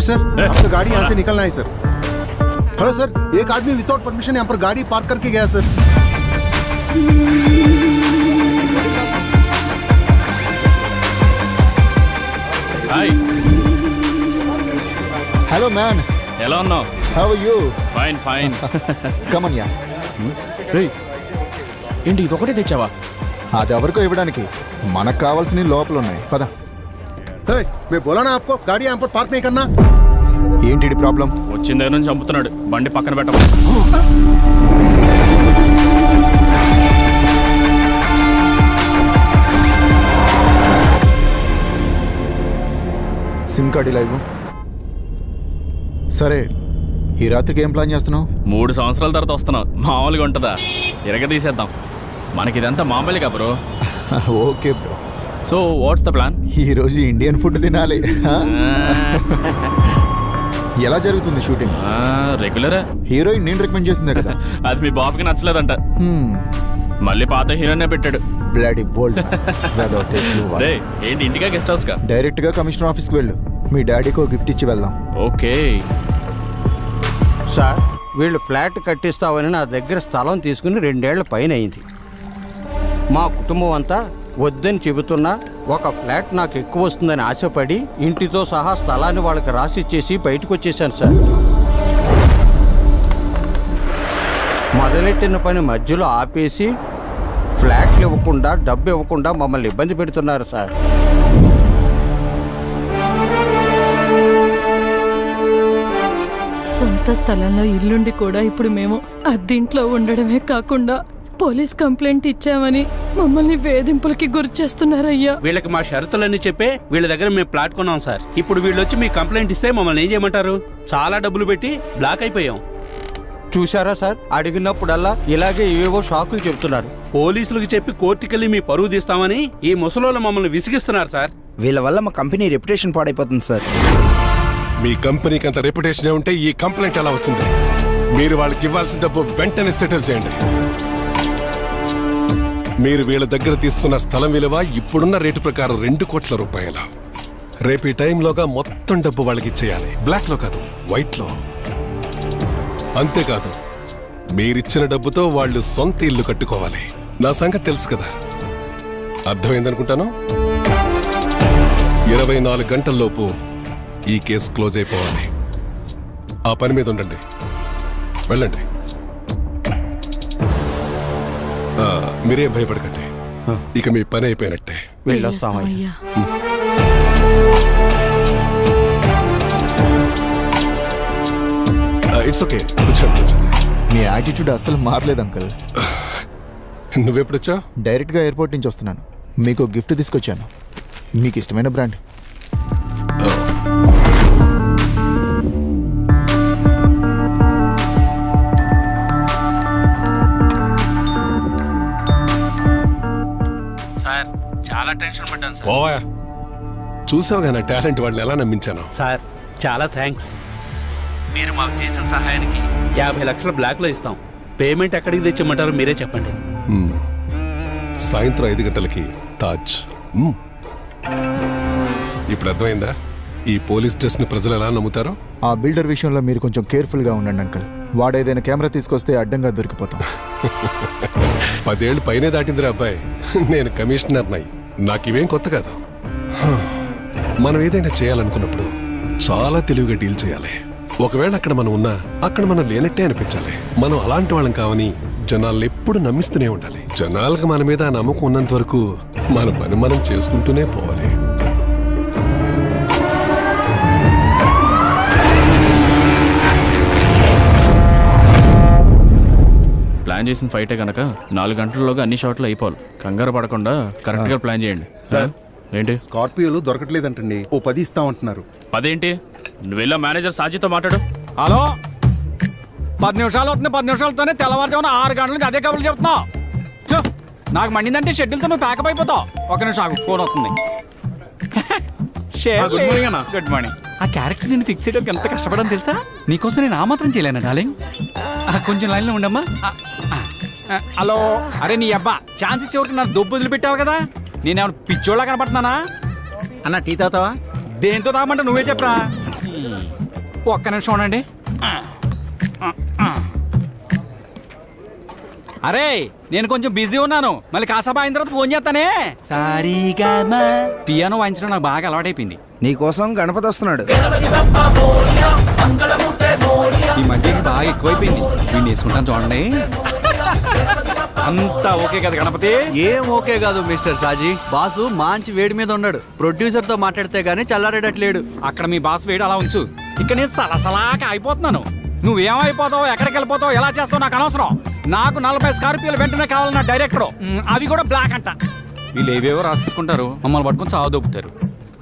Officer आपका गाड़ी यहाँ से निकलना है सर। हेलो सर, एक आदमी विदाउट परमिशन यहाँ पर गाड़ी पार्क करके गया सर। హాయ్, హలో మ్యాన్, ఎలా ఉన్నావు? How are you? Fine fine. Come on ya. రేయ్, ఏంటి ఇదొకటే తెచ్చావా? అది ఎవరికో ఇవ్వడానికి, మనకు కావాల్సినవి లోపల ఉన్నాయి. పద. मैं बोला ना आपको गाड़ी यहाँ पर पार्क नहीं करना। ఏంటి ప్రాబ్లం? వచ్చిన దగ్గర నుంచి చంపుతున్నాడు. బండి పక్కన పెట్టమా? సిమ్ కార్డ్ ఇలా ఇవ్వు. సరే, ఈ రాత్రికి ఏం ప్లాన్ చేస్తున్నావు? 3 సంవత్సరాల తర్వాత వస్తున్నావు, మామూలుగా ఉంటుందా? ఇరగదీసేద్దాం. మనకి ఇదంతా మామూలుగా bro. Okay bro. So what's the plan? ఈరోజు ఇండియన్ ఫుడ్ తినాలి. ఎలా జరుగుతుంది షూటింగ్? రెగ్యులరే. హీరోయిన్ నేను రికమెండ్ చేసిందే కదా. అది మీ బాబుకి నచ్చలేదంట, మళ్ళీ పాత హీరోనే పెట్టాడు. బ్లడీ బోల్డ్. ఏంటి ఇంటిగా గెస్ట్ హౌస్ కా? డైరెక్ట్ గా కమిషనర్ ఆఫీస్ కి వెళ్ళు. మీ డాడీకి గిఫ్ట్ ఇచ్చి వెళ్దాం. ఓకే సార్, వీళ్ళు ఫ్లాట్ కట్టిస్తామని నా దగ్గర స్థలం తీసుకుని 2 ఏళ్ల పైన అయింది. మా కుటుంబం అంతా వద్దని చెబుతున్నా ఒక ఫ్లాట్ నాకు ఎక్కువ వస్తుందని ఆశపడి ఇంటితో సహా స్థలాన్ని వాళ్ళకి రాసిచ్చేసి బయటకు వచ్చేసాను సార్. మొదలెట్టిన పని మధ్యలో ఆపేసి ఫ్లాట్లు ఇవ్వకుండా, డబ్బు ఇవ్వకుండా మమ్మల్ని ఇబ్బంది పెడుతున్నారు సార్. సొంత స్థలంలో ఇల్లుండి కూడా ఇప్పుడు మేము అద్దెంట్లో ఉండడమే కాకుండా పోలీస్ కంప్లైంట్ ఇచ్చామని మమ్మల్ని వేధింపులకి గురి చేస్తున్నారయ్యా. వీళ్ళకి మా షరతులన్నీ చెప్పే వీళ్ళ దగ్గర మేము ప్లాట్ కొన్నాం సార్. ఇప్పుడు వీళ్ళు వచ్చి మీ కంప్లైంట్ ఇస్తే మమ్మల్ని ఏం చేయమంటారు? చాలా డబ్బులు పెట్టి బ్లాక్ అయిపోయాం. చూసారా సార్, అడిగినప్పుడల్లా ఇలాగే ఏవేవో షాకులు చెబుతున్నారు. పోలీసులకు చెప్పి కోర్టుకెళ్ళి మీ పరువు తీస్తామని ఈ ముసలోళ్ళు మమ్మల్ని విసిగిస్తున్నారు సార్. వీళ్ళ వల్ల మా కంపెనీ రెప్యుటేషన్ పాడైపోతుంది సార్. మీ కంపెనీకి అంత రెప్యుటేషన్ ఉంటే ఈ కంప్లైంట్ ఎలా వచ్చింది? మీరు వాళ్ళకి ఇవ్వాల్సిన డబ్బు వెంటనే సెటిల్ చేయండి. మీరు వీళ్ళ దగ్గర తీసుకున్న స్థలం విలువ ఇప్పుడున్న రేటు ప్రకారం 2 కోట్ల రూపాయలు. రేపు ఈ టైంలోగా మొత్తం డబ్బు వాళ్ళకి ఇచ్చేయాలి. బ్లాక్ లో కాదు, వైట్ లో. అంతేకాదు, మీరిచ్చిన డబ్బుతో వాళ్ళు సొంత ఇల్లు కట్టుకోవాలి. నా సంగతి తెలుసు కదా, అర్థమైందనుకుంటాను. 24 గంటల్లోపు ఈ కేసు క్లోజ్ అయిపోవాలి. ఆ పని మీద ఉండండి. వెళ్ళండి. మీరేం భయపడకండి, ఇక మీ పని అయిపోయినట్టే. వెళ్ళొస్తామయ్యా. ఇట్స్ ఓకే, కూర్చోండి. మీ యాటిట్యూడ్ అస్సలు మారలేదు అంకుల్. నువ్వెప్పుడొచ్చా? డైరెక్ట్ గా ఎయిర్పోర్ట్ నుంచి వస్తున్నాను. మీకు గిఫ్ట్ తీసుకొచ్చాను, మీకు ఇష్టమైన బ్రాండ్. సార్, చాలా టెన్షన్ పడ్డాను సార్. ఓవా, చూసావుగా నా టాలెంట్ వాళ్ళని ఎలా నమ్మించాను. సార్, చాలా థ్యాంక్స్. మీరు మాకు చేసిన సహాయానికి 50 లక్షలు బ్లాక్లో ఇస్తాం. పేమెంట్ ఎక్కడికి తెచ్చమంటారో మీరే చెప్పండి. సాయంత్రం 5 గంటలకి తాజ్. ఇప్పుడు అర్థమైందా ఈ పోలీస్ డ్రెస్ ని ప్రజలు ఎలా నమ్ముతారో? ఆ బిల్డర్ విషయంలో మీరు కొంచెం కేర్ఫుల్ గా ఉండండి అంకుల్. వాడేదైనా కెమెరా తీసుకొస్తే అడ్డంగా దొరికిపోతాం. 10 ఏళ్ళు పైనే దాటిందిరా అబ్బాయి. నేను కమిషనర్ నై, నాకు ఇవేం కొత్త కాదు. మనం ఏదైనా చేయాలనుకున్నప్పుడు చాలా తెలివిగా డీల్ చేయాలి. ఒకవేళ అక్కడ మనం ఉన్నా అక్కడ మనం లేనట్టే అనిపించాలి. మనం అలాంటి వాళ్ళం కావని జనాలను ఎప్పుడు నమ్మిస్తూనే ఉండాలి. జనాలకు మన మీద ఆ నమ్మకం ఉన్నంత వరకు మన పని మనం చేసుకుంటూనే పోవాలి. ప్లాన్ చేసిన ఫైటే కనుక 4 గంటల్లోగా అన్ని షాట్లు అయిపోవాలి. కంగారు పడకుండా కరెక్ట్గా ప్లాన్ చేయండి. సార్, ఏంటి స్కార్పియోలు దొరకట్లేదంటండి. ఓ 10 ఇస్తామంటున్నారు. 10 ఏంటి? నువ్వు వెళ్ళా మేనేజర్ సాజీతో మాట్లాడు. హలో, 10 నిమిషాలు అవుతుంది. 10 నిమిషాలతోనే తెల్లవారుజామున 6 గంటల నుంచి అదే కబుర్లు చెప్తున్నావు. నాకు మండిందంటే షెడ్యూల్తో నువ్వు ప్యాకప్ అయిపోతావు. ఒక నిమిషం ఆగు, ఫోన్ వస్తుంది. Good morning. ఆ క్యారెక్టర్ నేను ఫిక్స్ చేయడానికి ఎంత కష్టపడని తెలుసా? నీకోసం నేను ఆ మాత్రం చేయలేను డార్లింగ్. కొంచెం లైన్లో ఉండమ్మా. హలో, అరే నీ అబ్బా, ఛాన్స్ ఇచ్చేవరకు నా దొబ్బు వదిలిపెట్టావు కదా. నేనేమన్నా పిచ్చోళ్ళ కనపడుతున్నానా? అన్న టీ తాగుతావా? దేంతో తాగమంటే నువ్వే చెప్పరా. ఒక్క నిమిషం ఉండండి. అరే నేను కొంచెం బిజీ ఉన్నాను, మళ్ళీ కాసేపు అయిన తర్వాత ఫోన్ చేస్తానే. సారీగా పియానో వాయించడం నాకు బాగా అలవాటైపోయింది. నీకోసం గణపతి వస్తున్నాడు. ఈ మధ్య ఇది బాగా ఎక్కువైపోయింది. వీడిని వేసుకుంటాను చూడండి. అంతా ఓకే కదా గణపతి? ఏం ఓకే కాదు మిస్టర్ సాజీ. బాసు మంచి వేడి మీద ఉన్నాడు. ప్రొడ్యూసర్ తో మాట్లాడితే గానీ చల్లారేటట్లేడు. అక్కడ మీ బాస్ వేడి అలా ఉంచు, ఇక్కడ నేను సలసలాగా అయిపోతున్నాను. నువ్వేమైపోతావు, ఎక్కడికి వెళ్ళిపోతావు, ఎలా చేస్తావు నాకు అనవసరం. నాకు 40 స్కార్పియోలు వెంటనే కావాలన్న డైరెక్టర్, అవి కూడా బ్లాక్ అంట. వీళ్ళు ఏవేవో రాసేసుకుంటారు, మమ్మల్ని పట్టుకొని చావు దొబ్బుతారు.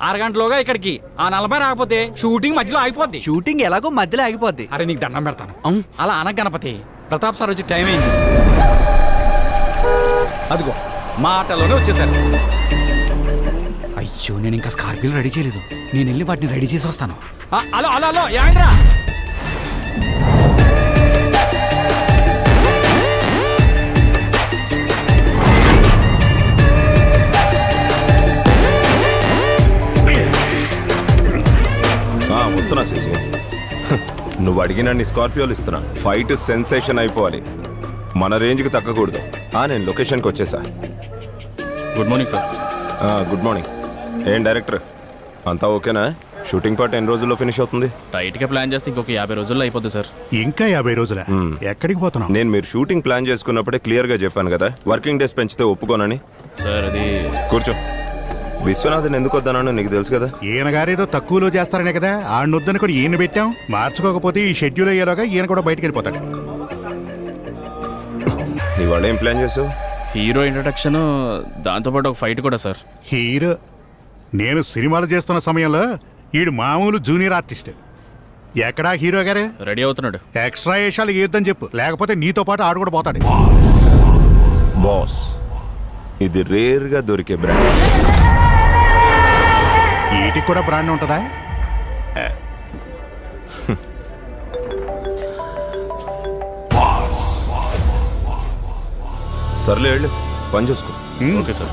6 గంటలోగా ఇక్కడికి. ఆ 40 రాకపోతే షూటింగ్ మధ్యలో ఆగిపోద్ది. షూటింగ్ ఎలాగో మధ్యలో ఆగిపోద్ది. అరే నీకు దండం పెడతాను. అలా అనక గణపతి. ప్రతాప్ సార్ వచ్చి టైం అయింది. అదిగో మాటలోనే వచ్చేసారు. అయ్యో నేను ఇంకా స్కార్పియోలు రెడీ చేయలేదు. నేను వెళ్ళి వాటిని రెడీ చేసి వస్తాను. హలో హలో హలో ఏంద్రా? వస్తున్నా శశి. నువ్వు అడిగిన నీ స్కార్పియోలు ఇస్తున్నా. ఫైట్ సెన్సేషన్ అయిపోవాలి, మన రేంజ్కి తగ్గకూడదు. నేను లొకేషన్కి వచ్చేసా. Good morning sir. Good morning. ఏం డైరెక్టర్ అంతా ఓకేనా? షూటింగ్ పార్ట్ ఎన్ని రోజుల్లో ఫినిష్ అవుతుంది? టైట్గా ప్లాన్ చేస్తే ఇంకొక 50 రోజుల్లో అయిపోద్ది సార్. ఇంకా 50 రోజుల ఎక్కడికి పోతున్నాం? నేను మీరు షూటింగ్ ప్లాన్ చేసుకున్నప్పుడే క్లియర్గా చెప్పాను కదా, వర్కింగ్ డేస్ పెంచితే ఒప్పుకోనని. సార్ అది కూర్చో. విశ్వనాథన్ ఎందుకు వద్దన్నానో నీకు తెలుసు కదా. ఈయన గారేదో తక్కువలో చేస్తారనే కదా ఆడినొద్దని కూడా ఈయన పెట్టాం. మార్చుకోకపోతే ఈ షెడ్యూల్ అయ్యేలాగా ఈయన కూడా బయటికి వెళ్ళిపోతాడు. ఇవాళ ఏం ప్లాన్ చేసావు? హీరో ఇంట్రడక్షన్, దాంతోపాటు ఒక ఫైట్ కూడా సార్. హీరో? నేను సినిమాలు చేస్తున్న సమయంలో ఈడు మామూలు జూనియర్ ఆర్టిస్ట్. ఎక్కడా హీరో గారు? రెడీ అవుతున్నాడు. ఎక్స్ట్రా వేషాలు వేయొద్దని చెప్పు, లేకపోతే నీతో పాటు ఆడు కూడా పోతాడు. బాస్, ఇది రేర్గా దొరికే బ్రాండ్. వీటికి కూడా బ్రాండ్ ఉంటుందా? సర్లే వెళ్ళు, పని చూసుకో. Okay sir.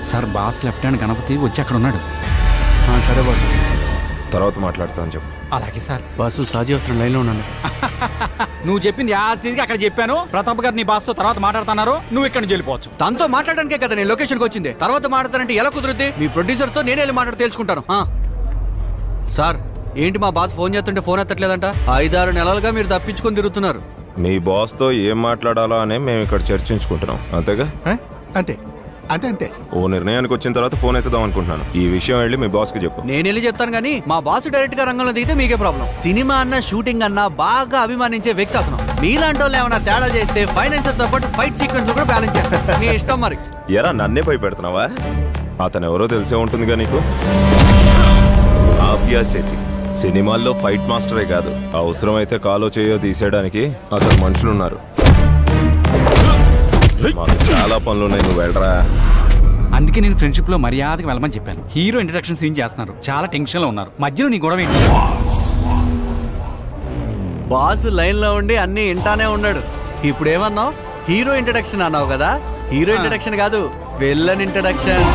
Sir boss left hand Ganapathi వచ్చి అక్కడ ఉన్నాడు. సరే బాసు. తర్వాత మాట్లాడతాను చెప్పు. అలాగే సార్. బాసు సాజీ వస్తున్న లైన్లో ఉన్నాను. నువ్వు చెప్పింది యాసిడ్గా అక్కడ చెప్పాను. ప్రతాప్ గారు నీ బాస్తో తర్వాత మాట్లాడుతున్నారు, నువ్వు ఇక్కడ నుంచి వెళ్ళిపోవచ్చు. తనతో మాట్లాడడానికే కదా నేను లొకేషన్కి వచ్చింది. తర్వాత మాట్లాడతానంటే ఎలా కుదురుద్ది? మీ ప్రొడ్యూసర్తో నేనే వెళ్ళి మాట్లాడి తెలుసుకుంటాను. సార్ ఏంటి మా బాస్ ఫోన్ చేస్తుంటే ఫోన్ ఎత్తట్లేదంట? 5-6 నెలలుగా మీరు తప్పించుకొని తిరుగుతున్నారు. మీ బాస్తో ఏం మాట్లాడాలో అని మేము ఇక్కడ చర్చించుకుంటున్నాం, అంతేగా? అంతే అంతే అంతే. ఓ నిర్ణయానికి వచ్చిన తర్వాత ఫోన్ ఎత్తుదాం అనుకుంటున్నాను. ఈ విషయం వెళ్ళి మీ బాస్కి చెప్పు. నేను వెళ్ళి చెప్తాను కానీ మా బాస్ డైరెక్ట్ గా రంగంలో దిగితే మీకే ప్రాబ్లం. సినిమా అన్న షూటింగ్ అన్నా బాగా అభిమానించే వ్యక్తి అతను. మీలాంటి వాళ్ళు ఏమైనా తేడా చేస్తే ఫైనాన్సర్ తో పాటు ఫైట్ సీక్వెన్స్ కూడా బ్యాలెన్స్ చేస్తారు. మీ ఇష్టం మరి. ఎరా నన్నే భయపెడుతున్నావా? అతను ఎవరో తెలిసే ఉంటుందిగా నీకు. ఆబ్యాసేసి సినిమాల్లో ఫైట్ మాస్టరే కాదు, అవసరమైతే కాలో చేయో తీసేయడానికి అతను మనుషులున్నారు. మాకు చాలా పనులున్నాయి, నువ్వు వెళ్ళరా. అందుకే నేను ఫ్రెండ్షిప్ లో మర్యాదగా వెళ్ళమని చెప్పాను. హీరో ఇంట్రడక్షన్ సీన్ చేస్తున్నారు, చాలా టెన్షన్ లో ఉన్నారు. మధ్యలో నీ గొడవ ఏంటి? బాస్ లైన్ లో ఉండి అన్ని ఇంటానే ఉన్నాడు. ఇప్పుడు ఏమన్నావు? హీరో ఇంట్రడక్షన్ అన్నావు కదా. హీరో ఇంట్రడక్షన్ కాదు, villain introduction.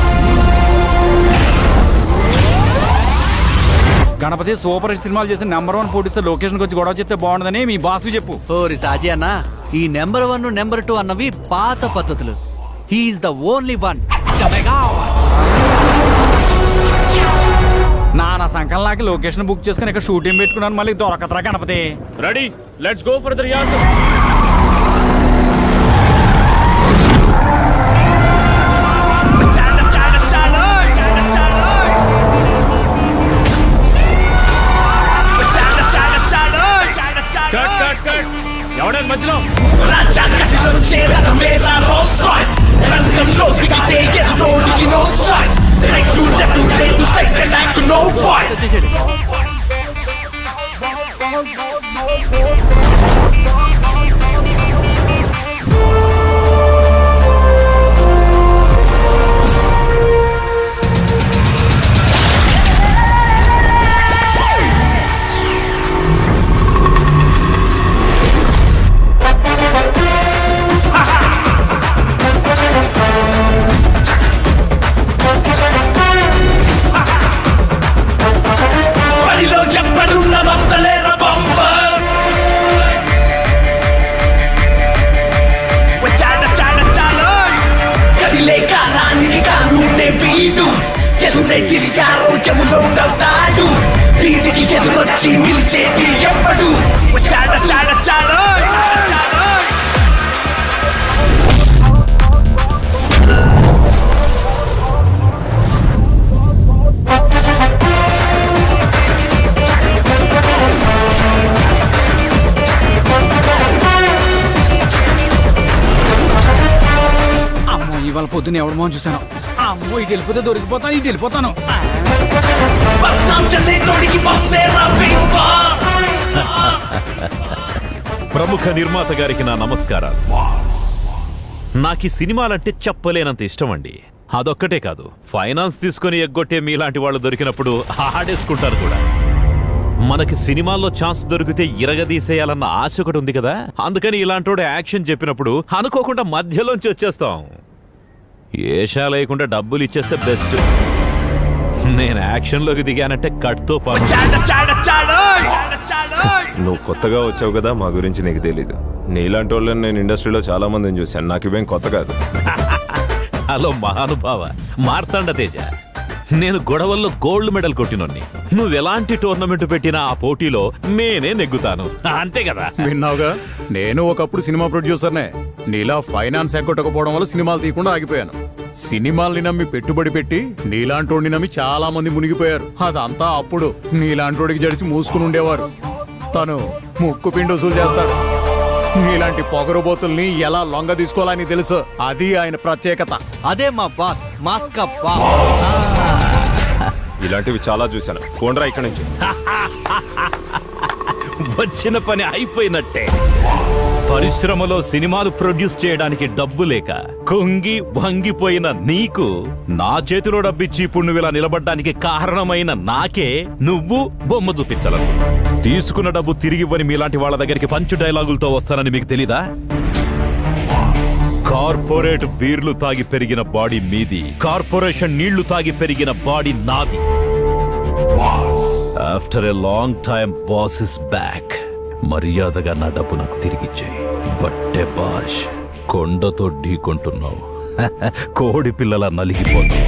Ganapathi super hit సినిమాలు చేసి #1 ప్రొడ్యూసర్ లొకేషన్కి వచ్చి గొడవ చేస్తే బాగుండదని మీ బాస్కి చెప్పు. ఓరి సాజీ అన్న, ఈ #1 #2 అన్నవి పాత పద్ధతులు. He's the only one. నా సంకల్లాకి లొకేషన్ బుక్ చేసుకుని ఇక్కడ షూటింగ్ పెట్టుకున్నాను, మళ్ళీ దొరకతరా Ganapathi? Ready, let's go for the riyaz. ఎవడని మధ్యలో? వచ్చి నిలిచేది ఎవ్వడు చాడ చాడ చాడ అమ్మో ఇవాళ పొద్దున్న ఎవడు మోహన్ చూసాను. అమ్మో ఇటు వెళ్ళిపోతే దొరికిపోతాను, ఇటు వెళ్ళిపోతాను. ప్రముఖ నిర్మాత గారికి నా నమస్కారాలు. నాకు ఈ సినిమాలంటే చెప్పలేనంత ఇష్టం అండి. అదొక్కటే కాదు, ఫైనాన్స్ తీసుకొని ఎగ్గొట్టే మీలాంటి వాళ్ళు దొరికినప్పుడు ఆడేసుకుంటారు కూడా. మనకి సినిమాల్లో ఛాన్స్ దొరికితే ఇరగదీసేయాలన్న ఆశ ఒకటి ఉంది కదా, అందుకని ఇలాంటోడు యాక్షన్ చెప్పినప్పుడు అనుకోకుండా మధ్యలోంచి వచ్చేస్తాం. ఏషా లేకుండా డబ్బులు ఇచ్చేస్తే బెస్ట్. నేను యాక్షన్లోకి దిగానంటే కట్తో పని. నువ్వు కొత్తగా వచ్చావు కదా, మా గురించి నీకు తెలీదు. నీలాంటి వాళ్ళని నేను ఇండస్ట్రీలో చాలా మందిని చూశాను, నాకు ఇవేం కొత్త కాదు. హలో మహానుభావ మార్తాండ తేజ, నేను గొడవల్లో గోల్డ్ మెడల్ కొట్టినోన్ని. నువ్వు ఎలాంటి టోర్నమెంట్ పెట్టినా ఆ పోటీలో నేనే నెగ్గుతాను, అంతే కదా. విన్నావుగా, నేను ఒకప్పుడు సినిమా ప్రొడ్యూసర్నే. నీలా ఫైనాన్స్ ఎగ్గొట్టకపోవడం వల్ల సినిమాలు తీయకుండా ఆగిపోయాను. సినిమాల్ని నమ్మి పెట్టుబడి పెట్టి నీలాంటోడిని నమ్మి చాలా మంది మునిగిపోయారు. అదంతా అప్పుడు నీలాంటోడికి జడిసి మూసుకుని ఉండేవారు. తను ముక్కు పిండి వసూలు చేస్తాడు. నీలాంటి పొగరుబోతుల్ని ఎలా లొంగ తీసుకోవాలని తెలుసు. అది ఆయన ప్రత్యేకత. అదే మా బాస్ మాస్కా బాస్. ఇలాంటివి చాలా చూశాను. కోండ్రా ఇక్కడి నుంచి. వచ్చిన పని అయిపోయినట్టే. పరిశ్రమలో సినిమాలు ప్రొడ్యూస్ చేయడానికి డబ్బు లేక కొంగి వంగిపోయిన నీకు నా చేతిలో డబ్బిచ్చి ఇప్పుడు నువ్వు ఇలా నిలబడ్డానికి కారణమైన నాకే నువ్వు బొమ్మ చూపించాలను. తీసుకున్న డబ్బు తిరిగివ్వని మీలాంటి వాళ్ళ దగ్గరికి పంచు డైలాగులతో వస్తానని మీకు తెలీదా? కార్పొరేట్ బీర్లు తాగి పెరిగిన బాడీ మీది, కార్పొరేషన్ నీళ్లు తాగి పెరిగిన బాడీ నాది. After a long time boss is back. మర్యాదగా నా డబ్బు నాకు తిరిగిచ్చాయి. బట్టే బాష్, కొండతో ఢీకొంటున్నావు, కోడి పిల్లల నలిగిపోతావు.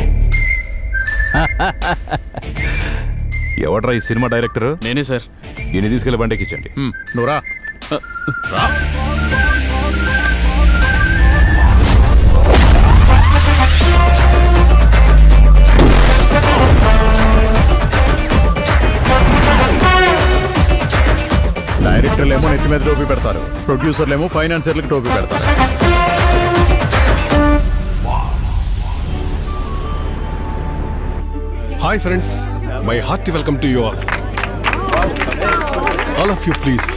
ఎవడ్రా ఈ సినిమా డైరెక్టర్? నేనే సార్. ఈయన తీసుకెళ్లి బండికి ఇచ్చండి. నువ్వురా. డైరెక్టర్లేమో నెత్తి మీద టోపీ పెడతారు, ప్రొడ్యూసర్లేమో ఫైనాన్సర్లకు టోపీ పెడతారు. Hi friends, my hearty welcome to you all. All of you please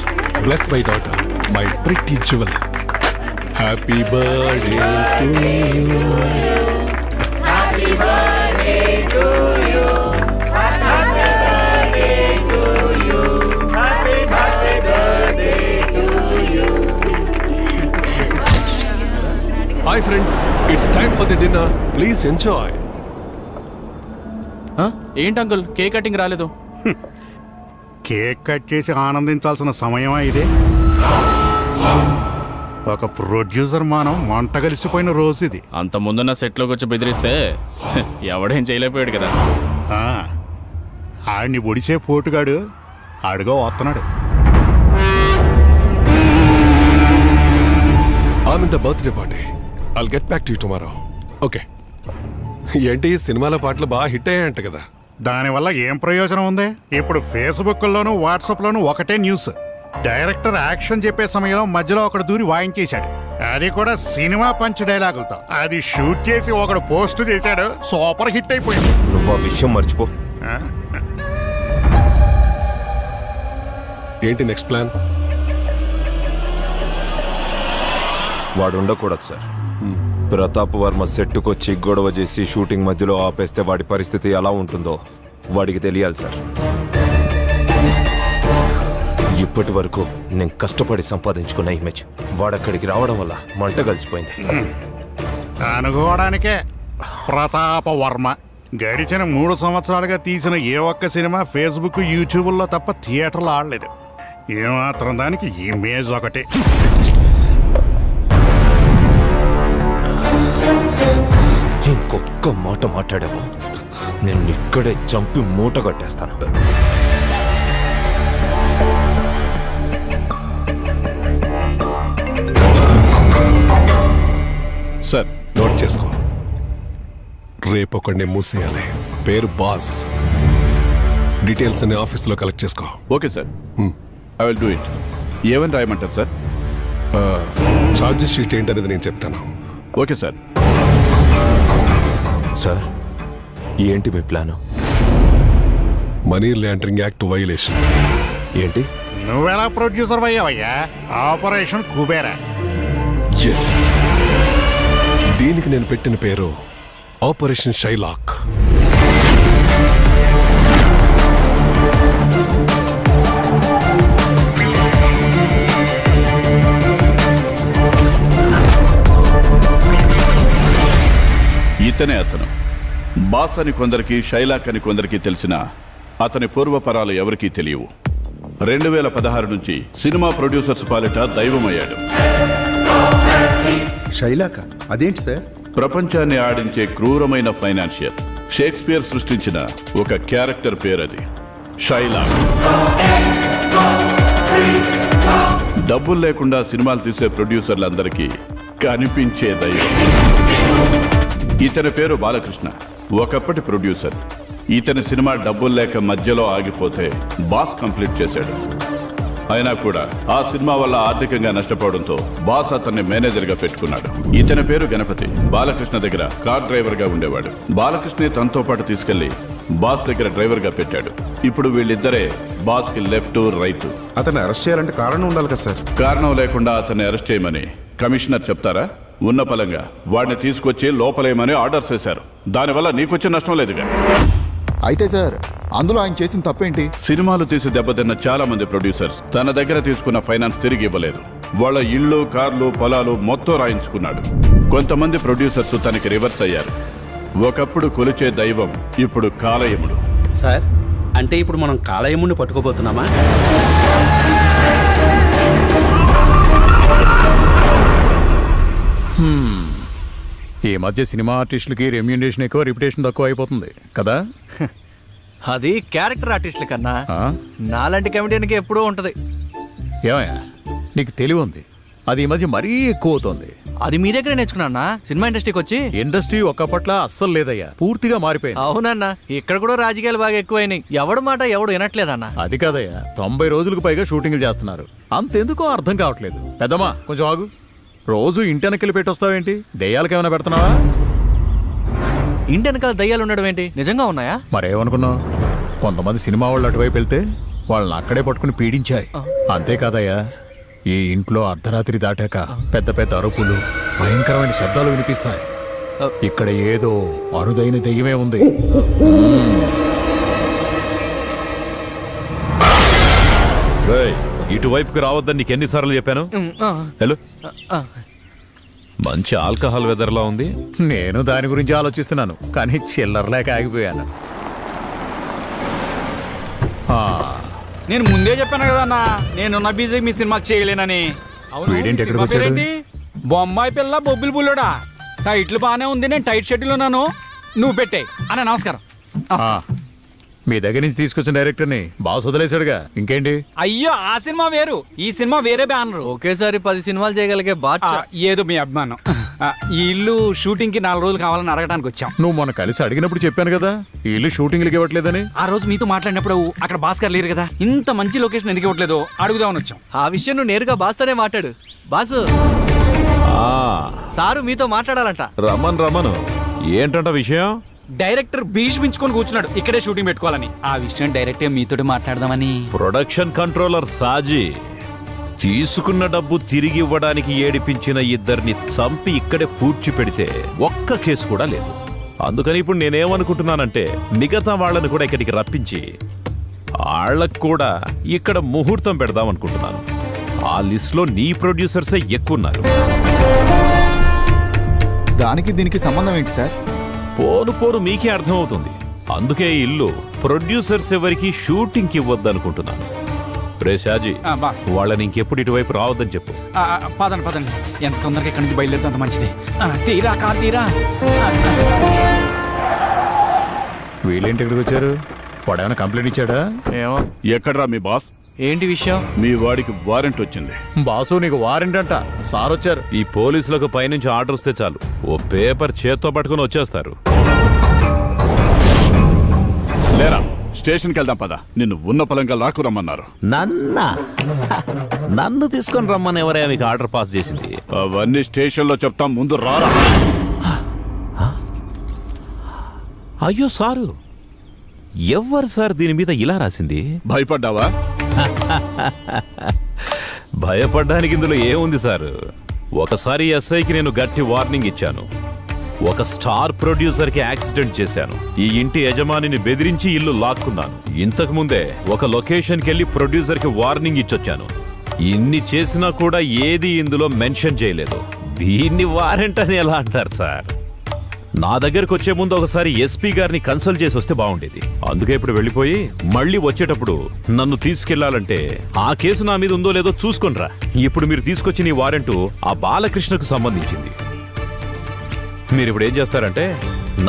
bless my daughter, my pretty jewel. Happy birthday to you. Hi friends, it's time for the dinner, please enjoy. ఏంటి uncle cake cutting రాలేదు? Cake cut చేసి ఆనందించాల్సిన సమయమా ఇదే? ఒక producer మానం మంట కలిసిపోయిన రోజు ఇది. అంత ముందున్న సెట్లోకి వచ్చి బెదిరిస్తే ఎవడేం చేయలేకపోయాడు కదా. ఆడిని ఒడిచే పోటుగాడు ఆడుగా వస్తున్నాడు. I'm in the birthday party. I'll get back to you tomorrow. Okay. ఏంటి సినిమాల పాటలు బాగా హిట్ అయ్యాయంట కదా? దానివల్ల ఏం ప్రయోజనం ఉంది? ఇప్పుడు ఫేస్బుక్లోను వాట్సాప్లోను ఒకటే న్యూస్. డైరెక్టర్ యాక్షన్ చెప్పే సమయంలో మధ్యలో ఒకడు దూరి వాయించేశాడు. అది కూడా సినిమా పంచ్ డైలాగులతో. అది షూట్ చేసి ఒకడు పోస్ట్ చేశాడు, సూపర్ హిట్ అయిపోయింది. నువ్వు ఆ విషయం మర్చిపో. ఏంటి నెక్స్ట్ ప్లాన్? వాడు ఉండకూడదు సార్. ప్రతాప్ వర్మ సెట్టుకొచ్చి గొడవ చేసి షూటింగ్ మధ్యలో ఆపేస్తే వాడి పరిస్థితి ఎలా ఉంటుందో వాడికి తెలియాలి సార్. ఇప్పటి వరకు నేను కష్టపడి సంపాదించుకున్న ఇమేజ్ వాడక్కడికి రావడం వల్ల మంట కలిసిపోయింది. అనుకోవడానికే ప్రతాప వర్మ గడిచిన 3 సంవత్సరాలుగా తీసిన ఏ ఒక్క సినిమా ఫేస్బుక్ యూట్యూబ్లో తప్ప థియేటర్లో ఆడలేదు. ఏమాత్రం దానికి ఇమేజ్ ఒకటి. ఇంకొక్క మాట మాట్లాడావు నేను ఇక్కడే చంపి మూట కట్టేస్తాను. సార్ నోట్ చేసుకో. రేపు ఒకడిని మూసేయాలి. పేరు బాస్. డీటెయిల్స్ అన్ని ఆఫీస్లో కలెక్ట్ చేసుకో. Okay sir, I will do it. ఏమని రాయమంటారు సార్? ఛార్జ్ షీట్ ఏంటనేది నేను చెప్తాను. Okay sir. సార్ ఏంటి మీ plan? Money laundering act violation. ఏంటి? నువ్వెలా ప్రొడ్యూసర్ అయ్యావయ్యా? ఆపరేషన్ కుబేరా. ఎస్, దీనికి నేను పెట్టిన పేరు ఆపరేషన్ షైలాక్. ఇతనే అతను. బాస్ అని కొందరికి, షైలాక్ అని కొందరికి తెలిసిన అతని పూర్వపరాలు ఎవరికీ తెలియవు. 2016 నుంచి సినిమా ప్రొడ్యూసర్స్ పాలిట దైవమయ్యాడు. శైలాక అదేంటి సార్? ప్రపంచాన్ని ఆడించే క్రూరమైన ఫైనాన్షియర్. షేక్స్పియర్ సృష్టించిన ఒక క్యారెక్టర్ పేరది, షైలాక్. డబ్బులు లేకుండా సినిమాలు తీసే ప్రొడ్యూసర్లందరికీ కనిపించే దైవం. ఇతని పేరు బాలకృష్ణ, ఒకప్పటి ప్రొడ్యూసర్. ఇతని సినిమా డబ్బులు లేక మధ్యలో ఆగిపోతే బాస్ కంప్లీట్ చేశాడు. అయినా కూడా ఆ సినిమా వల్ల ఆర్థికంగా నష్టపోవడంతో బాస్ అతన్ని మేనేజర్గా పెట్టుకున్నాడు. ఇతని పేరు గణపతి. బాలకృష్ణ దగ్గర కార్ డ్రైవర్గా ఉండేవాడు. బాలకృష్ణ తనతో పాటు తీసుకెళ్లి బాస్ దగ్గర డ్రైవర్గా పెట్టాడు. ఇప్పుడు వీళ్ళిద్దరే బాస్కి లెఫ్ట్ రైట్. అతన్ని అరెస్ట్ చేయాలంటే కారణం ఉండాలి కదా సార్? కారణం లేకుండా అతన్ని అరెస్ట్ చేయమని కమిషనర్ చెప్తారా? ఉన్న పలంగా వాడిని తీసుకొచ్చి లోపలేయమని ఆర్డర్ చేశారు. దానివల్ల నీకొచ్చే నష్టం లేదుగా. అయితే సార్, అందులో ఆయన చేసిన తప్పేంటి? సినిమాలు తీసి దెబ్బతిన్న చాలా మంది ప్రొడ్యూసర్స్ తన దగ్గర తీసుకున్న ఫైనాన్స్ తిరిగి ఇవ్వలేదు. వాళ్ళ ఇళ్ళు, కార్లు, పొలాలు మొత్తం రాయించుకున్నాడు. కొంతమంది ప్రొడ్యూసర్స్ తనకి రివర్స్ అయ్యారు. ఒకప్పుడు కొలిచే దైవం ఇప్పుడు కాలయముడు. సార్, అంటే ఇప్పుడు మనం కాలయముని పట్టుకోబోతున్నామా? ఈ మధ్య సినిమా ఆర్టిస్టులకి రెమ్యూనరేషన్ ఎక్కువ, రిప్యుటేషన్ తక్కువ అయిపోతుంది కదా? అది క్యారెక్టర్ ఆర్టిస్టుల కన్నా ఆ? నాలాంటి కమెడియన్కి ఎప్పుడూ ఉంటది. ఏమయ్యా, నీకు తెలివి ఉంది, అది ఈ మధ్య మరీ ఎక్కువ అవుతుంది. అది మీ దగ్గర నేర్చుకున్నా సినిమా ఇండస్ట్రీకి వచ్చి. ఇండస్ట్రీ ఒకప్పట్ల అస్సలు లేదయ్యా, పూర్తిగా మారిపోయింది. అవునన్నా, ఇక్కడ కూడా రాజకీయాలు బాగా ఎక్కువైనాయి. ఎవడు మాట ఎవడు వినట్లేదన్నా. అది కాదయ్యా, 90 రోజులకు పైగా షూటింగ్లు చేస్తున్నారు. అంతెందుకో అర్థం కావట్లేదు. పెద్దమ్మా కొంచెం ఆగు. రోజు ఇంటి వెనక్కి పెట్టొస్తావేంటి? దెయ్యాలకి ఏమైనా పెడుతున్నావా? ఇంటి వెనకాల దయ్యాలు ఉండడం ఏంటి? నిజంగా ఉన్నాయా? మరేమనుకున్నావు? కొంతమంది సినిమా వాళ్ళు అటువైపు వెళ్తే వాళ్ళని అక్కడే పట్టుకుని పీడించాయి. అంతేకాదయ్యా, ఈ ఇంట్లో అర్ధరాత్రి దాటాక పెద్ద పెద్ద అరుపులు, భయంకరమైన శబ్దాలు వినిపిస్తాయి. ఇక్కడ ఏదో అరుదైన దెయ్యమే ఉంది. ఇటువైపుకి రావద్దని నీకు ఎన్నిసార్లు చెప్పాను? హలో, మంచి ఆల్కహాల్ వెదర్లా ఉంది. నేను దాని గురించి ఆలోచిస్తున్నాను, కానీ చిల్లరలేక ఆగిపోయాను. నేను ముందే చెప్పాను కదా అన్న, నేనున్న బీజే మీ సినిమా చేయలేనని. అవును, వీడేంటి ఎక్కడికి సినిమా వచ్చాడు? పేరేంటి? బొమ్మాయి పిల్ల బొబ్బిలి బుల్లోడా. టైట్లు బాగానే ఉంది, నేను టైట్ షెడ్యూల్ ఉన్నాను, నువ్వు పెట్టే అన్న. నమస్కారం. మీ దగ్గర నుంచి తీసుకొచ్చిన డైరెక్టర్ని బాస్ వదిలేశాడుగా, ఇంకేంటి? అయ్యో, ఆ సినిమా వేరు, ఈ సినిమా వేరే బ్యానర్. ఒకేసారి 10 సినిమాలు చేయగలిగే బాధ్యత. ఏదో మీ అభిమానం. ఈ ఇల్లు షూటింగ్ కి 4 రోజులు కావాలని అడగడానికి వచ్చాం. నువ్వు మొన్న కలిసి అడిగినప్పుడు చెప్పాను కదా, ఈ ఇల్లు షూటింగ్లకి ఇవ్వట్లేదని. ఆ రోజు మీతో మాట్లాడినప్పుడు అక్కడ భాస్కర్ లేరు కదా, ఇంత మంచి లొకేషన్ ఎందుకు ఇవ్వట్లేదు అడుగుదామని వచ్చాం. ఆ విషయం నువ్వు నేరుగా బాస్తోనే మాట్లాడు. బాసు, సారు మీతో మాట్లాడాలంట. రమను ఏంటంట విషయం? డైరెక్టర్ భీష్మించుకొని కూర్చున్నాడు ఇక్కడే షూటింగ్ పెట్టుకోవాలని. ఆ విషయం డైరెక్ట్ మీతో మాట్లాడదామని. ప్రొడక్షన్ కంట్రోలర్ సాజీ తీసుకున్న డబ్బు తిరిగి ఇవ్వడానికి ఏడిపించిన ఇద్దరిని చంపి ఇక్కడే పూడ్చి పెడితే ఒక్క కేసు కూడా లేదు. అందుకని ఇప్పుడు నేనేమనుకుంటున్నానంటే మిగతా వాళ్ళని కూడా ఇక్కడికి రప్పించి వాళ్ళకు కూడా ఇక్కడ ముహూర్తం పెడదాం అనుకుంటున్నాను. ఆ లిస్ట్లో నీ ప్రొడ్యూసర్సే ఎక్కువ ఉన్నారు. దానికి దీనికి సంబంధం ఏంటి సార్? పోను మీకే అర్థమవుతుంది. అందుకే ఈ ఇల్లు ప్రొడ్యూసర్స్ ఎవరికి షూటింగ్కి ఇవ్వద్దనుకుంటున్నాను. రే షాజీ, బాస్, వాళ్ళని ఇంకెప్పుడు ఇటువైపు రావద్దని చెప్పు. పదండి, ఎంత తొందరగా ఇక్కడి నుంచి బయలుదేరితే అంత మంచిది. తీరా కార్ తీరా. వీళ్ళేంటి ఇక్కడికి వచ్చారు? వాడేమైనా కంప్లైంట్ ఇచ్చాడా? ఏమో. ఎక్కడ్రా మీ బాస్? ఏంటి విషయం? మీ వాడికి వారెంట్ వచ్చింది. బాసు నీకు వారెంట్ అంట, సార్ వచ్చారు. ఈ పోలీసులకు పైనుంచి ఆర్డర్ వస్తే చాలు, ఓ పేపర్ చేత్తో పట్టుకుని వచ్చేస్తారు. లేరా, స్టేషన్కి వెళ్దాం పద. నిన్ను ఉన్న పొలంగా లాక్కు రమ్మన్నారు. నన్ను తీసుకొని రమ్మని ఎవరైనా మీకు ఆర్డర్ పాస్ చేసింది? అవన్నీ స్టేషన్లో చెప్తాం, ముందు రారా. అయ్యో సారు, ఎవ్వరు సార్ దీని మీద ఇలా రాసింది? భయపడ్డావా? భయపడ్డానికి ఇందులో ఏముంది సారు? ఒకసారి ఎస్ఐకి నేను గట్టి వార్నింగ్ ఇచ్చాను. ఒక స్టార్ ప్రొడ్యూసర్కి యాక్సిడెంట్ చేశాను. ఈ ఇంటి యజమానిని బెదిరించి ఇల్లు లాక్కున్నాను. ఇంతకు ముందే ఒక లొకేషన్కి వెళ్ళి ప్రొడ్యూసర్కి వార్నింగ్ ఇచ్చొచ్చాను. ఇన్ని చేసినా కూడా ఏది ఇందులో మెన్షన్ చేయలేదు. దీన్ని వారెంట్ అని ఎలా అంటారు సార్? నా దగ్గరకు వచ్చే ముందు ఒకసారి ఎస్పీ గారిని కన్సల్ట్ చేసి వస్తే బాగుండేది. అందుకే ఇప్పుడు వెళ్ళిపోయి మళ్ళీ వచ్చేటప్పుడు నన్ను తీసుకెళ్లాలంటే ఆ కేసు నా మీద ఉందో లేదో చూసుకొనిరా. ఇప్పుడు మీరు తీసుకొచ్చిన ఈ వారెంటు ఆ బాలకృష్ణకు సంబంధించింది. మీరు ఇప్పుడు ఏం చేస్తారంటే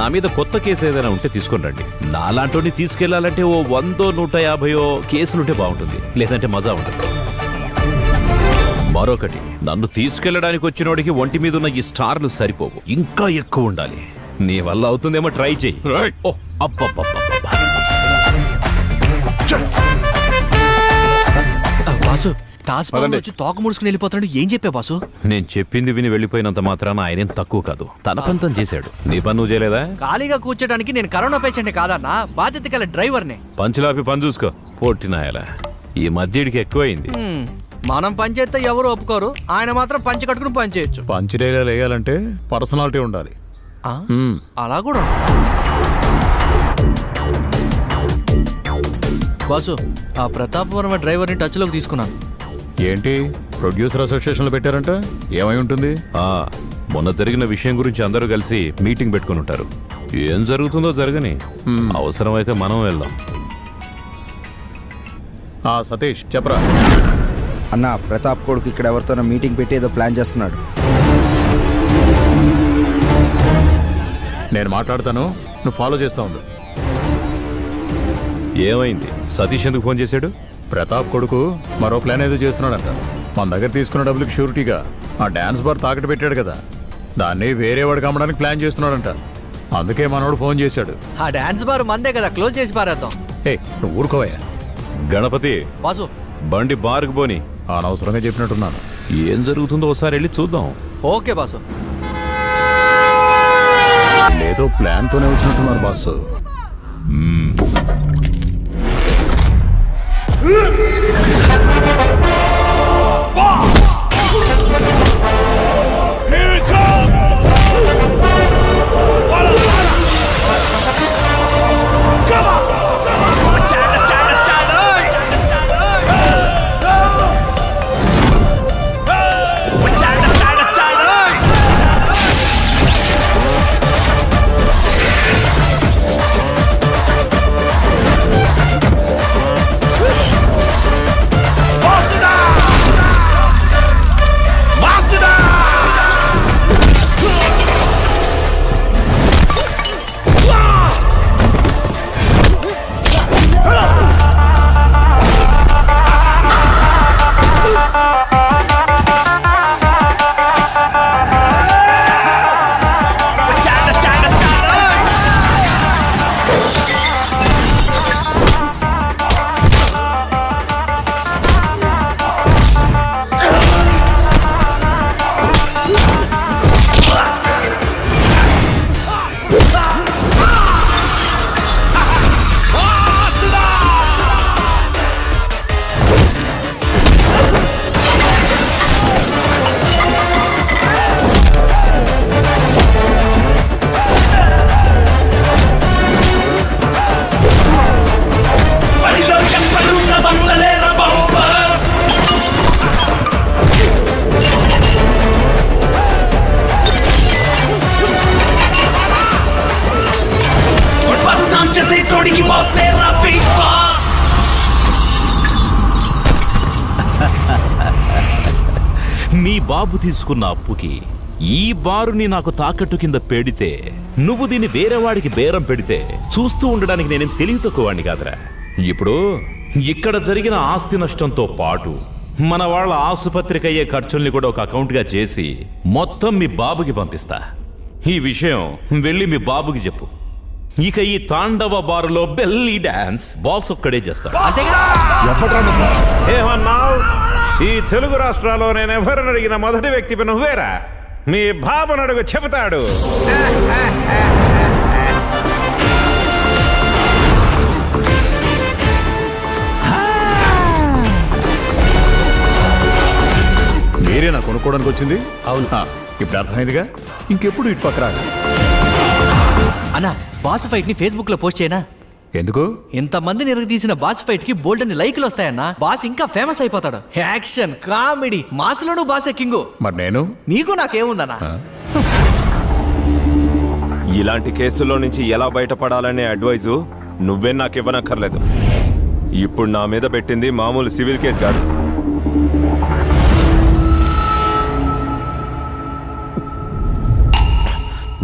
నా మీద కొత్త కేసు ఏదైనా ఉంటే తీసుకొని రండి. నాలాంటి తీసుకెళ్లాలంటే ఓ 100-150 కేసులుంటే బాగుంటుంది, లేదంటే మజా ఉంటుంది. మరొకటి, నన్ను తీసుకెళ్లడానికి వచ్చినోడికి ఒంటి మీద ఉన్న ఈ స్టార్లు సరిపోవు, ఇంకా ఎక్కువ ఉండాలి. నీ వల్ల అవుతుందేమో ట్రై చెయ్యి. ఓ అబ్బబ్బబ్బబ్బబ్బా. బాసు, టాస్ వచ్చి తోక ముడుచుకుని వెళ్ళిపోతాడు. ఏం చెప్పా బాసు? నేను చెప్పింది విని వెళ్ళిపోయినంత మాత్రాన ఆయనేం తక్కువ కాదు, తన పంతం చేశాడు. నీ పని నువ్వు చేయలేదా? ఖాళీగా కూర్చోడానికి నేను కరోనా పేషెంట్ కాదన్నా, బాధ్యత గల డ్రైవర్నే. పంచులాపి పని చూసుకో, పొట్టినాయలా. ఈ మధ్యడికి ఎక్కువైంది. మనం పని చేస్తే ఎవరు ఒప్పుకోరు, ఆయన మాత్రం పంచి కట్టుకుని పని చేయొచ్చు. పంచి డైలాగ్ వేయాలంటే పర్సనాలిటీ ఉండాలి. అలా కూడా బాసు, ఆ ప్రతాప్ వర్మ డ్రైవర్ని టచ్లోకి తీసుకున్నాను. ఏంటి ప్రొడ్యూసర్ అసోసియేషన్లో పెట్టారంట? ఏమై ఉంటుంది? మొన్న జరిగిన విషయం గురించి అందరూ కలిసి మీటింగ్ పెట్టుకుని ఉంటారు. ఏం జరుగుతుందో జరగని, అవసరమైతే మనం వెళ్దాం. సతీష్ చెప్పరా. అన్న, ప్రతాప్ కొడుకు ఇక్కడ ఎవరితోనో మీటింగ్ పెట్టి ఏదో ప్లాన్ చేస్తున్నాడు. నేను మాట్లాడతాను, నువ్వు ఫాలో చేస్తా ఉండు. ఏమైంది? సతీష్ ఎందుకు ఫోన్ చేశాడు? ప్రతాప్ కొడుకు మరో ప్లాన్ ఏదో చేస్తున్నాడంట. మన దగ్గర తీసుకున్న డబ్బులకి షూరిటీగా ఆ డాన్స్ బార్ తాకట్టు పెట్టాడు కదా, దాన్ని వేరే వాడికి అమ్మడానికి ప్లాన్ చేస్తున్నాడంట. అందుకే మనోడు ఫోన్ చేశాడు. ఆ డాన్స్ బార్ మందే కదా, క్లోజ్ చేసి పారేద్దాం. నువ్వు ఊరుకోవయ్యా. గణపతి బాసు, బండి బార్కు పోని. అనవసరంగా చెప్పినట్టున్నాను. ఏం జరుగుతుందో ఒకసారి వెళ్ళి చూద్దాం. Okay boss. ఏదో ప్లాన్తోనే వచ్చినట్టున్నారు బాసు. మీ బాబు తీసుకున్న అప్పుకి ఈ బారుని నాకు తాకట్టు కింద పెడితే, నువ్వు దీన్ని వేరేవాడికి బేరం పెడితే చూస్తూ ఉండడానికి నేనేం తెలివి తక్కువ వాడిని కాదురా. ఇప్పుడు ఇక్కడ జరిగిన ఆస్తి నష్టంతో పాటు మన వాళ్ళ ఆసుపత్రికి అయ్యే ఖర్చుల్ని కూడా ఒక అకౌంట్గా చేసి మొత్తం మీ బాబుకి పంపిస్తా. ఈ విషయం వెళ్ళి మీ బాబుకి చెప్పు. ఇక ఈ తాండవ బారులో బెల్లీ డాన్స్ బాస్ ఒక్కడే చేస్తాడు. ఏమన్నావు? ఈ తెలుగు రాష్ట్రాల్లో నేను ఎవరిని అడిగిన మొదటి వ్యక్తి నువ్వేరా? మీ బాబుని అడుగు చెబుతాడు. మీరేనా కొనుక్కోవడానికి వచ్చింది? అవునా, ఇప్పుడు అర్థమైందిగా. ఇంకెప్పుడు ఇటు పక్క రాదు. అన్నా, బాస్ ఫైట్ ని ఫేస్బుక్ లో పోస్ట్ చేయనా? ఎందుకు? ఇంతమంది నిరగదీసిన బాస్ ఫైట్ కి బోల్డ్ అని లైకులు వస్తాయన్నా. బాస్ ఇంకా ఫేమస్ అయిపోతాడు. యాక్షన్, కామెడీ, మాసులోను బాసే కింగు. మరి నేను? నీకు నాకేముందన్నా? ఇలాంటి కేసుల్లో నుంచి ఎలా బయటపడాలనే అడ్వైజు నువ్వే నాకు ఇవ్వనక్కర్లేదు. ఇప్పుడు నా మీద పెట్టింది మామూలు సివిల్ కేసు కాదు.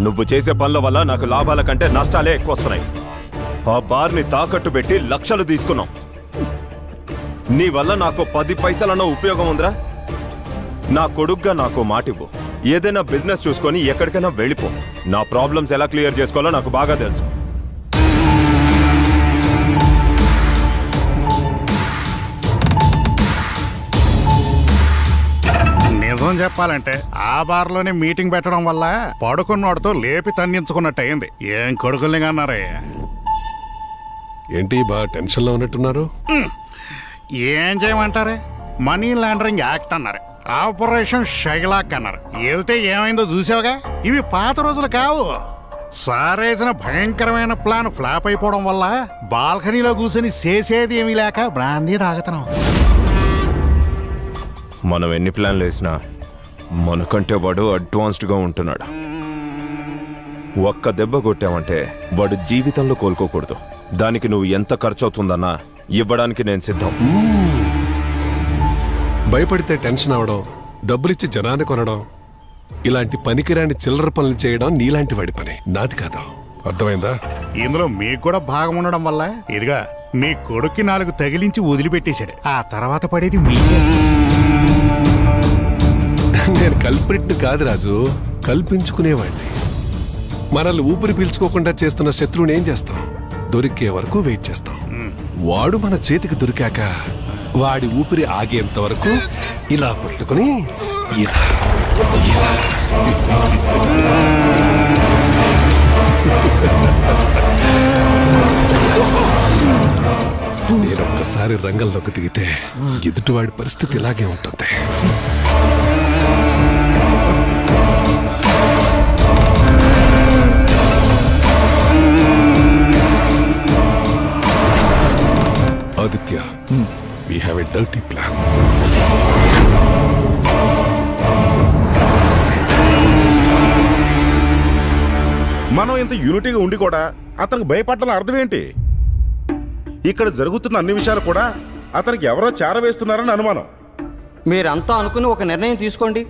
నువ్వు చేసే పనుల వల్ల నాకు లాభాల కంటే నష్టాలే ఎక్కువ వస్తున్నాయి. ఆ బార్ని తాకట్టు పెట్టి లక్షలు తీసుకున్నాం. నీ వల్ల నాకు 10 పైసలన్న ఉపయోగం ఉందిరా? నా కొడుగ్గా నాకు మాటివ్వు. ఏదైనా బిజినెస్ చూసుకొని ఎక్కడికైనా వెళ్ళిపో. నా ప్రాబ్లమ్స్ ఎలా క్లియర్ చేసుకోవాలో నాకు బాగా తెలుసు. నిజం చెప్పాలంటే ఆ బార్లోనే మీటింగ్ పెట్టడం వల్ల పడుకున్నోడితో లేపి తన్నించుకున్నట్టు అయింది. ఏం కొడుకుల్ని అన్నారే? ఏంటి బా టెన్షన్లో ఉన్నట్టున్నారు? ఏం చేయమంటారే? మనీ లాండరింగ్ యాక్ట్ అన్నారు, ఆపరేషన్ షైలాక్ అన్నారు. వెళ్తే ఏమైందో చూసావుగా. ఇవి పాత రోజులు కావు. సారేసిన భయంకరమైన ప్లాన్ ఫ్లాప్ అయిపోవడం వల్ల బాల్కనీలో కూర్చొని చేసేది ఏమీ లేక బ్రాందీ తాగుతున్నాం. మనం ఎన్ని ప్లాన్లు వేసినా మనకంటే వాడు అడ్వాన్స్డ్గా ఉంటున్నాడు. ఒక్క దెబ్బ కొట్టామంటే వాడు జీవితంలో కోలుకోకూడదు. దానికి నువ్వు ఎంత ఖర్చు అవుతుందన్నా ఇవ్వడానికి నేను సిద్ధం. భయపడితే టెన్షన్ అవడం, డబ్బులిచ్చి జనాన్ని కొనడం, ఇలాంటి పనికిరాని చిల్లర పనులు చేయడం నీలాంటి వాడి పని, నాది కాదు. అర్థమైందా? ఇందులో మీకు కూడా భాగం ఉండడం వల్ల ఇదిగా మీ కొడుక్కి 4 తగిలించి వదిలిపెట్టేశాడు. ఆ తర్వాత పడేది మీకే. నేను కల్ప్రిట్ని కాదు రాజు, కల్పించుకునేవాడిని. మనల్ని ఊపిరి పీల్చుకోకుండా చేస్తున్న శత్రువుని ఏం చేస్తాం? దొరికే వరకు వెయిట్ చేస్తాం. వాడు మన చేతికి దొరికాక వాడి ఊపిరి ఆగేంత వరకు ఇలా పట్టుకుని ఇలా ఇలా. నేను ఒక్కసారి రంగంలోకి దిగితే ఎదుటివాడి పరిస్థితి ఇలాగే ఉంటుంది. Aditya, we have a dirty plan. మనం ఇంత యూనిటీగా ఉండి కూడా అతనికి భయపడాలని అర్థం ఏంటి? ఇక్కడ జరుగుతున్న అన్ని విషయాలు కూడా అతనికి ఎవరో చేరవేస్తున్నారని అనుమానం. మీరంతా అనుకుని ఒక నిర్ణయం తీసుకోండి.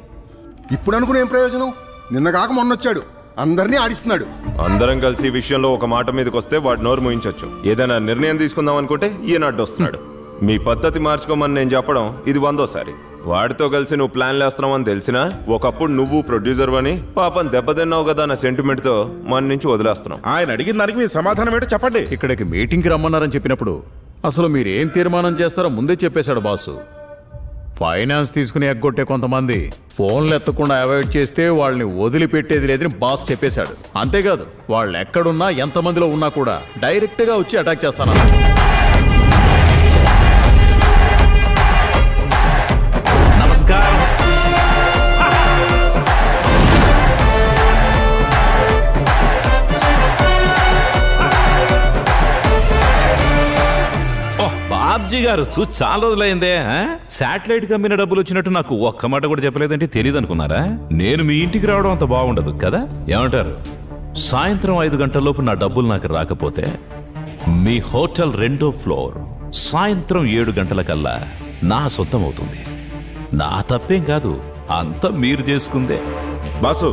ఇప్పుడు అనుకునే ఏం ప్రయోజనం? నిన్న కాక మొన్న వచ్చాడు, అందరినీ ఆడిస్తున్నాడు. అందరం కలిసి ఈ విషయంలో ఒక మాట మీదకి వస్తే వాడు నోరు మూయించొచ్చు. ఏదైనా నిర్ణయం తీసుకుందాం అనుకుంటే ఈయన అడ్డొస్తున్నాడు. మీ పద్ధతి మార్చుకోమని నేను చెప్పడం ఇది 100వ. వాడితో కలిసి నువ్వు ప్లాన్లు వేస్తున్నావని తెలిసినా ఒకప్పుడు నువ్వు ప్రొడ్యూసర్ అని పాపం దెబ్బతిన్నావు కదా అన్న సెంటిమెంట్తో మన నుంచి వదిలేస్తున్నావు. ఆయన అడిగిన దానికి మీ సమాధానం ఏంటో చెప్పండి. ఇక్కడికి మీటింగ్కి రమ్మన్నారని చెప్పినప్పుడు అసలు మీరేం తీర్మానం చేస్తారో ముందే చెప్పేశాడు బాసు. ఫైనాన్స్ తీసుకుని ఎగ్గొట్టే కొంతమంది ఫోన్లు ఎత్తకుండా అవాయిడ్ చేస్తే వాళ్ళని వదిలిపెట్టేది లేదని బాస్ చెప్పేశాడు. అంతేకాదు, వాళ్ళు ఎక్కడున్నా ఎంతమందిలో ఉన్నా కూడా డైరెక్ట్గా వచ్చి అటాక్ చేస్తానన్నా. నమస్కారం. బాబ్జీ గారు చూసి చాలా రోజులైందే. శాటిలైట్ కమ్మిన డబ్బులు వచ్చినట్టు నాకు ఒక్క మాట కూడా చెప్పలేదంటే తెలియదు అనుకున్నారా? నేను మీ ఇంటికి రావడం అంత బాగుండదు కదా, ఏమంటారు? సాయంత్రం 5 గంటలలోపు నా డబ్బులు నాకు రాకపోతే మీ హోటల్ 2వ ఫ్లోర్ సాయంత్రం 7 గంటలకల్లా నా సొంతం అవుతుంది. నా తప్పేం కాదు, అంతా మీరు చేసుకుందే. బాసు,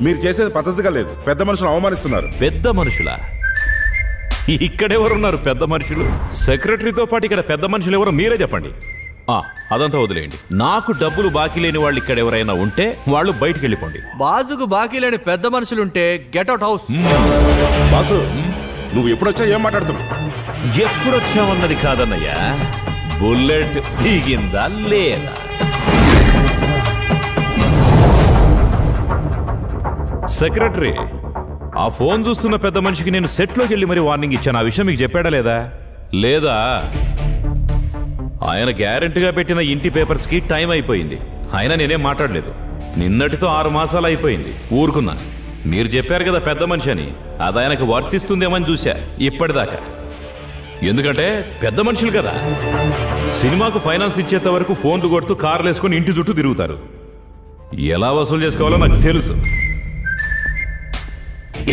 మీరు చేసేది పద్ధతిగా లేదు. పెద్ద మనుషులు అవమానిస్తున్నారు. పెద్ద మనుషులా? ఇక్కడెవరున్నారు పెద్ద మనుషులు? సెక్రటరీతో పాటు ఇక్కడ పెద్ద మనుషులు ఎవరో మీరే చెప్పండి. అదంతా వదిలేయండి. నాకు డబ్బులు బాకీ లేని వాళ్ళు ఇక్కడ ఎవరైనా ఉంటే వాళ్ళు బయటికి వెళ్ళిపోండి. బాజుకు బాకీ లేని పెద్ద మనుషులుంటే గెట్ అవుట్ హౌస్. బాసు నువ్వు ఎప్పుడొచ్చా ఏం మాట్లాడుతున్నావు? ఎప్పుడొచ్చామన్నది కాదన్నయ్యా, బుల్లెట్ దిగిందా లేదా. సెక్రటరీ, ఆ ఫోన్ చూస్తున్న పెద్ద మనిషికి నేను సెట్లోకి వెళ్ళి మరి వార్నింగ్ ఇచ్చాను. ఆ విషయం మీకు చెప్పాడా లేదా? ఆయన గ్యారెంటీగా పెట్టిన ఇంటి పేపర్స్కి టైం అయిపోయింది. అయినా నేనేం మాట్లాడలేదు. నిన్నటితో 6 మాసాలు అయిపోయింది. ఊరుకున్నా. మీరు చెప్పారు కదా పెద్ద మనిషి అని, అది ఆయనకు వర్తిస్తుందేమని చూశా ఇప్పటిదాకా. ఎందుకంటే పెద్ద మనుషులు కదా, సినిమాకు ఫైనాన్స్ ఇచ్చేంత వరకు ఫోన్లు కొడుతూ కార్లు వేసుకొని ఇంటి చుట్టూ తిరుగుతారు. ఎలా వసూలు చేసుకోవాలో నాకు తెలుసు.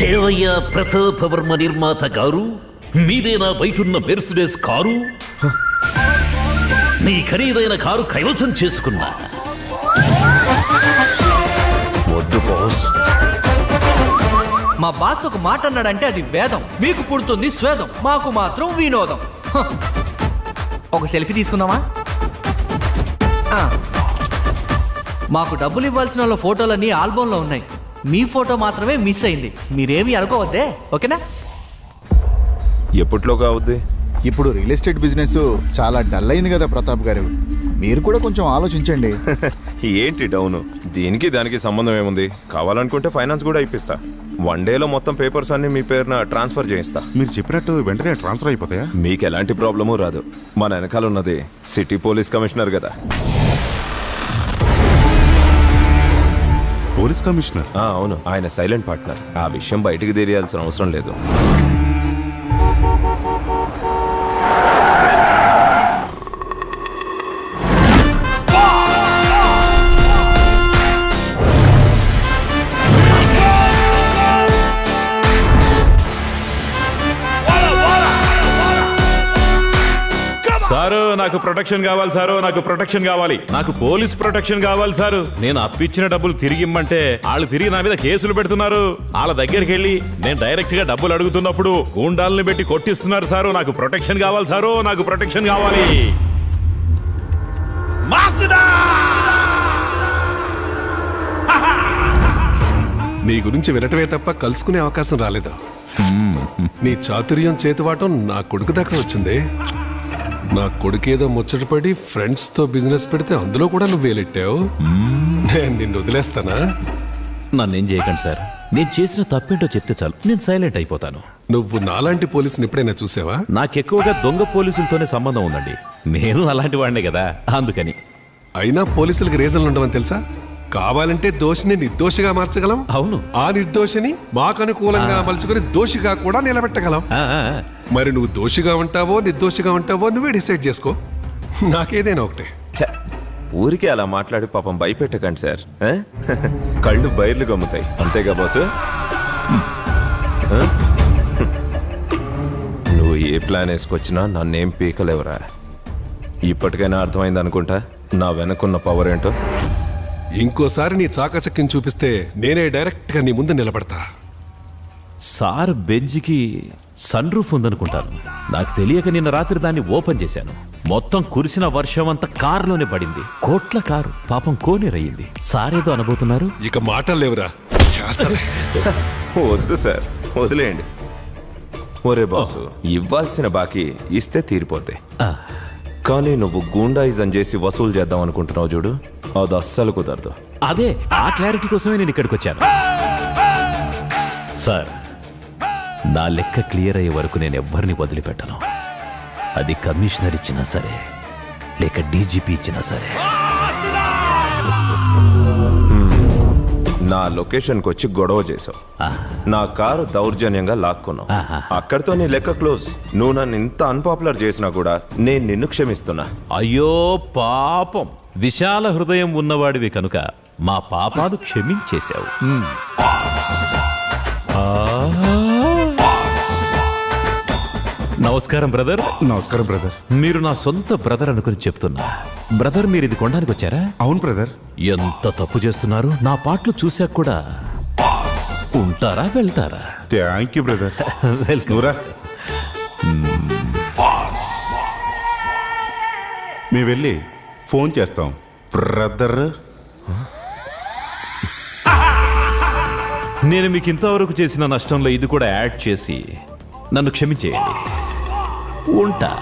ఏవయ్యా ప్రతాపవర్మ నిర్మాత గారు, మీదేనా బయటున్న మెర్సిడెస్ కారు? నీ ఖరీదైన కారు కైవసం చేసుకున్నా. వద్దు బాస్. మా బాస్ ఒక మాట అన్నాడంటే అది వేదం. మీకు పుడుతుంది స్వేదం, మాకు మాత్రం వినోదం. ఒక సెల్ఫీ తీసుకుందామా? మాకు డబ్బులు ఇవ్వాల్సిన వాళ్ళ ఫోటోలన్నీ ఆల్బంలో ఉన్నాయి. మీ ఫోటో మాత్రమే మిస్ అయింది. మీరేమీ అనుకోవద్దే, ఓకేనా? ఎప్పట్లోగా అవుద్ది? ఇప్పుడు రియల్ ఎస్టేట్ బిజినెస్ చాలా డల్ అయింది కదా ప్రతాప్ గారు, మీరు కూడా కొంచెం ఆలోచించండి. ఏంటి డౌను? దీనికి దానికి సంబంధం ఏముంది? కావాలనుకుంటే ఫైనాన్స్ కూడా ఇప్పిస్తా. 1 డేలో మొత్తం పేపర్స్ అన్ని మీ పేరున ట్రాన్స్ఫర్ చేయిస్తా. మీరు చెప్పినట్టు వెంటనే ట్రాన్స్ఫర్ అయిపోతాయా? మీకు ఎలాంటి ప్రాబ్లము రాదు. మన వెనకాల ఉన్నది సిటీ పోలీస్ కమిషనర్ కదా. Police commissioner? అవును, ఆయన సైలెంట్ పార్ట్నర్. ఆ విషయం బయటికి తెలియాల్సిన అవసరం లేదు. సారు, నాకు ప్రొటెక్షన్ కావాలి సారు, నాకు ప్రొటెక్షన్ కావాలి. నాకు పోలీస్ ప్రొటెక్షన్ కావాలి సారు. నేను అప్పిచ్చిన డబ్బులు తిరిగి ఇమ్మంటే వాళ్ళు తిరిగి నా మీద కేసులు పెడుతున్నారు. వాళ్ళ దగ్గరికి వెళ్ళి నేను డైరెక్ట్ గా డబ్బులు అడుగుతున్నప్పుడు గూండాలని పెట్టి కొట్టిస్తున్నారు సారు. నాకు ప్రొటెక్షన్ కావాలి సారు, నాకు ప్రొటెక్షన్ కావాలి. నీ గురించి వినటమే తప్ప కలుసుకునే అవకాశం రాలేదు. నీ చాతుర్యం చేతువాటం నా కొడుకు దాకా వచ్చింది. నా కొడుకేదో ముచ్చటపడి ఫ్రెండ్స్తో బిజినెస్ పెడితే అందులో కూడా నువ్వు వేలెట్టావు. నేను నిన్ను వదిలేస్తానా? నన్నేం చేయకండి సార్. నేను చేసిన తప్పేంటో చెప్తే చాలు, నేను సైలెంట్ అయిపోతాను. నువ్వు నాలాంటి పోలీసుని ఎప్పుడైనా చూసావా? నాకెక్కువగా దొంగ పోలీసులతోనే సంబంధం ఉందండి. నేను అలాంటి వాడినే కదా, అందుకని. అయినా పోలీసులకి రీజన్లు ఉండవని తెలుసా? కావాలంటే దోషిని నిర్దోషిగా మార్చగలం. అవును, ఆ నిర్దోషిని మాకు అనుకూలంగా మలుచుకుని దోషిగా కూడా నిలబెట్టగలం. మరి నువ్వు దోషిగా ఉంటావో నిర్దోషిగా ఉంటావో నువ్వే డిసైడ్ చేసుకో. నాకేదైనా ఒకటే. ఊరికే అలా మాట్లాడి పాపం భయపెట్టకండి సార్. కళ్ళు బయర్లు గమ్ముతాయి, అంతేగా బాసు? నువ్వు ఏ ప్లాన్ వేసుకొచ్చినా నన్నేం పీకలేవరా. ఇప్పటికైనా అర్థమైంది అనుకుంటా నా వెనకున్న పవర్ ఏంటో. ఇంకోసారి నీ చాకచక్యం చూపిస్తే నేనే డైరెక్ట్ గా నీ ముందు నిలబడతా. సార్ బెంజికి సన్ రూఫ్ ఉందనుకుంటాను. నాకు తెలియక నిన్న రాత్రి దాన్ని ఓపెన్ చేశాను. మొత్తం కురిసిన వర్షం అంతా కారులోనే పడింది. కోట్ల కారు పాపం కోనేరయ్యింది. సార్ ఏదో అనబోతున్నారు. ఇక మాటలు లేవురా. వద్దు సార్, వదిలేయండి. ఒరే బాసు, ఇవ్వాల్సిన బాకీ ఇస్తే తీరిపోతే. కానీ నువ్వు గూండాయిజం చేసి వసూలు చేద్దాం అనుకుంటున్నావు చూడు, అది అస్సలు కుదరదు. అదే ఆ క్లారిటీ కోసమే నేను ఇక్కడికి వచ్చాను. సార్, నా లెక్క క్లియర్ అయ్యే వరకు నేను ఎవ్వరిని వదిలిపెట్టను. అది కమిషనర్ ఇచ్చినా సరే, లేక డీజీపీ ఇచ్చినా సరే. నా లొకేషన్కి వచ్చి గొడవ చేసావు, నా కారు దౌర్జన్యంగా లాక్కున్నావు. అక్కడితో నీ లెక్క క్లోజ్. నువ్వు నన్ను ఇంత అన్పాపులర్ చేసినా కూడా నేను నిన్ను క్షమిస్తున్నా. అయ్యో పాపం, విశాల హృదయం ఉన్నవాడివి కనుక మా పాపాలు క్షమించేశావు. నమస్కారం బ్రదర్. నమస్కారం బ్రదర్. మీరు నా సొంత బ్రదర్ అనుకుని చెప్తున్నా. బ్రదర్, మీరు ఇది కొనడానికి వచ్చారా? అవును బ్రదర్. ఎంత తప్పు చేస్తున్నారు. నా పాటలు చూశాక కూడా ఉంటారా, వెళ్తారా? Thank you brother. వెల్కమ్. మేము వెళ్ళి ఫోన్ చేస్తాం బ్రదర్. నేను మీకు ఇంతవరకు చేసిన నష్టంలో ఇది కూడా యాడ్ చేసి నన్ను క్షమించేయండి. ఉంటా.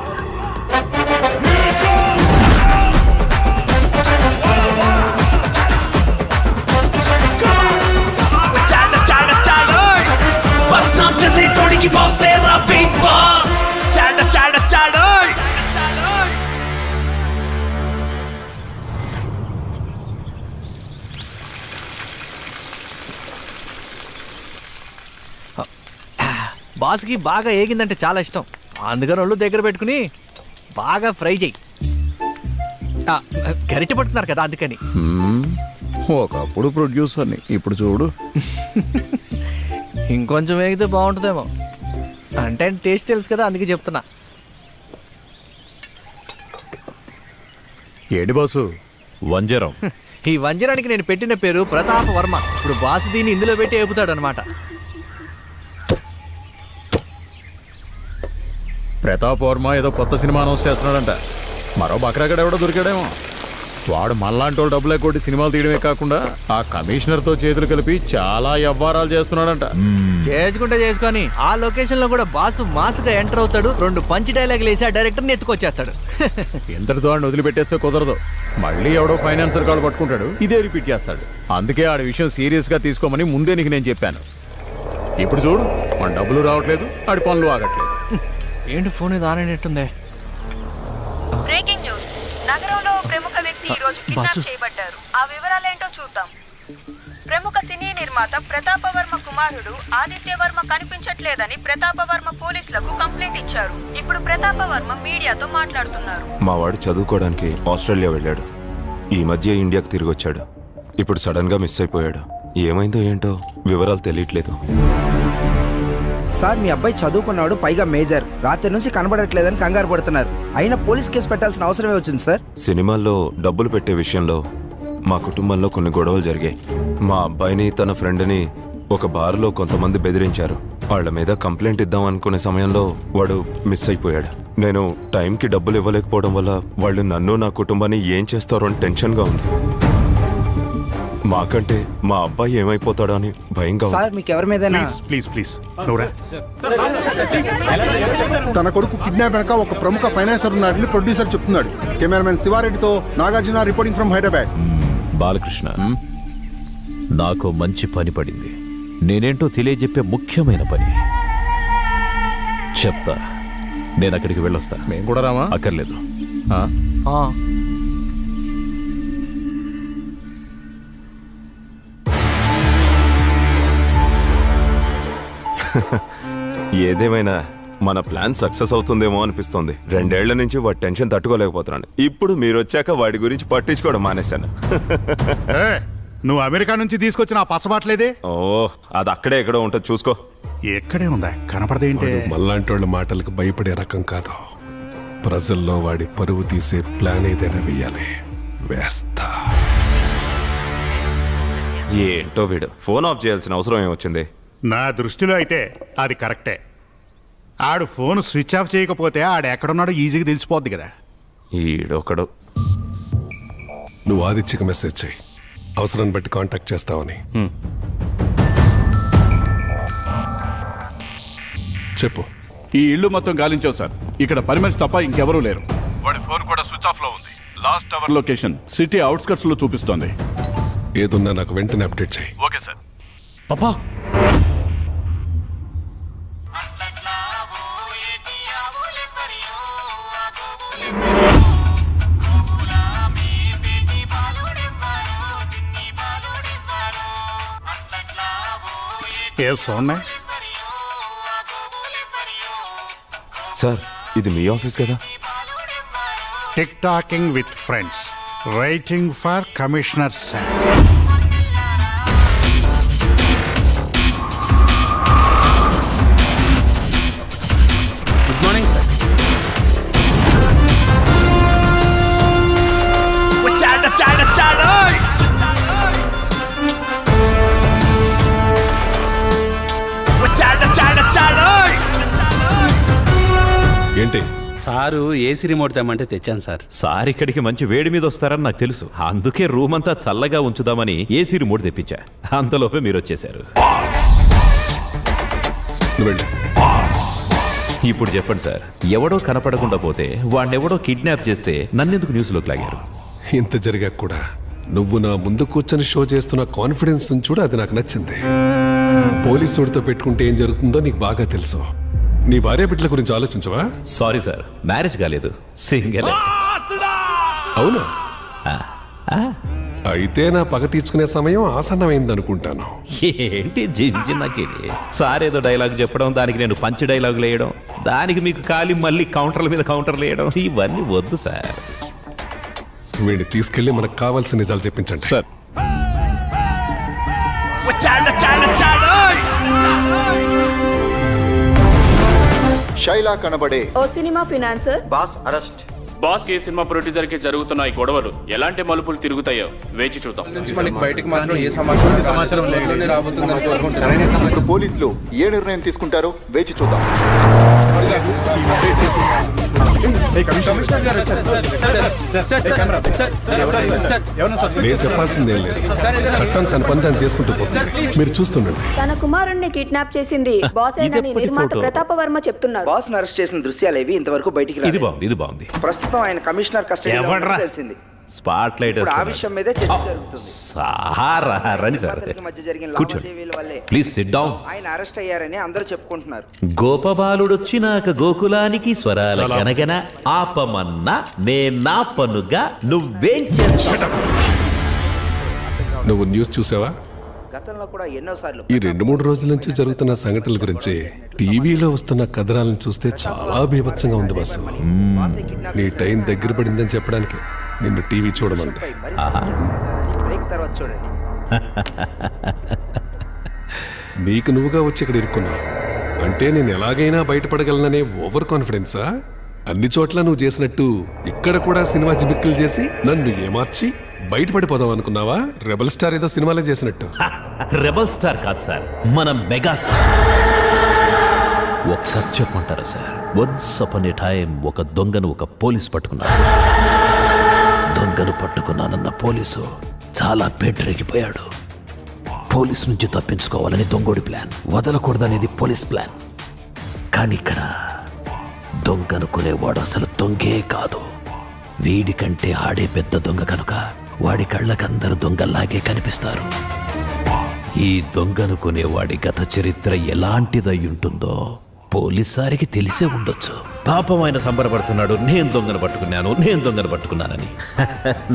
బాస్కి బాగా ఏగిందంటే చాలా ఇష్టం, అందుకని ఒళ్ళు దగ్గర పెట్టుకుని బాగా ఫ్రై చేయి. గరిటె పట్టుకున్నారు కదా అందుకని. ఒకప్పుడు ప్రొడ్యూసర్ని, ఇప్పుడు చూడు. ఇంకొంచెం వేగితే బాగుంటుందేమో, అంటే టేస్ట్ తెలుసు కదా అందుకే చెప్తున్నా. ఏడి బాసు? వంజరం. ఈ వంజరానికి నేను పెట్టిన పేరు ప్రతాప వర్మ. ఇప్పుడు బాసు దీన్ని ఇందులో పెట్టి ఏపుతాడు అనమాట. ప్రతాప్ వర్మ ఏదో కొత్త సినిమా అనౌన్స్ చేస్తున్నాడంట. మరో బక్రాగడ ఎవడో దొరికాడేమో. వాడు మనలాంటి వాళ్ళు డబ్బులు కొట్టి సినిమాలు తీయడమే కాకుండా ఆ కమిషనర్తో చేతులు కలిపి చాలా వ్యవహారాలు చేస్తున్నాడంట. చేసుకుంటే చేసుకొని ఆ లొకేషన్ లో కూడా బాసు మాసుగా ఎంటర్ అవుతాడు, 2 పంచ్ డైలాగులు వేసి ఆ డైరెక్టర్ని ఎత్తుకొచ్చేస్తాడు. ఇంతటితో ఆడిని వదిలిపెట్టేస్తే కుదరదు. మళ్ళీ ఎవడో ఫైనాన్సర్ కాళ్ళు పట్టుకుంటాడు, ఇదే రిపీట్ చేస్తాడు. అందుకే ఆడి విషయం సీరియస్గా తీసుకోమని ముందే నీకు నేను చెప్పాను. ఇప్పుడు చూడు, మన డబ్బులు రావట్లేదు, ఆడి పనులు ఆగట్లేదు. ఏంటి ఫోన్ ఇది ఆనేటట్టుందే. Breaking news. నగరంలో ప్రముఖ వ్యక్తి ఈ రోజు కిడ్నాప్ చేయబడ్డారు. ఆ వివరాలేంటో చూద్దాం. ప్రముఖ సినీ నిర్మాత ప్రతాప వర్మ కుమారుడు ఆదిత్య వర్మ కనిపించట్లేదని ప్రతాప వర్మ పోలీసులకు కంప్లైంట్ ఇచ్చారు. ఇప్పుడు ప్రతాప వర్మ మీడియాతో మాట్లాడుతున్నారు. మా వాడు చదువుకోవడానికి ఆస్ట్రేలియా వెళ్ళాడు. ఈ మధ్య ఇండియాకి తిరిగి వచ్చాడు. ఇప్పుడు సడన్ గా మిస్ అయిపోయాడు. ఏమైందో ఏంటో వివరాలు తెలియట్లేదు. సార్, మీ అబ్బాయి చదువుకున్నాడు, పైగా మేజర్. రాత్రి నుంచి కనబడట్లేదని కంగారు పడుతున్నారు. అయినా పోలీస్ కేసు పెట్టాల్సిన అవసరమే వచ్చింది సార్. సినిమాల్లో డబ్బులు పెట్టే విషయంలో మా కుటుంబంలో కొన్ని గొడవలు జరిగాయి. మా అబ్బాయిని తన ఫ్రెండ్ని ఒక బార్లో కొంతమంది బెదిరించారు. వాళ్ళ మీద కంప్లైంట్ ఇద్దాం అనుకునే సమయంలో వాడు మిస్ అయిపోయాడు. నేను టైంకి డబ్బులు ఇవ్వలేకపోవడం వల్ల వాళ్ళు నన్ను నా కుటుంబాన్ని ఏం చేస్తారో అని టెన్షన్గా ఉంది. మాకంటే మా అబ్బాయి ఏమైపోతాడో అని భయంగా ఉంది. సార్, మీకు ఎవరి మీదైనా ప్లీజ్ తన కొడుకు కిడ్నాప్ వెనక ఒక ప్రముఖ ఫైనాన్సర్ ఉన్నాడని ప్రొడ్యూసర్ చెప్తున్నాడు. కెమెరామెన్ శివారెడ్డితో నాగార్జున రిపోర్టింగ్ ఫ్రమ్ హైదరాబాద్. బాలకృష్ణ, నాకు మంచి పని పడింది. నేనేంటో తెలియజెప్పే ముఖ్యమైన పని చెప్తా. నేను అక్కడికి వెళ్ళొస్తా. మేము కూడా రామా? అక్కర్లేదు. ఏదేమైనా మన ప్లాన్ సక్సెస్ అవుతుందేమో అనిపిస్తోంది. 2 ఏళ్ల నుంచి వాడి టెన్షన్ తట్టుకోలేకపోతున్నాను. ఇప్పుడు మీరు వచ్చాక వాడి గురించి పట్టించుకోవడం మానేశాను. నువ్వు అమెరికా నుంచి తీసుకొచ్చిన ఆ పచ్చబాట్లేదే? ఓ, అది అక్కడే ఎక్కడో ఉంటుంది, చూసుకో. ఎక్కడే ఉందా? కనపడదేంటి? మళ్ళాంటి వాళ్ళ మాటలకు భయపడే రకం కాదు. ప్రజల్లో వాడి పరువు తీసే ప్లాన్ ఏదైనా వెయ్యాలి. వేస్తా. ఏంటో వీడు ఫోన్ ఆఫ్ చేయాల్సిన అవసరం ఏమొచ్చింది? నా దృష్టిలో అయితే అది కరెక్టే. ఆడు ఫోన్ స్విచ్ ఆఫ్ చేయకపోతే ఆడు ఎక్కడున్నాడో ఈజీగా తెలిసిపోద్ది కదా. ఈడొకడు. నువ్వు ఆదిత్యకి మెసేజ్ చేయి, అవసరాన్ని బట్టి కాంటాక్ట్ చేస్తావని చెప్పు. ఈ ఇల్లు మొత్తం గాలించావు సార్. ఇక్కడ పని మనిషి తప్ప ఇంకెవరూ లేరు. వాడి ఫోన్ కూడా స్విచ్ ఆఫ్ లో ఉంది. Last hour location city outskirts లో చూపిస్తోంది. ఏదున్నా నాకు వెంటనే అప్డేట్ చేయి. Okay sir. పాపా, ఏ సోన్నా? సార్, ఇది మీ ఆఫీస్ కదా? Tick talking with friends, writing for commissioner sir. Good morning sir. ఏంటి? సారు ఏసీ రిమోట్ తెమ్మంటే తెచ్చాను సార్. సార్ ఇక్కడికి మంచి వేడి మీద వస్తారని నాకు తెలుసు, అందుకే రూమ్ అంతా చల్లగా ఉంచుదామని ఏసీ రిమోట్ తెప్పించా. అంతలోపే మీరు వచ్చేశారు. ఇప్పుడు చెప్పండి సార్, ఎవడో కనపడకుండా పోతే వాడినెవడో కిడ్నాప్ చేస్తే నన్నెందుకు న్యూస్లోకి లాగారు? ఇంత జరిగా కూడా నువ్వు నా ముందు కూర్చొని షో చేస్తున్న కాన్ఫిడెన్స్ చూడు, అది నాకు నచ్చింది. పోలీసుడితో పెట్టుకుంటే ఏం జరుగుతుందో నీకు బాగా తెలుసు. నీ భార్య బిడ్డల గురించి ఆలోచించవా? సారీ సార్, మ్యారేజ్ కాలేదు, సింగిల్. అవునా? అయితే నా పగ తీర్చుకునే సమయం ఆసన్నమైంది అనుకుంటాను. ఏంటి జింజిన్నకి సార్ ఏదో డైలాగ్ చెప్పడం, దానికి నేను పంచ్ డైలాగులు వేయడం, దానికి మీకు ఖాళీ మళ్ళీ కౌంటర్ల మీద కౌంటర్లు వేయడం, ఇవన్నీ వద్దు సార్. వీడిని తీసుకెళ్లి మనకు కావాల్సిన నిజాలు చెప్పించండి సార్. శైలా కనబడే ఓ cinema financier boss arrest. Boss కి సినిమా ప్రొడ్యూసర్ కి జరుగుతున్న ఈ గొడవలు ఎలాంటి మలుపులు తిరుగుతాయో వేచి చూద్దాం. ఇప్పుడు పోలీసులు ఏ నిర్ణయం తీసుకుంటారో వేచి చూద్దాం. నేను చెప్పాల్సిందేం లేదు, చట్టం తన పని తను చేసుకుంటూ పోతుంది. మీరు చూస్తుండండి. తన కుమారుణ్ణి కిడ్నాప్ చేసింది బాసేనని నిర్మాత ప్రతాపవర్మ చెప్తున్నారు. బాస్ ను అరెస్ట్ చేసిన దృశ్యాలేవి ఇంతవరకు బయటికి ఇది రాలేదు. బాగుంది, ఇది బాగుంది. ప్రస్తుతం ఆయన కమిషనర్ కస్టడీలో ఉన్నట్టు తెలిసింది. స్పాట్ లైట్ ఇప్పుడు ఆ విషయం మీదే చర్చ జరుగుతుంది. రండి సార్, మధ్య జరిగిన కూర్చోండి. లావాదేవీల వల్లే ప్లీజ్ సిట్ డౌన్. ఆయన అరెస్ట్ అయ్యారని అందరూ చెప్పుకుంటున్నారు. గోపబాలుడొచ్చినాక గోకులానికి స్వరాల గనగన ఆపమన్నా నేనా పనుగా నువ్వేం చేస్తా? నువ్వు న్యూస్ చూసావా? గతంలో కూడా ఎన్నోసార్లు ఈ 2-3 రోజుల నుంచి జరుగుతున్న సంఘటనల గురించి టీవీలో వస్తున్న కథనాలను చూస్తే చాలా బీభత్సంగా ఉంది బాసు. నీ టైం దగ్గర పడిందని చెప్పడానికి నిన్ను టీవీ చూడమంది. బ్రేక్ తర్వాత చూడండి. నీకు నువ్వుగా వచ్చి ఇక్కడ ఇరుక్కున్నావు అంటే నేను ఎలాగైనా బయటపడగలననే ఓవర్ కాన్ఫిడెన్సా? అన్ని చోట్ల నువ్వు చేసినట్టు ఇక్కడ కూడా సినిమా జిబిక్కులు చేసి నన్ను ఏమార్చి బయటపడిపోదాం అనుకున్నావా? రెబల్ స్టార్ ఏదో సినిమాలో చేసినట్టు. రెబల్ స్టార్ కాదు సార్, మన మెగా స్టార్. ఒక్క చెప్పమంటారా సార్? వన్స్ అపాన్ ఏ టైం ఒక దొంగను ఒక పోలీసు పట్టుకున్నాడు. దొంగను పట్టుకున్నానన్న పోలీసు చాలా బెడ్రెగిపోయాడు. పోలీసు నుంచి తప్పించుకోవాలని దొంగోడి ప్లాన్, వదలకూడదనేది పోలీస్ ప్లాన్. కానీ ఇక్కడ దొంగనుకునేవాడు అసలు దొంగే కాదు, వీడికంటే ఆడే పెద్ద దొంగ కనుక వాడి కళ్ళకందరు దొంగల్లాగే కనిపిస్తారు. ఈ దొంగనుకునేవాడి గత చరిత్ర ఎలాంటిదై ఉంటుందో పోలీసారికి తెలిసే ఉండొచ్చు. పాపం ఆయన సంబరపడుతున్నాడు, నేను దొంగను పట్టుకున్నానని.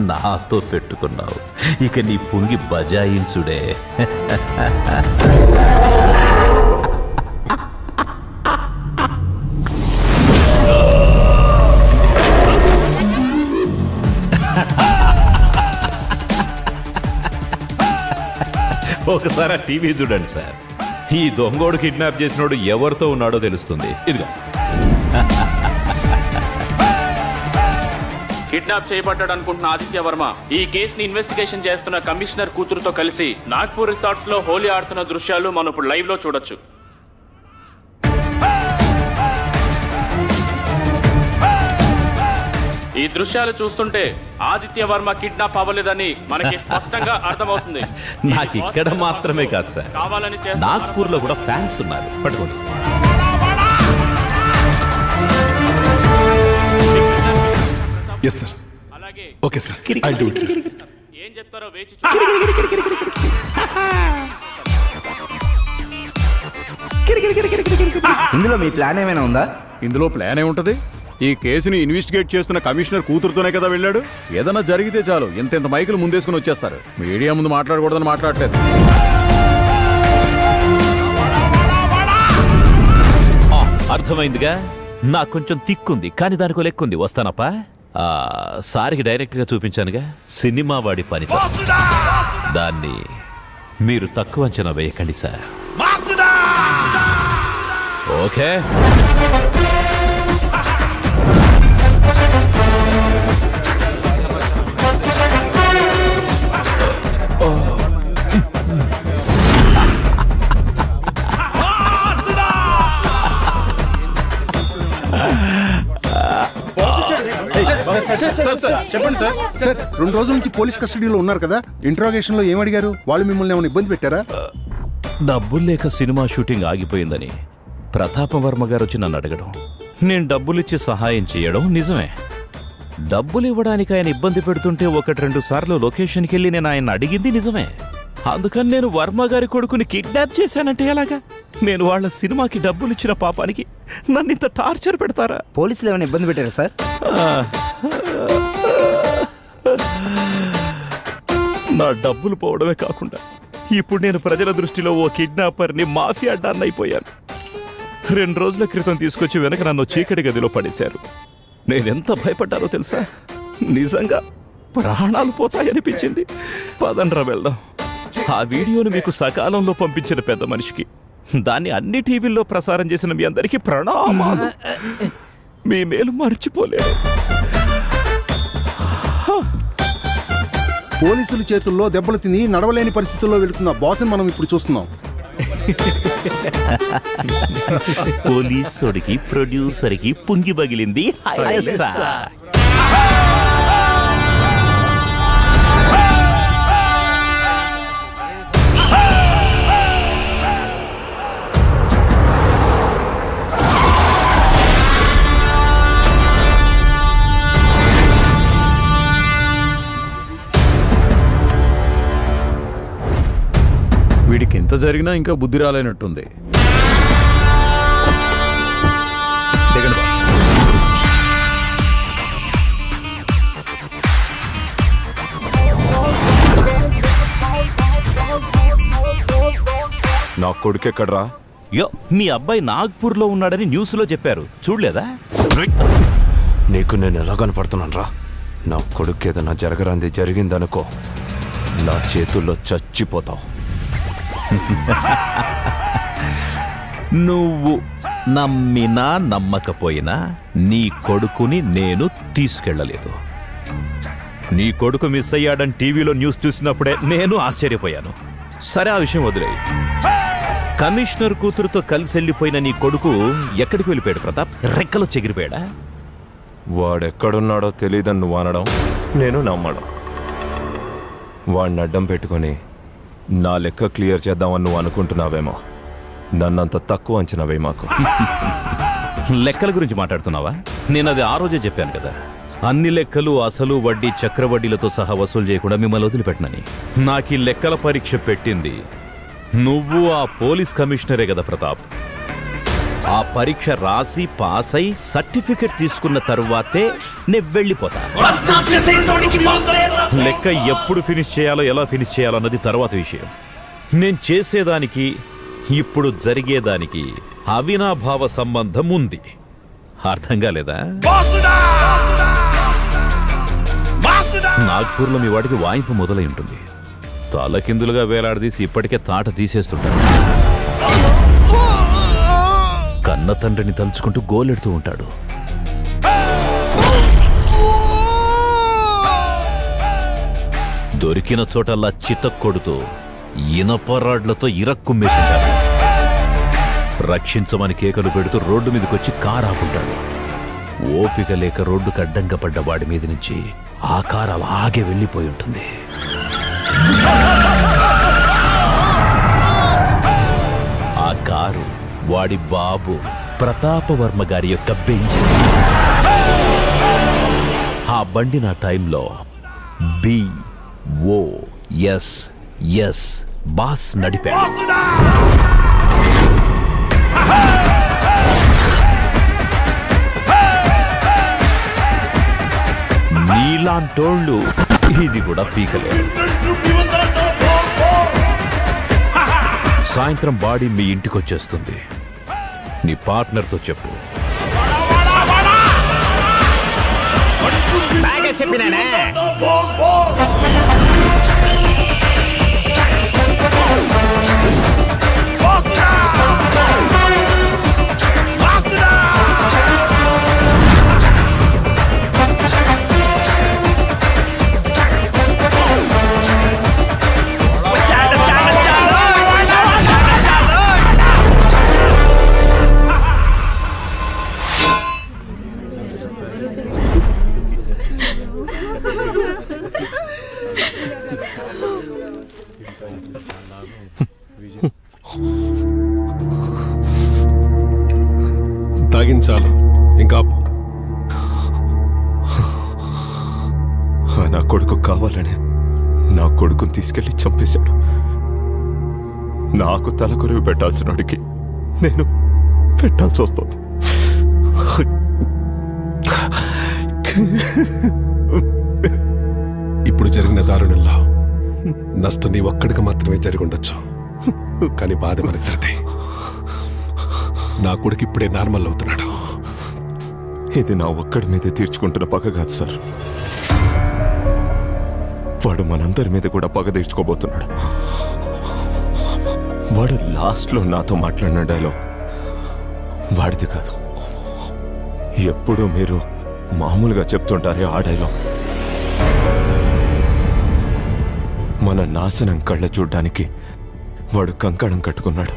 నాతో పెట్టుకున్నావు, ఇక నీ పొంగి బజాయించుడే. ఒకసారి ఆ టీవీ చూడండి సార్, ఈ దొంగోడు కిడ్నాప్ చేసినోడు ఎవరితో ఉన్నాడో తెలుస్తుంది. ఇదిగో. కిడ్నాప్ చేయబడ్డాడు అనుకుంటున్న ఆదిత్య వర్మ ఈ కేసుని ఇన్వెస్టిగేషన్ చేస్తున్న కమిషనర్ కూతురుతో కలిసి నాగ్పూర్ రిసార్ట్స్ లో హోలీ ఆడుతున్న దృశ్యాలు మనం ఇప్పుడు లైవ్ లో చూడొచ్చు. ఈ దృశ్యాలు చూస్తుంటే ఆదిత్య వర్మ కిడ్నాప్ అవ్వలేదని మనకి స్పష్టంగా అర్థమవుతుంది. నాకు ఇక్కడ మాత్రమే కాదు సార్, కావాలని నాగ్పూర్ లో కూడా ఫ్యాన్స్ ఉన్నారు. పట్టుకోండి. Yes sir. అలాగే okay sir, I'll do it sir. ఏం చెప్తారో వేచి ఇందులో మీ ప్లాన్ ఏమైనా ఉందా? ఇందులో ప్లాన్ ఏముంటది? ఈ కేసుని ఇన్వెస్టిగేట్ చేస్తున్న కమిషనర్ కూతురుతోనే కదా వెళ్ళాడు. ఏదైనా జరిగితే చాలు ఇంత మైకులు ముందేసుకుని వచ్చేస్తారు. మీడియా ముందు మాట్లాడకూడదని మాట్లాడలేదు. అర్థమైందిగా, నాకు కొంచెం తిక్కుంది కానీ దానికో లెక్కుంది. వస్తానప్పా. సారికి డైరెక్ట్గా చూపించానుగా సినిమా వాడి పని, దాన్ని మీరు తక్కువ అంచనా వేయకండి సార్. ఓకే. చెప్పండి సార్. సార్ 2 రోజుల నుంచి పోలీస్ కస్టడీలో ఉన్నారు కదా, ఇంట్రాగేషన్ లో ఏం అడిగారు? వాళ్ళు మిమ్మల్ని ఏమైనా ఇబ్బంది పెట్టారా? డబ్బులు లేక సినిమా షూటింగ్ ఆగిపోయిందని ప్రతాప వర్మ గారు వచ్చి నన్ను అడగడం, నేను డబ్బులిచ్చి సహాయం చేయడం నిజమే. డబ్బులు ఇవ్వడానికి ఆయన ఇబ్బంది పెడుతుంటే 1-2 సార్లు లొకేషన్కి వెళ్ళి నేను ఆయన అడిగింది నిజమే. అందుకని నేను వర్మ గారి కొడుకుని కిడ్నాప్ చేశానంటే ఎలాగా? నేను వాళ్ళ సినిమాకి డబ్బులు ఇచ్చిన పాపానికి నన్ను ఇంత టార్చర్ పెడతారా? పోలీసులు ఏమైనా ఇబ్బంది పెట్టారా సార్? నా డబ్బులు పోవడమే కాకుండా ఇప్పుడు నేను ప్రజల దృష్టిలో ఓ కిడ్నాపర్ని, మాఫియా డాన్ అయిపోయాను. 2 రోజుల క్రితం తీసుకొచ్చి వెనక నన్ను చీకటి గదిలో పడేశారు. నేనెంత భయపడ్డానో తెలుసా? నిజంగా ప్రాణాలు పోతాయనిపించింది. పదండ్రా వెళ్దాం. ఆ వీడియోను మీకు సకాలంలో పంపించిన పెద్ద మనిషికి, దాన్ని అన్ని టీవీల్లో ప్రసారం చేసిన మీ అందరికీ ప్రణామాలు. మీ మేలు మర్చిపోలేదు. పోలీసుల చేతుల్లో దెబ్బలు తిని నడవలేని పరిస్థితుల్లో వెళుతున్న బాస్ని మనం ఇప్పుడు చూస్తున్నాం. పోలీసుడికి ప్రొడ్యూసర్కి పుంగి పగిలింది. వీడికి ఎంత జరిగినా ఇంకా బుద్ధి రాలేనట్టుంది. దిగండి బాస్. నా కొడుకు ఎక్కడ్రా? యో, మీ అబ్బాయి నాగ్పూర్లో ఉన్నాడని న్యూస్లో చెప్పారు, చూడలేదా? నీకు నేను ఎలా కనపడుతున్నాను రా? నా కొడుకు ఏదైనా జరగరాంది జరిగిందనుకో, నా చేతుల్లో చచ్చిపోతావు. నువ్వు నమ్మినా నమ్మకపోయినా నీ కొడుకుని నేను తీసుకెళ్ళలేదు. నీ కొడుకు మిస్ అయ్యాడని టీవీలో న్యూస్ చూసినప్పుడే నేను ఆశ్చర్యపోయాను. సరే, ఆ విషయం వదిలేయి. కమిషనర్ కూతురుతో కలిసి వెళ్ళిపోయిన నీ కొడుకు ఎక్కడికి వెళ్ళిపోయాడు ప్రతాప్? రెక్కలో చెగిరిపోయాడా? వాడెక్కడున్నాడో తెలియదని నువ్వు అనడం, నేను నమ్మడం. వాడిని అడ్డం పెట్టుకొని నా లెక్క క్లియర్ చేద్దామని నువ్వు అనుకుంటున్నావేమో. నన్నంత తక్కువ అంచనావే మాకు. లెక్కల గురించి మాట్లాడుతున్నావా? నేను అది ఆ రోజే చెప్పాను కదా, అన్ని లెక్కలు, అసలు, వడ్డీ, చక్రవడ్డీలతో సహా వసూలు చేయకుండా మిమ్మల్ని వదిలిపెట్టనని. నాకు ఈ లెక్కల పరీక్ష పెట్టింది నువ్వు, ఆ పోలీస్ కమిషనరే కదా ప్రతాప్. ఆ పరీక్ష రాసి పాస్ అయి సర్టిఫికెట్ తీసుకున్న తరువాతే నేను వెళ్ళిపోతా. లెక్క ఎప్పుడు ఫినిష్ చేయాలో, ఎలా ఫినిష్ చేయాలో అన్నది తర్వాత విషయం. నేను చేసేదానికి ఇప్పుడు జరిగేదానికి అవినాభావ సంబంధం ఉంది. అర్థం కాలేదా? నాగ్పూర్లో మీ వాడికి వాయింపు మొదలై ఉంటుంది. తలకిందులుగా వేలాడదీసి ఇప్పటికే తాట తీసేస్తుంటాడు. కన్న తండ్రిని తలుచుకుంటూ గోలెడుతూ ఉంటాడు. దొరికిన చోటల్లా చితక్కొడుతూ ఇనపరాడ్లతో ఇరక్కుమ్మేసుంటాడు. రక్షించమని కేకలు పెడుతూ రోడ్డు మీదకొచ్చి కారు ఆపుంటాడు. ఓపిక లేక రోడ్డుకు అడ్డంగా పడ్డ వాడి మీద నుంచి ఆ కారు అలాగే వెళ్ళిపోయి ఉంటుంది. ఆ కారు వాడి బాబు ప్రతాపవర్మ గారి యొక్క బెంజ్. ఆ బండి నా టైంలో BOSS బాస్ నడిపాడు. నీలాంటోళ్ళు ఇది కూడా పీకలేదు. సాయంత్రం బాడీ మీ ఇంటికి వచ్చేస్తుంది. నీ పార్ట్నర్తో చెప్పు. ఆగించాలు ఇంకా ఆపు. నా కొడుకు కావాలనే నా కొడుకుని తీసుకెళ్లి చంపేశాడు. నాకు తలకొరివి పెట్టాల్సిన వాడికి నేను పెట్టాల్సి వస్తుంది. ఇప్పుడు జరిగిన దారుణంలో నష్టం నీ ఒక్కడికి మాత్రమే జరిగి ఉండొచ్చు, కానీ బాధ మనిద్దరిదే. నా కొడుకు ఇప్పుడే నార్మల్ అవుతున్నాడు. ఇది నా ఒక్కడి మీదే తీర్చుకుంటున్న పగ కాదు సార్, వాడు మనందరి మీద కూడా పగ తీర్చుకోబోతున్నాడు. వాడు లాస్ట్లో నాతో మాట్లాడిన డైలాగ్ వాడిది కాదు, ఎప్పుడూ మీరు మామూలుగా చెప్తుంటారే ఆ డైలాగ్. మన నాశనం కళ్ళ చూడ్డానికి వాడు కంకణం కట్టుకున్నాడు.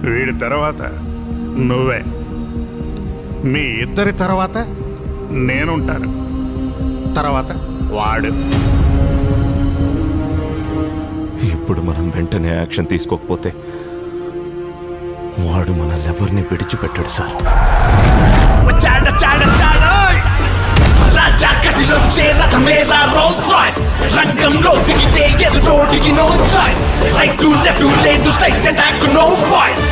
వీడి తర్వాత నువ్వే, మీ ఇద్దరి తర్వాత నేనుంటాను, తర్వాత వాడు. ఇప్పుడు మనం వెంటనే యాక్షన్ తీసుకోకపోతే వాడు మనల్ని ఎవరిని విడిచిపెట్టాడు సార్. రంగంలో దిగితే ఎదురోడికి no choice. Right to left లేదు, స్ట్రైట్ అటాక్ నో వాయిస్.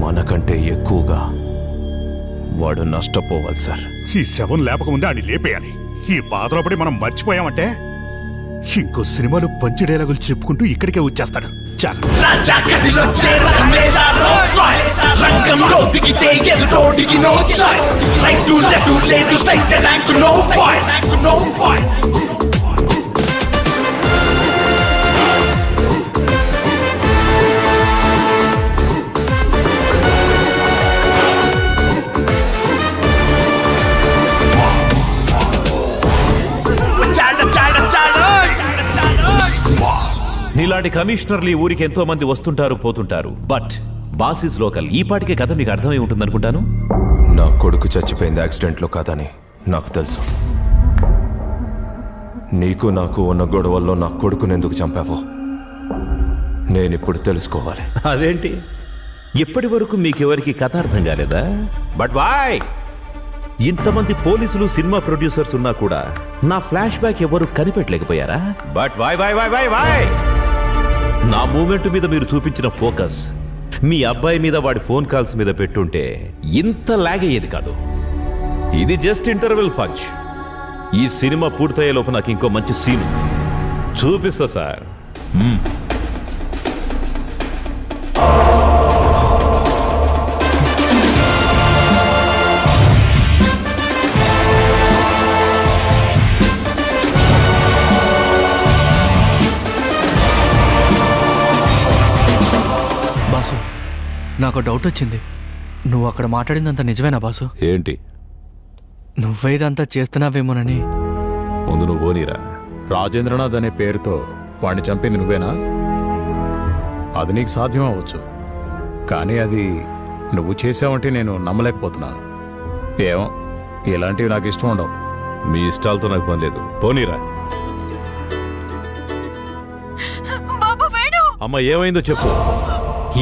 మనకంటే ఎక్కువగా వాడు నష్టపోవాలి సార్. ఈ శవం లేపకముందే ఆడిని లేపేయాలి. ఈ బాధలో పడి మనం మర్చిపోయామంటే ఇంకో సినిమాలు పంచి డైలాగులు చెప్పుకుంటూ ఇక్కడికే వచ్చేస్తాడు. రంగంలో దిగితే ఎదురోడికి no choice. Right to left లేదు, స్ట్రైట్ అటాక్ నో వాయిస్. నీలాంటి కమిషనర్లు ఈ ఊరికి ఎంతో మంది వస్తుంటారు పోతుంటారు, బట్ బాస్ ఇస్ లోకల్. ఈ పాటికే కథ మీకు అర్థమై ఉంటుందనుకుంటాను. నా కొడుకు చచ్చిపోయింది యాక్సిడెంట్లో కాదని నాకు తెలుసు. నీకు నాకు ఉన్న గొడవల్లో నా కొడుకుని ఎందుకు చంపావో నేనిప్పుడు తెలుసుకోవాలి. అదేంటి, ఇప్పటి వరకు మీకెవరికి కథ అర్థం కాలేదా? బట్ వాయ్, ఇంతమంది పోలీసులు సినిమా ప్రొడ్యూసర్స్ ఉన్నా కూడా నా ఫ్లాష్ బ్యాక్ ఎవరు కనిపెట్టలేకపోయారా? బట్ వాయ్ వాయ్ వాయ్ వాయ్ వాయ్ నా మూమెంట్ మీద మీరు చూపించిన ఫోకస్ మీ అబ్బాయి మీద, వాడి ఫోన్ కాల్స్ మీద పెట్టుంటే ఇంత లాగ్ అయ్యేది కాదు. ఇది జస్ట్ ఇంటర్వెల్ పంచ్. ఈ సినిమా పూర్తయ్యే లోపు నాకు ఇంకో మంచి సీన్ చూపిస్తా సార్. బాసు, నాకు డౌట్ వచ్చింది. నువ్వు అక్కడ మాట్లాడిందంతా నిజమేనా బాసు? ఏంటి? నువ్వే ఇదంతా చేస్తున్నావేమోనని. ముందు నువ్వు పోనీరా. రాజేంద్రనాథ్ అనే పేరుతో వాడిని చంపింది నువ్వేనా? అది నీకు సాధ్యం అవ్వచ్చు, కానీ అది నువ్వు చేసావంటే నేను నమ్మలేకపోతున్నాను. ఏమో, ఇలాంటివి నాకు ఇష్టం ఉండవు. మీ ఇష్టాలతో నాకు పని లేదు, పోనీరా. అమ్మ, ఏమైందో చెప్పు.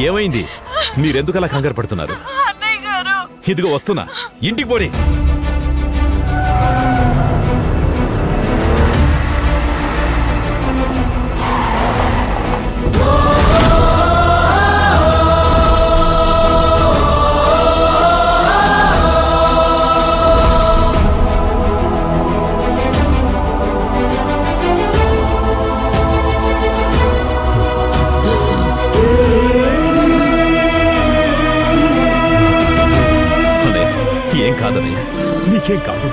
ఏమైంది? మీరెందుకు అలా కంగారు పడుతున్నారు? ఇదిగో వస్తున్నా, ఇంటికి పోనీ. ఏం కాదన్నయ్య, నీకేం కాదు.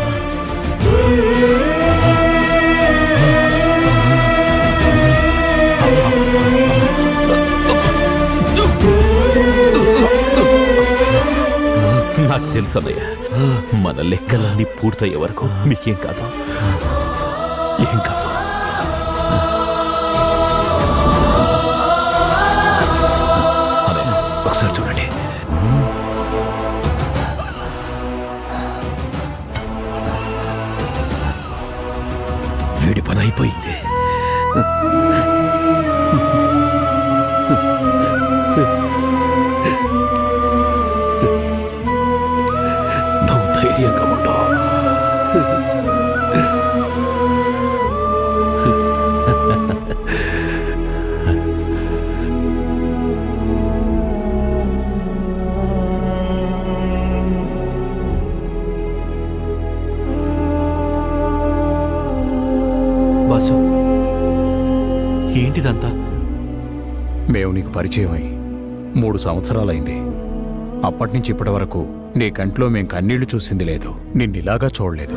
నాకు తెలుసు అన్నయ్య, మన లెక్కలన్నీ పూర్తయ్యే వరకు మీకేం కాదు, ఏం కాదు. అన్నయ్య, ఒకసారి చూడండి. వీడి పని అయిపోయింది. నువ్వు ధైర్యంగా ఉండవు. బాసు, ఏంటిదంతా? మేము నీకు పరిచయమై 3 సంవత్సరాలైంది. అప్పటి నుంచి ఇప్పటి వరకు నీ కంట్లో మేం కన్నీళ్లు చూసింది లేదు, నిన్నిలాగా చూడలేదు.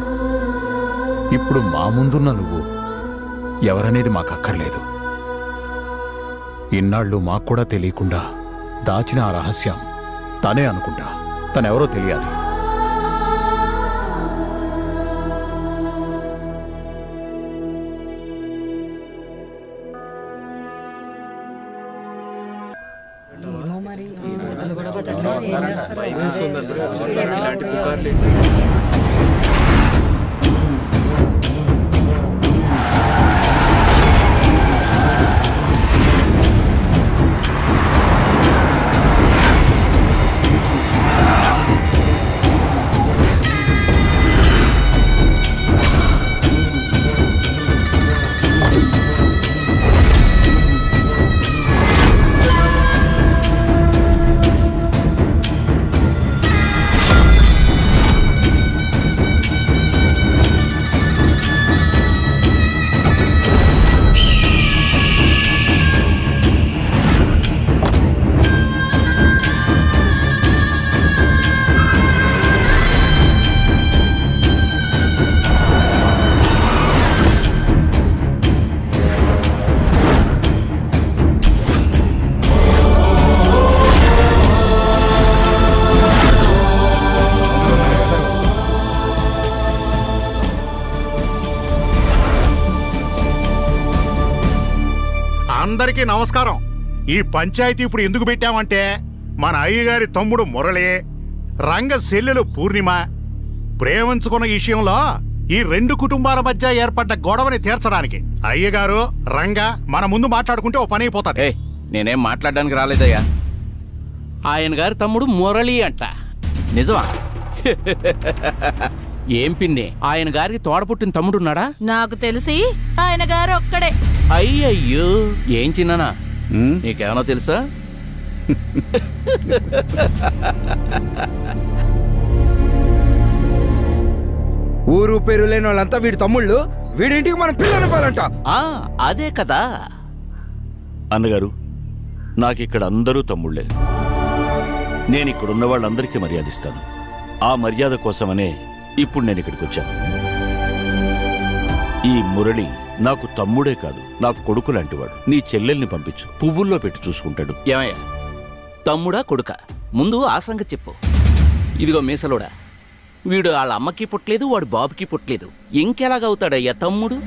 ఇప్పుడు మా ముందున్న నువ్వు ఎవరనేది మాకు అక్కర్లేదు. ఇన్నాళ్ళు మాకు కూడా తెలియకుండా దాచిన ఆ రహస్యం తనే అనుకుంటా. తనెవరో తెలియాలి. అందరికీ నమస్కారం. ఈ పంచాయతీ ఇప్పుడు ఎందుకు పెట్టామంటే మన అయ్యగారి తమ్ముడు మురళి, రంగ చెల్లెలు పూర్ణిమ ప్రేమించుకున్న విషయంలో ఈ 2 కుటుంబాల మధ్య ఏర్పడ్డ గొడవని తీర్చడానికి. అయ్యగారు, రంగ మన ముందు మాట్లాడుకుంటే ఓ పని అయిపోతుంది. నేనేం మాట్లాడడానికి రాలేదయ్యా. ఆయన గారి తమ్ముడు మురళి అంట. నిజమా? ఏం పిన్ని, ఆయన గారికి తోడపుట్టిన తమ్ముడున్నాడా? నాకు తెలిసి ఆయన గారు ఒక్కడే. అయ్యయ్యో, ఏం చిన్ననా, నీకేమన్నా తెలుసా? ఊరు పేరు లేని వాళ్ళంతా వీడి తమ్ముళ్ళు. వీడింటికి మన పిల్లలు పాలంట. అదే కదా అన్నగారు. నాకిక్కడ అందరూ తమ్ముళ్లే. నేనిక్కడున్న వాళ్ళందరికీ మర్యాదిస్తాను. ఆ మర్యాద కోసమనే ఇప్పుడు నేను ఇక్కడికి వచ్చాను. ఈ మురళి నాకు తమ్ముడే కాదు, నాకు కొడుకు లాంటివాడు. నీ చెల్లెల్ని పంపించు, పువ్వుల్లో పెట్టి చూసుకుంటాడు. ఏమయ్యా, తమ్ముడా కొడుకా? ముందు ఆ సంగతి చెప్పు. ఇదిగో మీసలోడా, వీడు వాళ్ళ అమ్మకి పుట్టలేదు, వాడు బాబుకి పుట్టలేదు. ఇంకెలాగవుతాడయ్యా తమ్ముడు?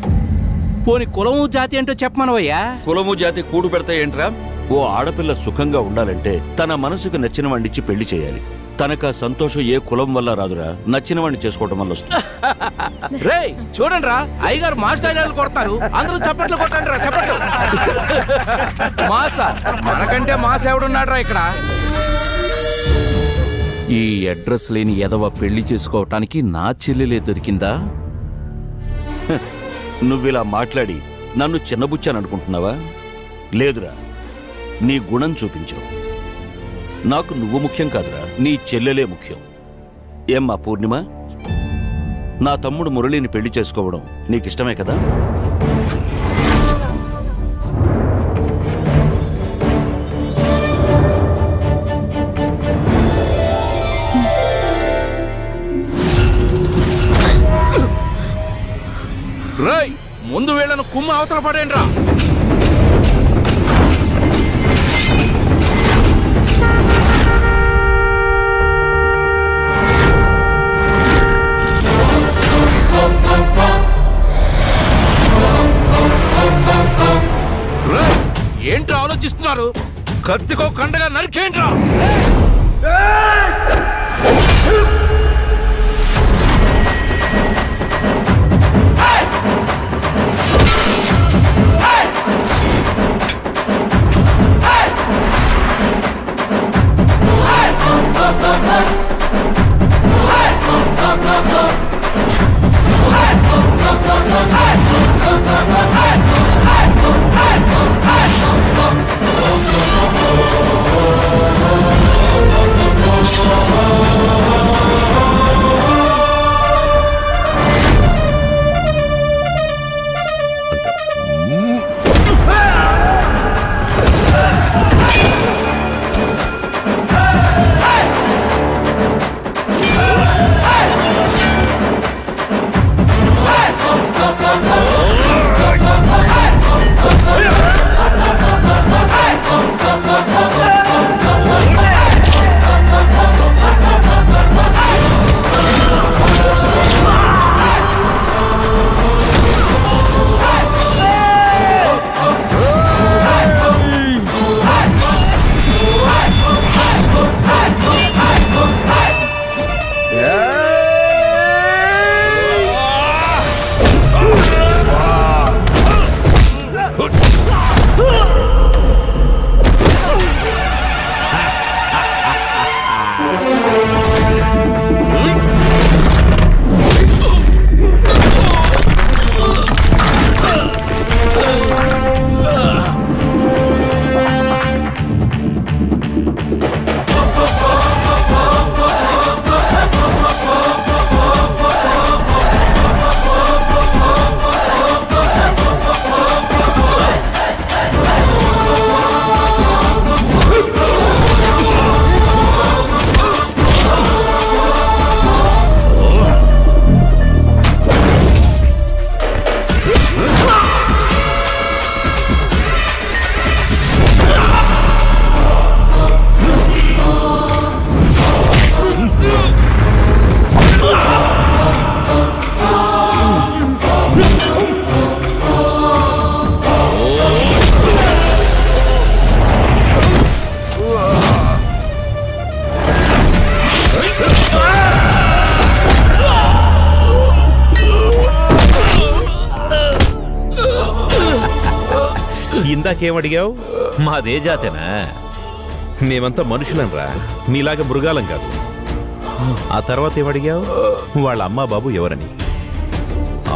పోని కులము జాతి అంటూ చెప్పమనవయ్యా. కులము జాతి కూడు పెడతాయేంట్రా? ఓ ఆడపిల్ల సుఖంగా ఉండాలంటే తన మనసుకు నచ్చిన వాడిచ్చి పెళ్లి చేయాలి. తనకా సంతోషం ఏ కులం వల్ల రాదురా, నచ్చిన వాడిని చేసుకోవడం వల్ల వస్తుంది. రే చూడండి రా, అయ్యగారు మాస్ డైలాగులు కొడతారు, అందరూ చప్పట్లు కొట్టండి రా, చప్పట్లు. మాసా? మనకంటే మాస్ ఎవడున్నాడు రా ఇక్కడ? ఈ అడ్రస్ లేని ఎదవ పెళ్లి చేసుకోవటానికి నా చెల్లెలే దొరికిందా? నువ్విలా మాట్లాడి నన్ను చిన్నబుచ్చాను అనుకుంటున్నావా? లేదురా, నీ గుణం చూపించావు. నాకు నువ్వు ముఖ్యం కాదురా, నీ చెల్లెలే ముఖ్యం. ఏమ్మా పూర్ణిమ, నా తమ్ముడు మురళిని పెళ్లి చేసుకోవడం నీకిష్టమే కదా? రేయ్, ముందు వీళ్ళను కుమ్మ అవతల పడేండి రా. ఏంట్రా ఆలోచిస్తున్నారు? కత్తికో కండగా నరికేంట్రా. ఇందాకేమడిగావు? మాదే జాతేనా? మేమంతా మనుషులనరా, మీలాగా మృగాలం కాదు. ఆ తర్వాత ఏమడిగావు? వాళ్ళ అమ్మా బాబు ఎవరని.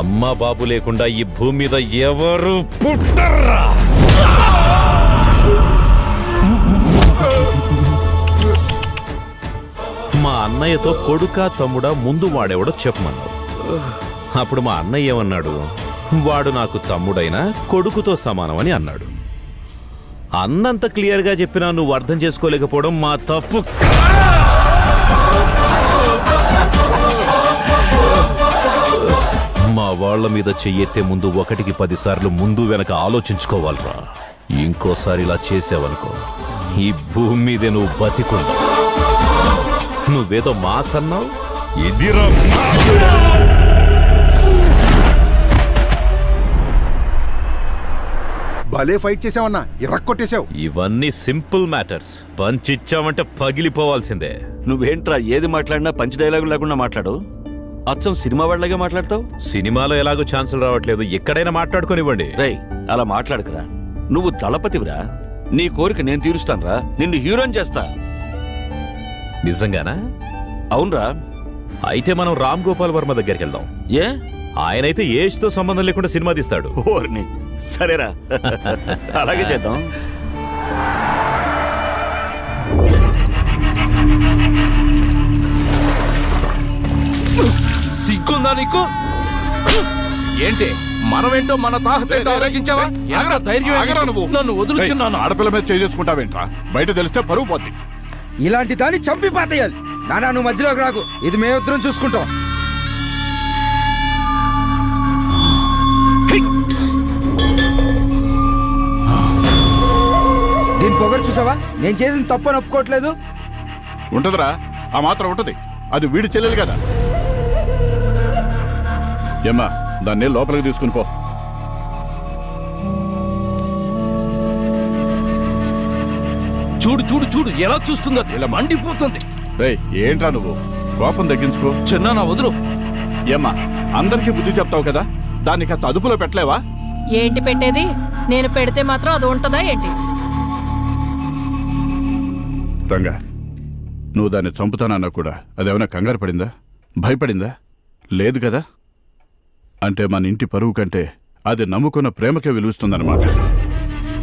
అమ్మా బాబు లేకుండా ఈ భూమి మీద ఎవరు పుట్టర్రా? మా అన్నయ్యతో కొడుకా తమ్ముడా ముందు వాడెవడో చెప్పమన్నాడు. అప్పుడు మా అన్నయ్య ఏమన్నాడు? వాడు నాకు తమ్ముడైనా కొడుకుతో సమానమని అన్నాడు. అన్నంత క్లియర్గా చెప్పినా నువ్వు అర్థం చేసుకోలేకపోవడం మా తప్పు. మా వాళ్ళ మీద చెయ్యెత్తే ముందు 1కి 10 సార్లు ముందు వెనక ఆలోచించుకోవాలరా. ఇంకోసారి ఇలా చేసావనుకో, ఈ భూమి మీదే నువ్వు బతికుండు. నువ్వేదో మాస్ అన్నావు, ఇదిరా భలే ఫైట్ చేసావన్నా, ఇరక్కొట్టేశావు. ఇవన్నీ సింపుల్ మ్యాటర్స్. పంచిచ్చామంటే పగిలిపోవాల్సిందే. నువ్వేంట్రా ఏది మాట్లాడినా పంచ్ డైలాగు లేకుండా మాట్లాడు. అచ్చం సినిమా వాళ్ళగా మాట్లాడతావు. సినిమాలో ఎలాగో ఛాన్సులు రావట్లేదు, ఎక్కడైనా మాట్లాడుకోనివ్వండి. రేయ్ అలా మాట్లాడకురా. నువ్వు దళపతివిరా. నీ కోరిక నేను తీరుస్తానురా. నిన్ను హీరోని చేస్తా. నిజంగానా? అవునరా. అయితే మనం రామ్ గోపాల్ వర్మ దగ్గరికి వెళ్దాం. ఏ? ఆయనైతే ఏజ్ తో సంబంధం లేకుండా సినిమా తీస్తాడు. ఓర్ని సరేరా, అలాగే చేద్దాం. సిగ్గుందా నీకు? ఏంటి మనమేంటో మన తాహతేంటో ఆలోచించావా? ఎంత ధైర్యం నువ్వు? నన్ను వదులుచున్నాను. ఆడపిల్ల మీద చేసుకుంటావేంట్రా? బయట తెలిస్తే పరువు పోద్ది. ఇలాంటి దాన్ని చంపి పాతేయాలి. నానా నువ్వు మధ్యలోకి రాకు, ఇది మేమిద్దరం చూసుకుంటాం. దీని పొగరు చూసావా? నేను చేసిన తప్పని ఒప్పుకోవట్లేదు. ఉంటదిరా, ఆ మాత్రం ఉంటది. అది వీడి చెల్లెలు కదా. ఏమ్మా, దాన్ని లోపలికి తీసుకుని పో. చూడు చూడు చూడు ఎలా చూస్తుందో, ఇలా మండిపోతుంది. రేయ్ ఏంట్రా నువ్వు? కోపం తగ్గించుకో. చిన్న నా వదులు. ఏమ్మా, అందరికీ బుద్ధి చెప్తావు కదా, దాన్ని కాస్త అదుపులో పెట్టలేవా? ఏంటి పెట్టేది? నేను పెడితే మాత్రం అది ఉంటదా ఏంటి? రంగా, నువ్వు దాన్ని చంపుతానన్నా కూడా అదేమైనా కంగారు పడిందా? భయపడిందా? లేదు కదా. అంటే మన ఇంటి పరువు కంటే అది నమ్ముకున్న ప్రేమకే విలువస్తుందన్నమాట.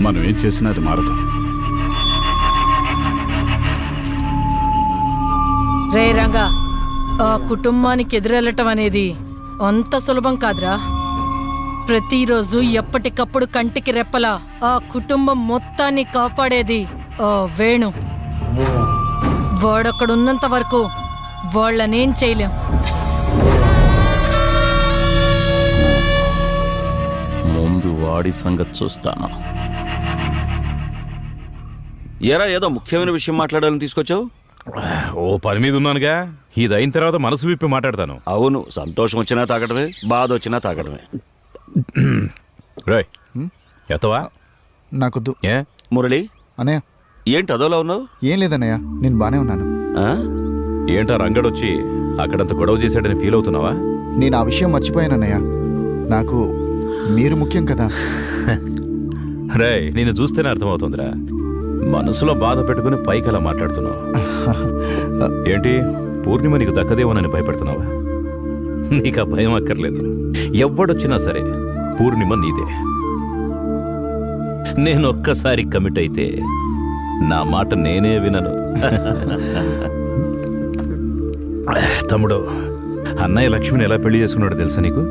మనం ఏం చేసినా అది మారదు. రే రంగా, ఆ కుటుంబానికి ఎదురెళ్ళటం అనేది అంత సులభం కాదురా. ప్రతిరోజు ఎప్పటికప్పుడు కంటికి రెప్పలా ఆ కుటుంబం మొత్తాన్ని కాపాడేది ఆ వేణు. వాడక్కడున్నంత వరకు వాళ్ళనేం చేయలేం. ముందు వాడి సంగతి చూస్తాను. ఏరా ఏదో ముఖ్యమైన విషయం మాట్లాడాలని తీసుకొచ్చావు? ఓ పని మీద ఉన్నానుగా, ఇది అయిన తర్వాత మనసు విప్పి మాట్లాడతాను. అవును, సంతోషం వచ్చినా తాగడమే, బాధ వచ్చినా తాగడమే. రాయ్ ఎత్తవా? నాకొద్దు. ఏ మురళి అన్నయ్య, ఏంటి అదోలా ఉన్నావు? ఏం లేదన్నయ్య, నేను బానే ఉన్నాను. ఏంటా రంగడొచ్చి అక్కడంత గొడవ చేశాడని ఫీల్ అవుతున్నావా? నేను ఆ విషయం మర్చిపోయానన్నయ్య. నాకు మీరు ముఖ్యం కదా. రాయ్ నిన్ను చూస్తేనే అర్థమవుతుందిరా, మనసులో బాధ పెట్టుకుని పైకి అలా మాట్లాడుతున్నావు. ఏంటి పూర్ణిమ నీకు దక్కదేమోనని భయపడుతున్నావా? నీకు ఆ భయం అక్కర్లేదు. ఎవ్వడొచ్చినా సరే పూర్ణిమ నీదే. నేను ఒక్కసారి కమిట్ అయితే నా మాట నేనే వినను. తమ్ముడు, అన్నయ్య లక్ష్మిని ఎలా పెళ్లి చేసుకున్నాడో తెలుసా నీకు?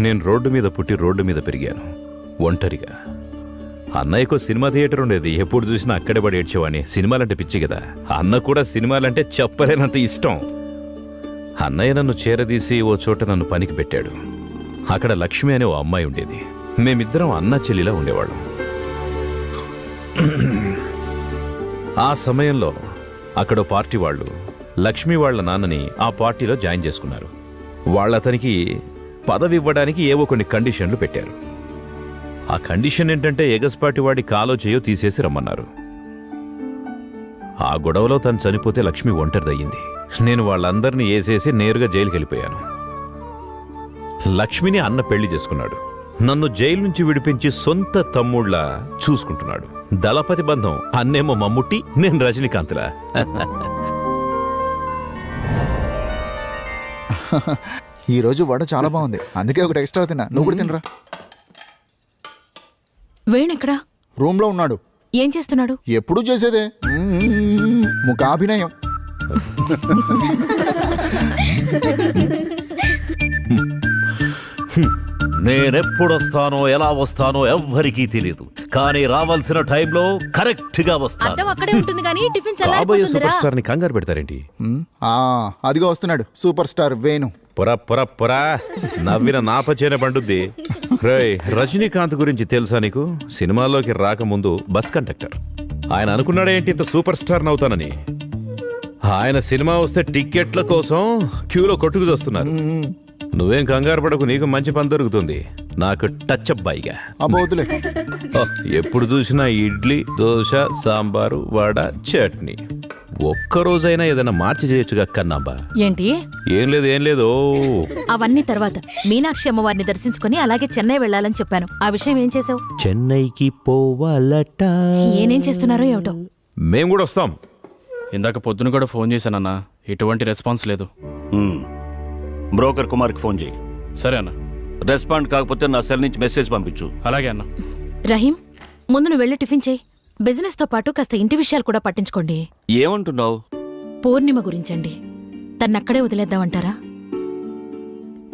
నేను రోడ్డు మీద పుట్టి రోడ్డు మీద పెరిగాను, ఒంటరిగా. అన్నయ్యకు సినిమా థియేటర్ ఉండేది, ఎప్పుడు చూసినా అక్కడే పడి ఏడ్చేవాడిని. సినిమాలంటే పిచ్చి కదా. అన్న కూడా సినిమాలంటే చెప్పలేనంత ఇష్టం. అన్నయ్య నన్ను చేరదీసి ఓ చోట నన్ను పనికి పెట్టాడు. అక్కడ లక్ష్మి అనే ఓ అమ్మాయి ఉండేది. మేమిద్దరం అన్న చెల్లిలా ఉండేవాళ్ళం. ఆ సమయంలో అక్కడ పార్టీ వాళ్ళు లక్ష్మి వాళ్ళ నాన్నని ఆ పార్టీలో జాయిన్ చేసుకున్నారు. వాళ్ళతనికి పదవి ఇవ్వడానికి ఏవో కొన్ని కండిషన్లు పెట్టారు. ఆ కండిషన్ ఏంటంటే ఎగస్పాటి వాడి కాలో చేయో తీసేసి రమ్మన్నారు. ఆ గొడవలో తను చనిపోతే లక్ష్మి ఒంటరిదయ్యింది. నేను వాళ్ళందరినీ వేసేసి నేరుగా జైలుకి వెళ్ళిపోయాను. లక్ష్మిని అన్న పెళ్లి చేసుకున్నాడు. నన్ను జైలు నుంచి విడిపించి సొంత తమ్ముళ్ళ చూసుకుంటున్నాడు. దళపతి బంధం అన్నేమో మమ్ముట్టి, నేను రజనీకాంత్లా. ఈ రోజు వడ చాలా బాగుంది, అందుకే ఒకటి ఎక్స్ట్రా తిన్నా. నువ్వు కూడా తినరా. వేణెక్కడా? రూమ్ లో ఉన్నాడు. ఏం చేస్తున్నాడు? ఎప్పుడు చేసేదే ముఖాభినయం. నేనెప్పుడొస్తానో ఎలా వస్తానో ఎవ్వరికీ తెలియదు, కానీ రావాల్సిన టైంలో కరెక్ట్ గా వస్తాను. అద్దం అక్కడే ఉంటుంది కానీ టిఫిన్ రాబోయే సూపర్ స్టార్ ని కంగారు పెడతారేంటి? అదిగో వస్తున్నాడు సూపర్ స్టార్ వేణు. పురా నవ్విన నాపచేన పండుద్ది. రేయ్, రజనీకాంత్ గురించి తెలుసా నీకు? సినిమాల్లోకి రాకముందు బస్ కండక్టర్. ఆయన అనుకున్నాడేంటి ఇంత సూపర్ స్టార్ నవుతానని? ఆయన సినిమా వస్తే టిక్కెట్ల కోసం క్యూలో కొట్టుకు వస్తున్నారు. నువ్వేం కంగారు పడకు, నీకు మంచి పని దొరుకుతుంది. నాకు టచ్ అప్ బాయిగా. ఎప్పుడు చూసినా ఇడ్లీ, దోశ, సాంబారు, వడ, చట్నీ. ఒక్కరోజైనా ఏదైనా మార్చి చేయొచ్చుగా కన్నాంబా. ఏంటి? ఏం లేదు. అవన్నీ తర్వాత మీనాక్షి అమ్మవారిని దర్శించుకుని అలాగే చెన్నై వెళ్ళాలని చెప్పాను. ఆ విషయం ఏం చేసావు? చెన్నైకి పోవాలట. ఏనేం చేస్తున్నారో ఏమిటో. మేము కూడా వస్తాం. ఇందాక పొద్దున కూడా ఫోన్ చేశానన్నా, ఎటువంటి రెస్పాన్స్ లేదు. బ్రోకర్ కుమార్కి ఫోన్ చేయి. సరే అన్న. రెస్పాండ్ కాకపోతే నా సెల్ నుంచి మెసేజ్ పంపించు. అలాగే అన్న. రహీం, ముందు నువ్వు వెళ్ళి టిఫిన్ చేయి. బిజినెస్ తో పాటు కాస్త ఇంటి విషయాలు కూడా పట్టించుకోండి. ఏమంటున్నావు? పూర్ణిమ గురించండి. తన్నక్కడే వదిలేద్దామంటారా?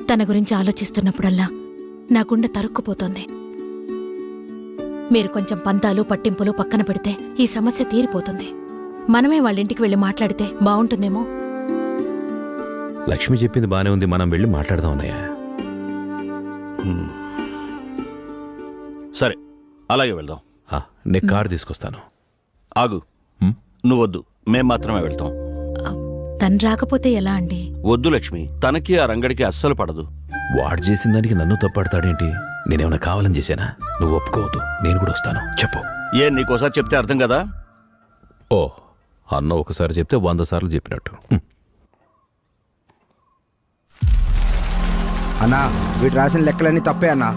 తన గురించి ఆలోచిస్తున్నప్పుడల్లా నా గుండె తరుక్కుపోతోంది. మీరు కొంచెం పంతాలు పట్టింపులు పక్కన పెడితే ఈ సమస్య తీరిపోతుంది. మనమే వాళ్ళ ఇంటికి వెళ్ళి మాట్లాడితే బాగుంటుందేమో. లక్ష్మి చెప్పింది బానే ఉంది, మనం వెళ్ళి మాట్లాడదాం అన్నయ్య. సరే, అలాగే వెళ్దాం. నేను కారు తీసుకొస్తాను. ఆగు, నువ్వొద్దు, మేం మాత్రమే వెళ్తాం. తను రాకపోతే ఎలా అండి? వద్దు లక్ష్మి, తనకి ఆ రంగడికి అస్సలు పడదు. వాడు చేసిన దానికి నన్ను తప్పడతాడేంటి? నేనేమైనా కావాలని చేశానా? నువ్వు ఒప్పుకోవద్దు, నేను కూడా వస్తాను. చెప్పు. నీకోసారి చెప్తే అర్థం కదా? ఓ, అన్న ఒకసారి చెప్తే 100 సార్లు చెప్పినట్టు. అన్నా, వీడు రాసిన లెక్కలన్నీ తప్పే అన్నా.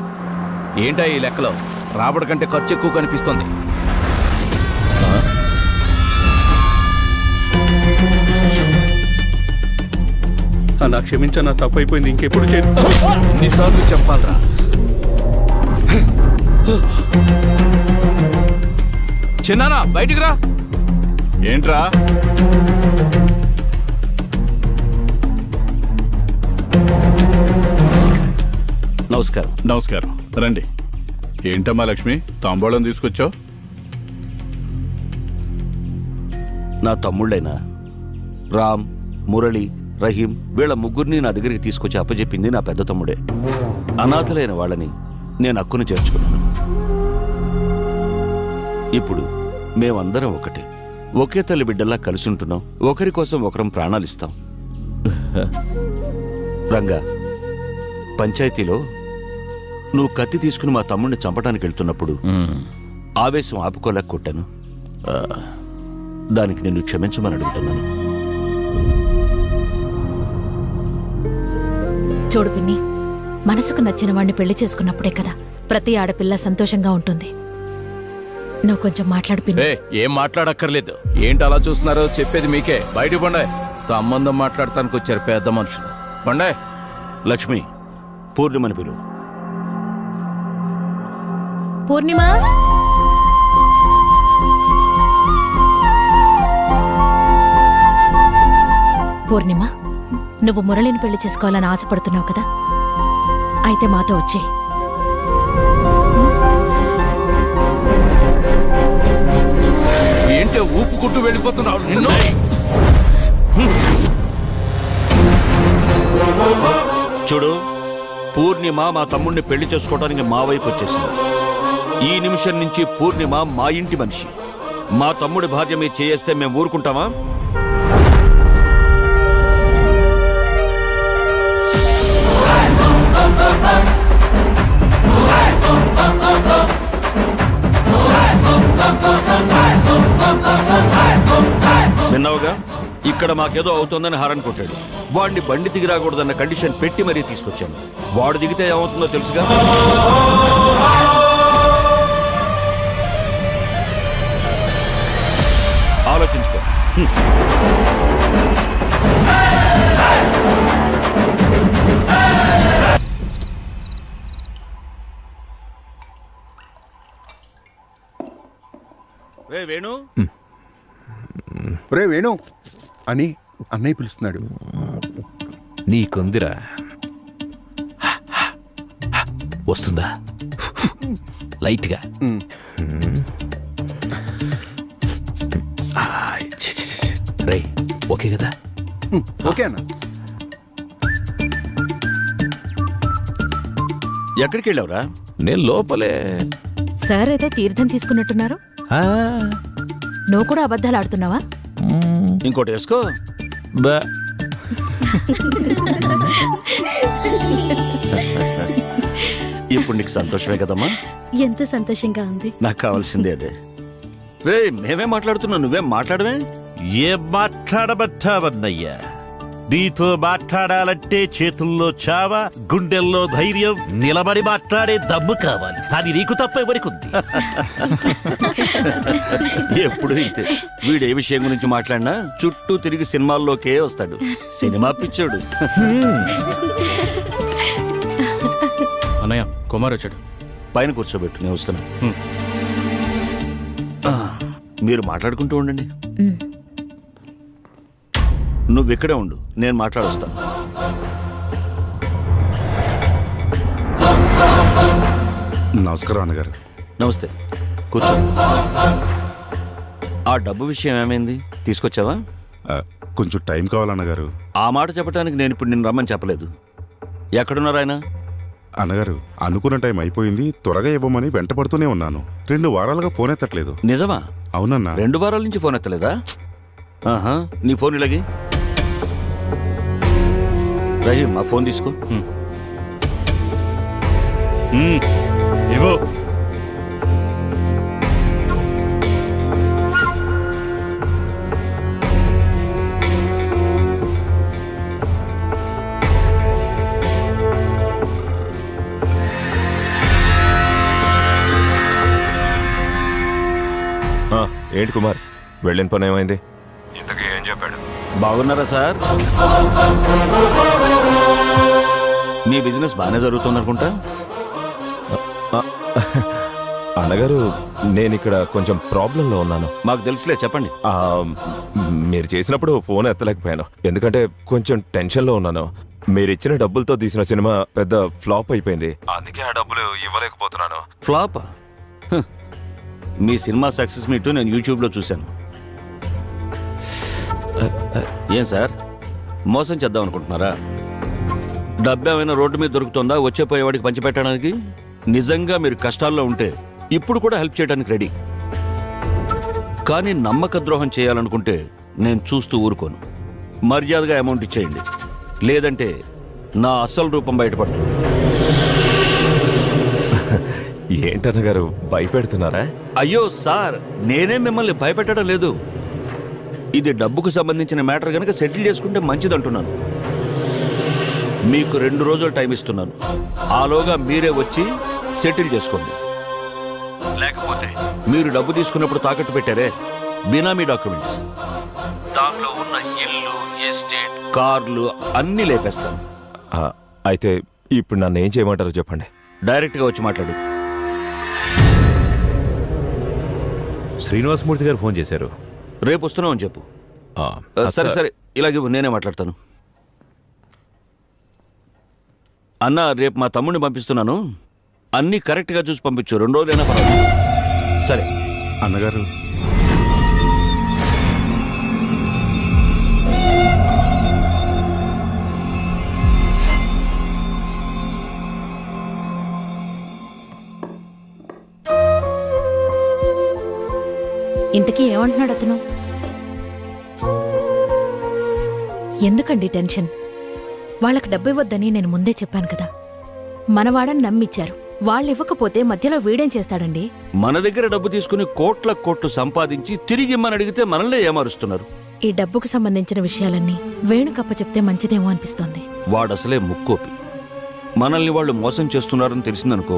ఏంటా ఈ లెక్కలో? రాబడి కంటే ఖర్చు ఎక్కువ కనిపిస్తుంది. అన్నా క్షమించన్నా, తప్పు అయిపోయింది. ఇంకెప్పుడు ఎన్నిసార్లు చెప్పాలరా? చిన్నానా బయటికి రా. ఏంట్రా? నమస్కారం. రండి. ఏంటమ్మా లక్ష్మి, తాంబూలం తీసుకొచ్చావు? నా తమ్ముళ్ళైన రామ్, మురళి, రహీం వీళ్ళ ముగ్గురిని నా దగ్గరికి తీసుకొచ్చి అప్పచెప్పింది నా పెద్ద తమ్ముడే. అనాథలైన వాళ్ళని నేను హక్కును చేర్చుకున్నాను. ఇప్పుడు మేమందరం ఒకటే, ఒకే తల్లి బిడ్డల్లా కలిసి ఉంటున్నాం. ఒకరి కోసం ఒకరం ప్రాణాలిస్తాం. రంగా, పంచాయతీలో నువ్వు కత్తి తీసుకుని మా తమ్ముడిని చంపడానికి వెళ్తున్నప్పుడు ఆవేశం ఆపుకోలేక కొట్టాను. దానికి నిన్ను క్షమించమని అడుగుతున్నాను. చూడు పిన్ని, మనసుకు నచ్చిన వాడిని పెళ్లి చేసుకున్నప్పుడే కదా ప్రతి ఆడపిల్ల సంతోషంగా ఉంటుంది. నువ్వు కొంచెం మాట్లాడు పిన్ని. ఏం మాట్లాడక్కర్లేదు. ఏంటి అలా చూస్తున్నారో? చెప్పేది మీకే. బయట పండే సంబంధం మాట్లాడటానికి వచ్చారు పెద్ద మనుషులు. పండే. లక్ష్మి, పూర్ణిమని పిలువు. పూర్ణిమ, పూర్ణిమ, నువ్వు మురళిని పెళ్లి చేసుకోవాలని ఆశపడుతున్నావు కదా, అయితే మాతో వచ్చేయ్. ఏంటో ఊపుకుంటూ వెళ్ళిపోతున్నావు? నిన్ను చూడు, పూర్ణిమ మా తమ్ముడిని పెళ్లి చేసుకోవడానికి మా వైపు వచ్చేసింది. ఈ నిమిషం నుంచి పూర్ణిమ మా ఇంటి మనిషి. మా తమ్ముడి భార్య మీద చేయేస్తే మేము ఊరుకుంటామా? విన్నావుగా, ఇక్కడ మాకేదో అవుతుందని హారన్ కొట్టాడు. వాడిని బండి దిగి రాకూడదన్న కండిషన్ పెట్టి మరీ తీసుకొచ్చాను. వాడు దిగితే ఏమవుతుందో తెలుసుగా. ఆలోచించుకో. రే వేణు, రే వేణు అని అన్నయ్య పిలుస్తున్నాడు. నీకుందిరా, వస్తుందా లైట్గా? రే ఓకే కదా? ఓకే అన్న. ఎక్కడికి వెళ్ళావురా? నేను లోపలే. సార్ ఏదో తీర్థం తీసుకున్నట్టున్నారు. నువ్వు కూడా అబద్ధాలు ఆడుతున్నావా? ఇంకోటి వేసుకో. ఇప్పుడు నీకు సంతోషమే కదమ్మా? ఎంత సంతోషంగా ఉంది. నాకు కావాల్సిందే అదే. రే మేమే మాట్లాడుతున్నా, నువ్వేం మాట్లాడమే? ఏం మాట్లాడబట్టావన్నయ్యా? నీతో మాట్లాడాలంటే చేతుల్లో చావ, గుండెల్లో ధైర్యం, నిలబడి మాట్లాడే దమ్ము కావాలి. అది నీకు తప్ప ఎవరికుంది? ఎప్పుడు ఇంతే. వీడు ఏ విషయం గురించి మాట్లాడినా చుట్టూ తిరిగి సినిమాల్లోకే వస్తాడు. సినిమా పిచ్చోడు. అన్నయ్య కుమార్ వచ్చాడు. పైన కూర్చోబెట్టు, నేను వస్తున్నా. మీరు మాట్లాడుకుంటూ ఉండండి. నువ్వు ఇక్కడే ఉండు, నేను మాట్లాడొస్తాను. నమస్కారం అన్నగారు. నమస్తే, కూర్చో. ఆ డబ్బు విషయం ఏమైంది? తీసుకొచ్చావా? కొంచెం టైం కావాలన్నగారు. ఆ మాట చెప్పడానికి నేను ఇప్పుడు నిన్ను రమ్మని చెప్పలేదు. ఎక్కడున్నారు ఆయన? అన్నగారు, అనుకున్న టైం అయిపోయింది, త్వరగా ఇవ్వమని వెంటపడుతూనే ఉన్నాను. 2 వారాలుగా ఫోన్ ఎత్తట్లేదు. నిజమా? అవునన్నా. 2 వారాల నుంచి ఫోన్ ఎత్తలేదా? ఆహా, నీ ఫోన్ ఇలాగే. రహీం, ఆ ఫోన్ తీసుకో. ఇవ్వు. ఏంటి కుమార్, వెళ్ళిన పని ఏమైంది? ఇంతకీ ఏం చెప్పాడు? బాగున్నారా సార్? మీ బిజినెస్ బాగానే జరుగుతుందనుకుంటా. అన్నగారు, నేను ఇక్కడ కొంచెం ప్రాబ్లంలో ఉన్నాను. మాకు తెలుసులే, చెప్పండి. మీరు చేసినప్పుడు ఫోన్ ఎత్తలేకపోయాను, ఎందుకంటే కొంచెం టెన్షన్లో ఉన్నాను. మీరు ఇచ్చిన డబ్బులతో తీసిన సినిమా పెద్ద ఫ్లాప్ అయిపోయింది, అందుకే ఆ డబ్బులు ఇవ్వలేకపోతున్నాను. ఫ్లాప్? మీ సినిమా సక్సెస్ మీట్ నేను యూట్యూబ్లో చూశాను. ఏం సార్, మోసం చేద్దాం అనుకుంటున్నారా? డబ్బు ఏమైనా రోడ్డు మీద దొరుకుతుందా వచ్చే పోయేవాడికి పంచిపెట్టడానికి? నిజంగా మీరు కష్టాల్లో ఉంటే ఇప్పుడు కూడా హెల్ప్ చేయడానికి రెడీ. కానీ నమ్మక ద్రోహం చేయాలనుకుంటే నేను చూస్తూ ఊరుకోను. మర్యాదగా అమౌంట్ ఇచ్చేయండి, లేదంటే నా అసలు రూపం బయటపడుతుంది. ఏంటన్నగారు, భయపెడుతున్నారా? అయ్యో సార్, నేనే మిమ్మల్ని భయపెట్టడం లేదు. ఇది డబ్బుకు సంబంధించిన మ్యాటర్ కనుక సెటిల్ చేసుకుంటే మంచిదంటున్నాను. మీకు 2 రోజులు టైం ఇస్తున్నాను. ఆలోగా మీరే వచ్చి సెటిల్ చేసుకోండి. లేకపోతే మీరు డబ్బు తీసుకున్నప్పుడు తాకట్టు పెట్టారే బినామీ డాక్యుమెంట్స్, దాంట్లో ఉన్న ఇల్లు, ఎస్టేట్, కార్లు అన్నీ లేపేస్తాను. అయితే ఇప్పుడు నన్ను ఏం చేయమంటారో చెప్పండి. డైరెక్ట్గా వచ్చి మాట్లాడు. శ్రీనివాసమూర్తి గారు ఫోన్ చేశారు. రేపు వస్తున్నామని చెప్పు. సరే సరే, ఇలాగే నేనే మాట్లాడతాను. అన్న, రేపు మా తమ్ముడిని పంపిస్తున్నాను. అన్నీ కరెక్ట్గా చూసి పంపించు. 2 రోజులైనా పర్వాలేదు. సరే అన్నగారు. ఇంతకీ ఏమంటున్నాడు అతను? ఎందుకండి టెన్షన్? వాళ్ళకి డబ్బు ఇవ్వద్దని నేను ముందే చెప్పాను కదా. మనవాడని నమ్మిచ్చారు, వాళ్ళు ఇవ్వకపోతే మధ్యలో వీడేం చేస్తాడండి? మన దగ్గర డబ్బు తీసుకుని కోట్ల కోట్లు సంపాదించి తిరిగి ఇమ్మని అడిగితే మనల్నే ఏమారుస్తున్నారు. ఈ డబ్బుకు సంబంధించిన విషయాలన్నీ వేణుకప్ప చెప్తే మంచిదేమో అనిపిస్తోంది. వాడసలే ముక్కోపి. మనల్ని వాళ్ళు మోసం చేస్తున్నారని తెలిసిందనుకో,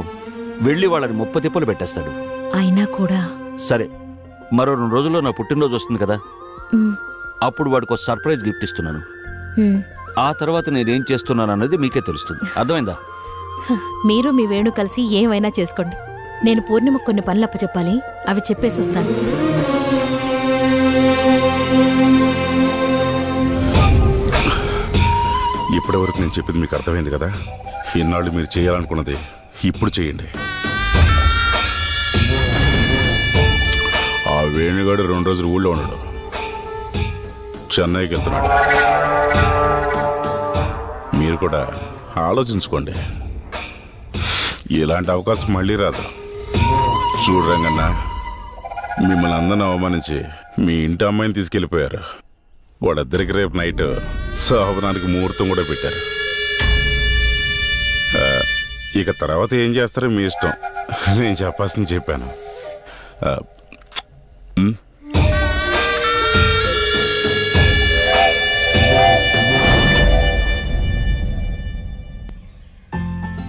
వెళ్ళి వాళ్ళని ముప్పతిప్పలు పెట్టేస్తాడు. అయినా కూడా సరే, మరో 2 రోజుల్లో నా పుట్టినరోజు వస్తుంది కదా, మ్, అప్పుడు వాడికి ఒక సర్ప్రైజ్ గిఫ్ట్ ఇస్తున్నాను. మ్. ఆ తర్వాత నేనేం చేస్తున్నాను అన్నది మీకే తెలుస్తుంది. అర్థమైందా? మీరు మీ వేణు కలిసి ఏమైనా చేసుకోండి. నేను పూర్ణిమ కొన్ని పనులు అప్పచెప్పాలి, అవి చెప్పేసి వస్తాను. ఇప్పటి వరకు నేను చెప్పింది మీకు అర్థమైంది కదా. ఇన్నాళ్ళు మీరు చేయాలనుకున్నది ఇప్పుడు చేయండి. ఆ వేణుగాడు 2 రోజులు ఊళ్ళో ఉన్నాడు, చెన్నైకి వెళ్తున్నాడు. మీరు కూడా ఆలోచించుకోండి. ఇలాంటి అవకాశం మళ్ళీ రాదు. చూడు రంగన్న, మిమ్మల్ని అందరిని అవమానించి మీ ఇంటి అమ్మాయిని తీసుకెళ్ళిపోయారు. వాళ్ళిద్దరికి రేపు నైట్ శోభనానికి ముహూర్తం కూడా పెట్టారు. ఇక తర్వాత ఏం చేస్తారో మీ ఇష్టం. నేను చెప్పాల్సింది చెప్పాను.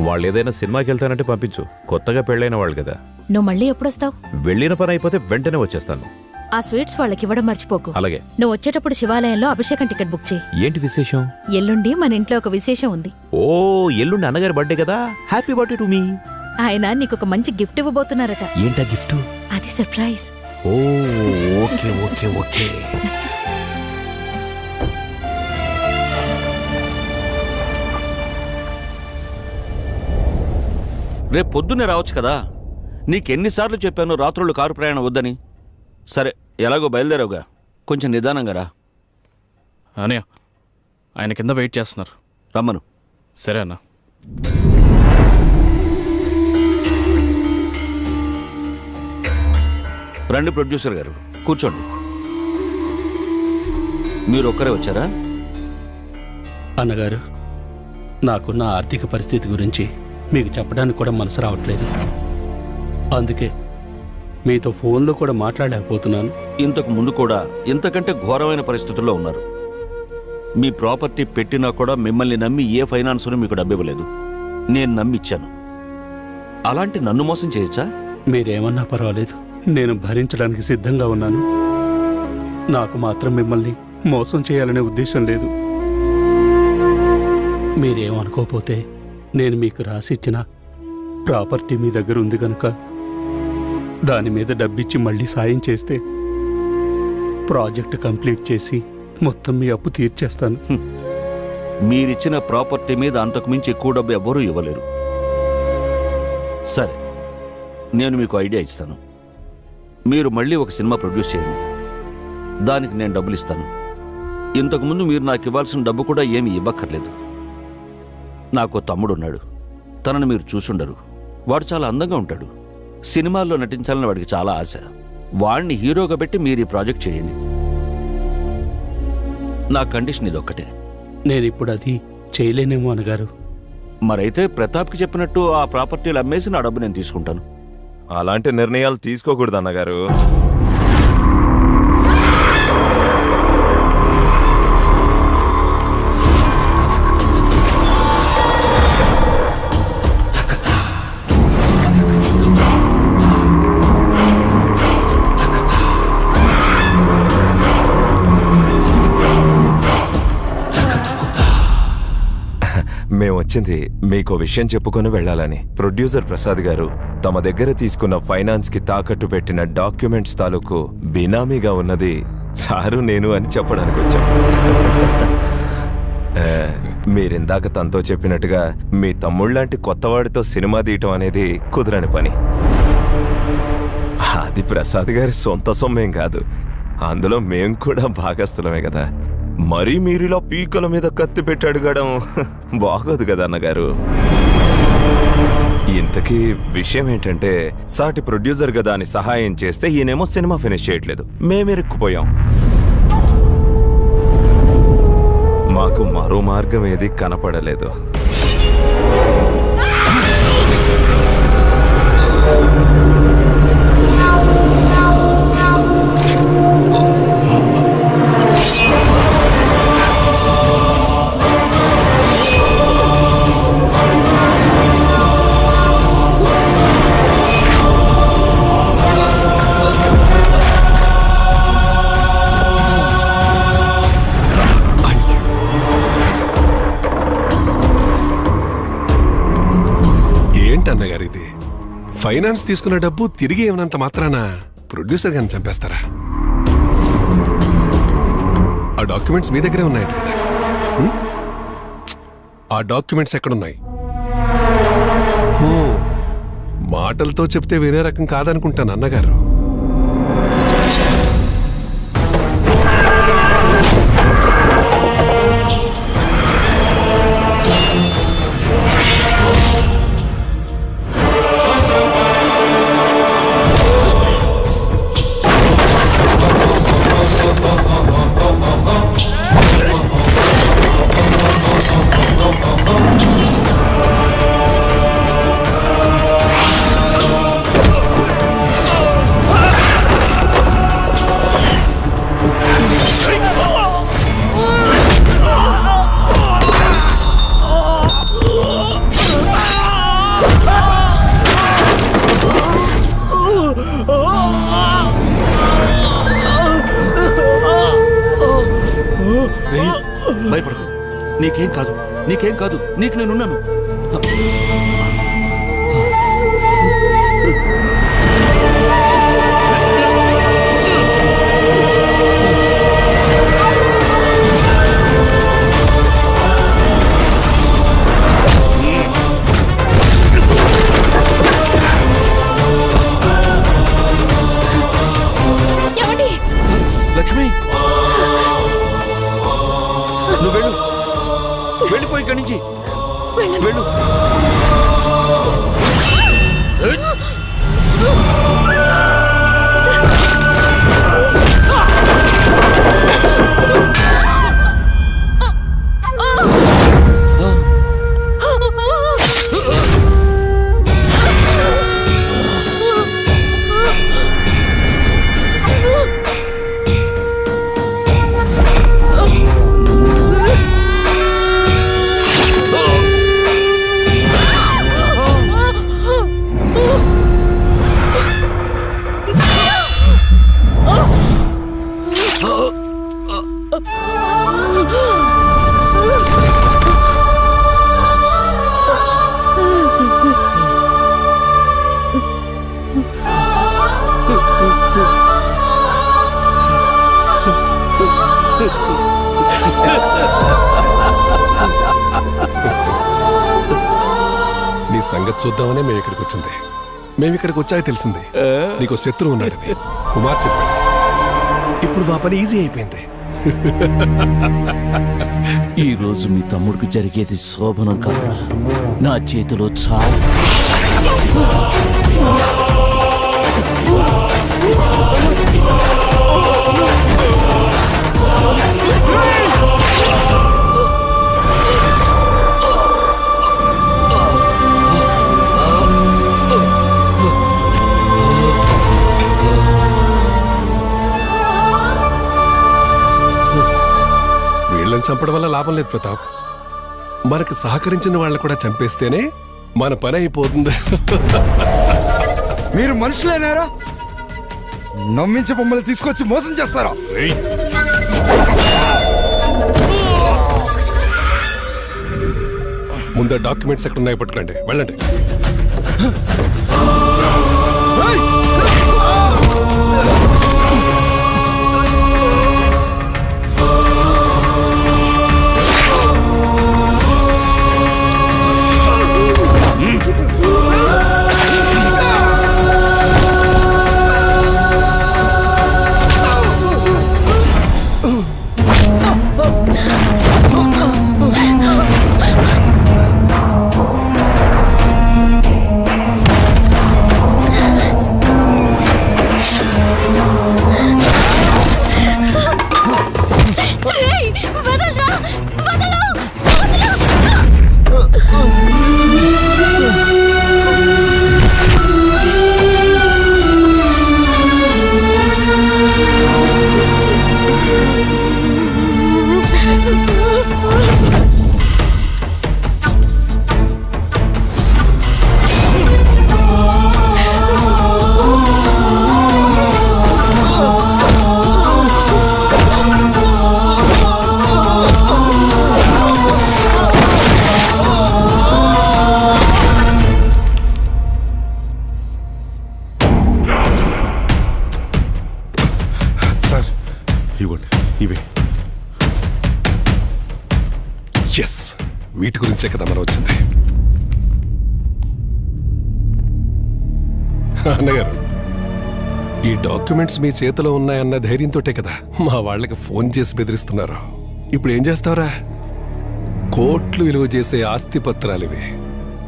వాళ్ళు ఏదైనా సినిమాకి వెళ్తానంటే పంపించు. కొత్తగా పెళ్ళైన వాళ్ళు కదా. నువ్వు మళ్ళీ ఎప్పుడొస్తావు? వెళ్ళిన పని అయిపోతే వెంటనే వచ్చేస్తాను. ఆ స్వీట్స్ వాళ్ళకి ఇవ్వడం మర్చిపోకు. అలాగే. నువ్వు వచ్చేటప్పుడు శివాలయంలో అభిషేకం టికెట్ బుక్ చేయి. ఏంటి విశేషం? ఎల్లుండి మన ఇంట్లో ఒక విశేషం ఉంది. ఓ, ఎల్లుండి అన్నగారి బర్త్డే కదా. Happy birthday to me. ఆయన నీకు ఒక మంచి గిఫ్ట్ ఇవ్వబోతున్నారట. ఏంటా గిఫ్ట్? అది సర్ప్రైజ్. ఓ, ఓకే ఓకే ఓకే. రేపు పొద్దున్నే రావచ్చు కదా. నీకెన్నిసార్లు చెప్పాను రాత్రులు కారు ప్రయాణం వద్దని. సరే, ఎలాగో బయలుదేరావుగా, కొంచెం నిదానంగా రా. అనయ్య, ఆయన కింద వెయిట్ చేస్తున్నారు, రమ్మను. సరే అన్న. రండి ప్రొడ్యూసర్ గారు, కూర్చోండి. మీరు ఒక్కరే వచ్చారా? అన్నగారు, నాకున్న ఆర్థిక పరిస్థితి గురించి మీకు చెప్పడానికి కూడా మనసు రావట్లేదు. అందుకే మీతో ఫోన్లో కూడా మాట్లాడలేకపోతున్నాను. ఇంతకు ముందు కూడా ఇంతకంటే ఘోరమైన పరిస్థితుల్లో ఉన్నారు. మీ ప్రాపర్టీ పెట్టినా కూడా మిమ్మల్ని నమ్మి ఏ ఫైనాన్స్ను మీకు డబ్బు ఇవ్వలేదు. నేను నమ్మిచ్చాను. అలాంటి నన్ను మోసం చేయొచ్చా? మీరేమన్నా పర్వాలేదు, నేను భరించడానికి సిద్ధంగా ఉన్నాను. నాకు మాత్రం మిమ్మల్ని మోసం చేయాలనే ఉద్దేశం లేదు. మీరేమనుకోపోతే నేను మీకు రాసిచ్చిన ప్రాపర్టీ మీ దగ్గర ఉంది కనుక దాని మీద డబ్బిచ్చి మళ్ళీ సాయం చేస్తే ప్రాజెక్ట్ కంప్లీట్ చేసి మొత్తం మీ అప్పు తీర్చేస్తాను. మీరిచ్చిన ప్రాపర్టీ మీద అంతకుమించి ఎక్కువ డబ్బు ఎవ్వరూ ఇవ్వలేరు. సరే, నేను మీకు ఐడియా ఇస్తాను. మీరు మళ్ళీ ఒక సినిమా ప్రొడ్యూస్ చేయండి. దానికి నేను డబ్బులు ఇస్తాను. ఇంతకుముందు మీరు నాకు ఇవ్వాల్సిన డబ్బు కూడా ఏమీ ఇవ్వక్కర్లేదు. నాకు తమ్ముడున్నాడు, తనను మీరు చూసుండరు. వాడు చాలా అందంగా ఉంటాడు. సినిమాల్లో నటించాలని వాడికి చాలా ఆశ. వాణ్ణి హీరోగా పెట్టి మీరు ఈ ప్రాజెక్ట్ చేయండి. నా కండిషన్ ఇదొక్కటే. నేను ఇప్పుడు అది చేయలేనేమో అన్నగారు. మరైతే ప్రతాప్కి చెప్పినట్టు ఆ ప్రాపర్టీలు అమ్మేసి నా డబ్బు నేను తీసుకుంటాను. అలాంటి నిర్ణయాలు తీసుకోకూడదు అన్నగారు. మేమొచ్చింది మీకు విషయం చెప్పుకొని వెళ్ళాలని. ప్రొడ్యూసర్ ప్రసాద్ గారు తమ దగ్గర తీసుకున్న ఫైనాన్స్ కి తాకట్టు పెట్టిన డాక్యుమెంట్స్ తాలూకు బినామీగా ఉన్నది సారు నేను అని చెప్పడానికి వచ్చాం. మీరిందాక తనతో చెప్పినట్టుగా మీ తమ్ముళ్ళంటి కొత్తవాడితో సినిమా తీయటం అనేది కుదరని పని. అది ప్రసాద్ గారి సొంత సొమ్మేం కాదు, అందులో మేం కూడా భాగస్థులమే కదా. మరీ మీరిలా పీకల మీద కత్తి పెట్టి అడగడం బాగోదు కదా అన్నగారు. ఇంతకీ విషయం ఏంటంటే, సాటి ప్రొడ్యూసర్ గా దాని సహాయం చేస్తే ఈయనేమో సినిమా ఫినిష్ చేయట్లేదు, మేమెరుక్కుపోయాం. మాకు మరో మార్గం ఏది కనపడలేదు. ఏంటన్నగారు ఇది? ఫైనాన్స్ తీసుకున్న డబ్బు తిరిగి ఇవ్వనంత మాత్రాన ప్రొడ్యూసర్ గారిని చంపేస్తారా? ఆ డాక్యుమెంట్స్ మీ దగ్గరే ఉన్నాయట కదా? ఆ డాక్యుమెంట్స్ ఎక్కడున్నాయి? మాటలతో చెప్తే వేరే రకం కాదనుకుంటాను అన్నగారు. భయపడకు, నీకేం కాదు, నీకేం కాదు, నీకు నేనున్నాను. లక్ష్మి, నువ్వు వెళ్ళు, వెళ్ళిపోయి ఇక్కడి నుంచి వెళ్ళు. నీ సంగతి చూద్దామనే మేము ఇక్కడికి వచ్చింది. మేము ఇక్కడికి వచ్చాక తెలిసింది నీకు శత్రువు ఉన్నాడని. కుమార్ చెప్పాడు. ఇప్పుడు మా పని ఈజీ అయిపోయింది. ఈ రోజు మీ తమ్ముడికి జరిగేది శోభనం కాదు, నా చేతిలో చాలు. వీళ్ళని చంపడం వల్ల లాభం లేదు ప్రతాప్. మనకు సహకరించిన వాళ్ళని కూడా చంపేస్తేనే మన పని అయిపోతుంది. మీరు మనుషులేనారా? నమ్మించి బొమ్మలు తీసుకొచ్చి మోసం చేస్తారా? ముందే డాక్యుమెంట్స్ ఎక్కడ ఉన్నాయి పట్టుకోండి, వెళ్ళండి. అన్నగారు, ఈ డాక్యుమెంట్స్ మీ చేతిలో ఉన్నాయన్న ధైర్యంతోటే కదా మా వాళ్ళకి ఫోన్ చేసి బెదిరిస్తున్నారు. ఇప్పుడు ఏం చేస్తావురా? కోట్లు విలువ చేసే ఆస్తి పత్రాలు ఇవి.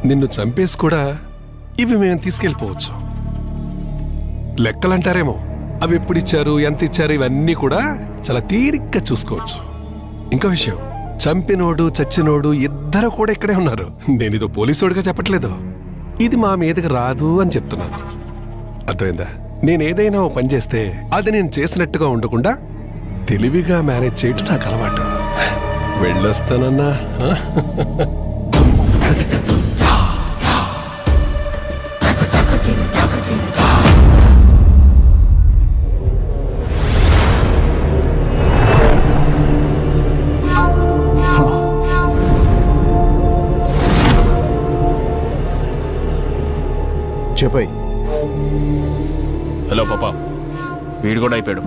నిన్ను చంపేసి కూడా ఇవి మేము తీసుకెళ్ళిపోవచ్చు. లెక్కలంటారేమో, అవి ఎప్పుడు ఇచ్చారు, ఎంత ఇచ్చారు, ఇవన్నీ కూడా చాలా తీరిగ్గా చూసుకోవచ్చు. ఇంకో విషయం, చంపినోడు చచ్చినోడు ఇద్దరు కూడా ఇక్కడే ఉన్నారు. నేను ఇదో పోలీసోడిగా చెప్పట్లేదు, ఇది మా మీదకి రాదు అని చెప్తున్నాను. అర్థమైందా? నేనేదైనా ఓ పని చేస్తే అది నేను చేసినట్టుగా ఉండకుండా తెలివిగా మేనేజ్ చేయడం నాకు అలవాటు. వెళ్ళొస్తానన్నా. చెప్పాయి. హలో పాపా, వీడు కూడా అయిపోయాడు.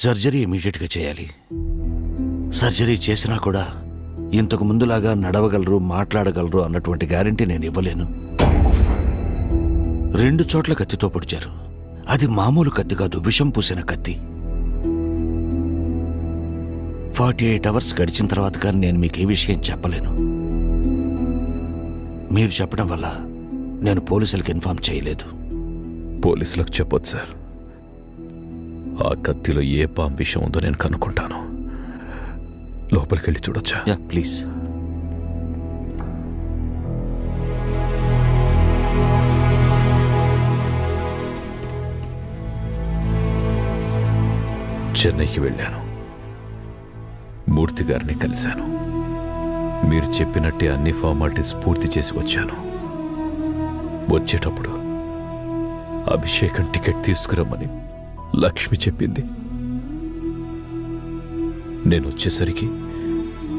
సర్జరీ ఇమీడియట్గా చేయాలి. సర్జరీ చేసినా కూడా ఇంతకు ముందులాగా నడవగలరు, మాట్లాడగలరు అన్నటువంటి గ్యారంటీ నేను ఇవ్వలేను. 2 చోట్ల కత్తితో పొడిచారు. అది మామూలు కత్తి కాదు, విషం పూసిన కత్తి. 48 అవర్స్ గడిచిన తర్వాత కానీ నేను మీకు ఈ విషయం చెప్పలేను. మీరు చెప్పడం వల్ల నేను పోలీసులకు ఇన్ఫార్మ్ చేయలేదు. పోలీసులకు చెప్పొచ్చు సార్. ఆ కత్తిలో ఏ పాం విషయం ఉందో నేను కనుక్కుంటాను. లోపలికి వెళ్ళి చూడొచ్చా? Yeah please. చెన్నైకి వెళ్ళాను. మూర్తి గారిని కలిశాను. మీరు చెప్పినట్టే అన్ని ఫార్మాలిటీస్ పూర్తి చేసి వచ్చాను. వచ్చేటప్పుడు అభిషేకం టికెట్ తీసుకురమ్మని లక్ష్మి చెప్పింది. నేను వచ్చేసరికి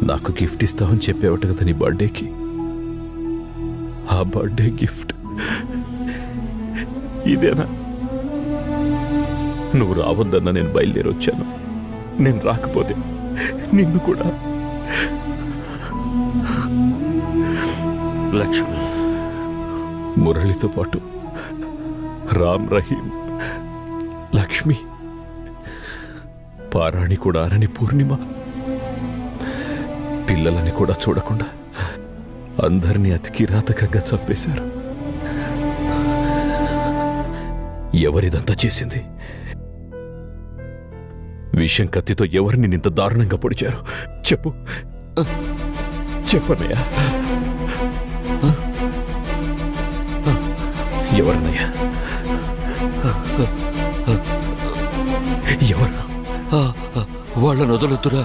నాకు గిఫ్ట్ ఇస్తామని చెప్పేవట కదా నీ బర్త్డేకి. ఆ బర్త్డే గిఫ్ట్ ఇదేనా? నువ్వు రావద్దన్నా నేను బయలుదేరి వచ్చాను. నేను రాకపోతే నిన్ను కూడా. లక్ష్మి, మురళితో పాటు రామ్, రహీం, లక్ష్మి, పారాణి కూడా అనని పూర్ణిమ, పిల్లలని కూడా చూడకుండా అందరినీ అతి కిరాతకంగా చంపేశారు. ఎవరిదంతా చేసింది? విషం కత్తితో ఎవరిని ఇంత దారుణంగా పొడిచారు? చెప్పు, చెప్పన్నయ్యా. ఎవరన్నయ్యా? ఎవరు? వాళ్ళని వదలొద్దురా.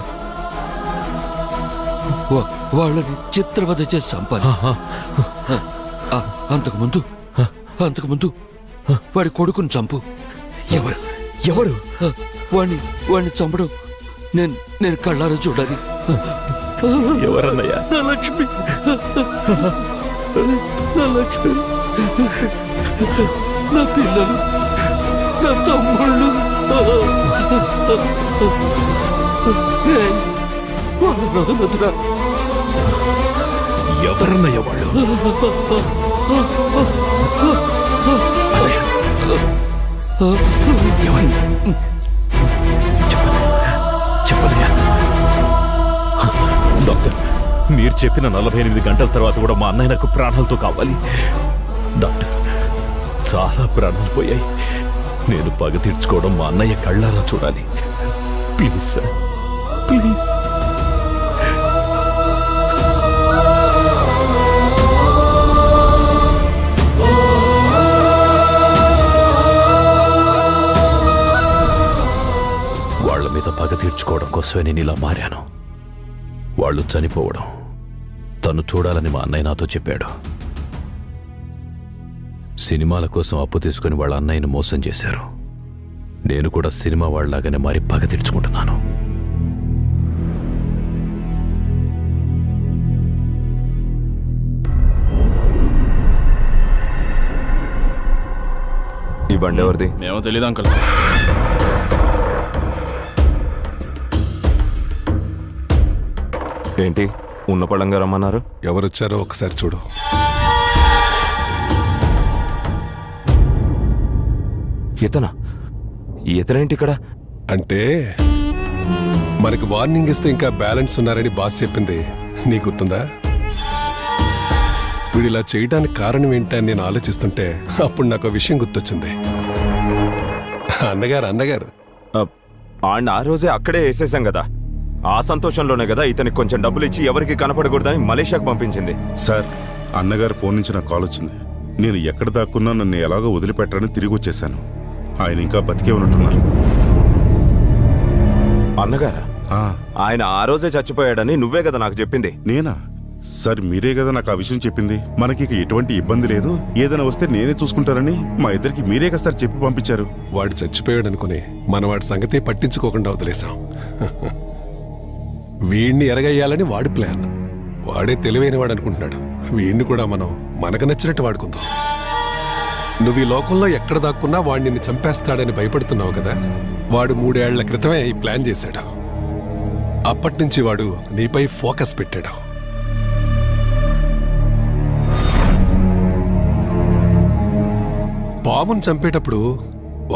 వాళ్ళని చిత్రవద చేసి చంపాలి. అంతకుముందు వాడి కొడుకుని చంపు. ఎవరు? ఎవరు? వాణ్ణి చంపడం నేను కళ్ళారా చూడాలి. ఎవరన్నయ్యా? నా లక్ష్మి, నా లక్ష్మి, నా పిల్లలు, నా తమ్ముళ్ళు. ఎవరన్నయ్య వాళ్ళు? చెప్పనయ్యా. డాక్టర్, మీరు చెప్పిన 48 గంటల తర్వాత కూడా మా అన్నయ్య నాకు ప్రాణాలతో కావాలి. డాక్టర్, చాలా ప్రాణాలు పోయాయి. నేను పగ తీర్చుకోవడం మా అన్నయ్య కళ్ళారా చూడాలి. Please sir, please. వాళ్ళ మీద పగ తీర్చుకోవడం కోసమే నేను ఇలా మారాను. వాళ్ళు చనిపోవడం తను చూడాలని మా అన్నయ్య నాతో చెప్పాడు. సినిమాల కోసం అప్పు తీసుకుని వాళ్ళ అన్నయ్యను మోసం చేశారు. నేను కూడా సినిమా వాళ్ళలాగానే మారి పగ తీర్చుకుంటున్నాను. ఈ బండి ఎవరిది? ఏమో తెలీదు అంకుల్. ఏంటి ఉన్న పడంగా రమ్మన్నారు? ఎవరొచ్చారో ఒకసారి చూడు. ఇతనేంటి ఇక్కడ? అంటే మనకి వార్నింగ్ ఇస్తే ఇంకా బ్యాలెన్స్ ఉన్నారని బాస్ చెప్పింది నీ గుర్తుందా? వీడు ఇలా చేయడానికి కారణం ఏంటని నేను ఆలోచిస్తుంటే అప్పుడు నాకు విషయం గుర్తొచ్చింది. అన్నగారు ఆయన ఆ రోజే అక్కడే వేసేసాం కదా. ఆ సంతోషంలోనే కదా ఇతనికి కొంచెం డబ్బులు ఇచ్చి ఎవరికి కనపడకూడదని మలేషియాకు పంపించింది. సార్, అన్నగారు ఫోన్ నుంచి నాకు కాల్ వచ్చింది. నేను ఎక్కడ దాక్కున్నా నన్ను ఎలాగో వదిలిపెట్టారని తిరిగి వచ్చేసాను. ఆయన ఇంకా బతికే ఉన్నట్టున్నారు. అన్నగారా? ఆయన ఆ రోజే చచ్చిపోయాడని నువ్వే కదా నాకు చెప్పింది. నేనా? సార్, మీరే కదా నాకు ఆ విషయం చెప్పింది. మనకి ఇక ఎటువంటి ఇబ్బంది లేదు, ఏదైనా వస్తే నేనే చూసుకుంటారని మా ఇద్దరికి మీరే కదా సార్ చెప్పి పంపించారు. వాడు చచ్చిపోయాడు అనుకుని మన వాడి సంగతి పట్టించుకోకుండా వదిలేశాం. వీడిని ఎరగయ్యాలని వాడి ప్లాన్. వాడే తెలివైన వాడు అనుకుంటున్నాడు. వీడిని కూడా మనం మనకు నచ్చినట్టు వాడుకుందాం. నువ్వు ఈ లోకంలో ఎక్కడ దాక్కున్నా వాడు నిన్ను చంపేస్తాడని భయపడుతున్నావు కదా. వాడు 3 ఏళ్ల క్రితమే ఈ ప్లాన్ చేశాడు. అప్పటి నుంచి వాడు నీపై ఫోకస్ పెట్టాడు. పామును చంపేటప్పుడు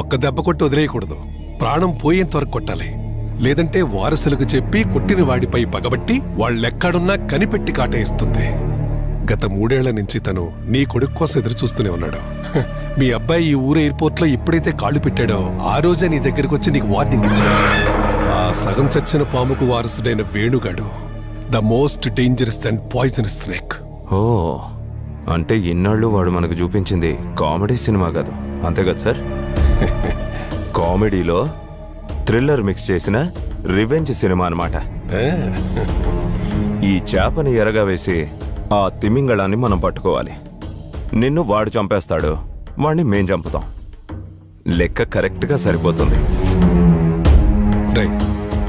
ఒక్క దెబ్బ కొట్టి వదిలేయకూడదు. ప్రాణం పోయేంత వరకు కొట్టాలి. లేదంటే వారసులకు చెప్పి కొట్టిన వాడిపై పగబట్టి వాళ్ళెక్కడున్నా కనిపెట్టి కాటేస్తుంది. గత 3 ఏళ్ల నుంచి తను నీ కొడుకు కోసం ఎదురు చూస్తూనే ఉన్నాడు. మీ అబ్బాయి ఈ ఊరు ఎయిర్పోర్ట్లో ఎప్పుడైతే కాళ్ళు పెట్టాడో ఆ రోజే నీ దగ్గరికి వచ్చి నీకు వార్నింగ్ ఇచ్చాడు. ఆ సగం చచ్చిన పాముకు వారసుడైన వేణుగాడు the most dangerous and poisonous snake. ఓ, అంటే ఇన్నాళ్ళు వాడు మనకు చూపించింది కామెడీ సినిమా కాదు, అంతే కదా సార్? కామెడీలో థ్రిల్లర్ మిక్స్ చేసిన రివెంజ్ సినిమా అన్నమాట. ఈ చేపని ఎరగా వేసి ఆ తిమింగళాన్ని మనం పట్టుకోవాలి. నిన్ను వాడు చంపేస్తాడు, వాడిని మేం చంపుతాం. లెక్క కరెక్ట్గా సరిపోతుంది.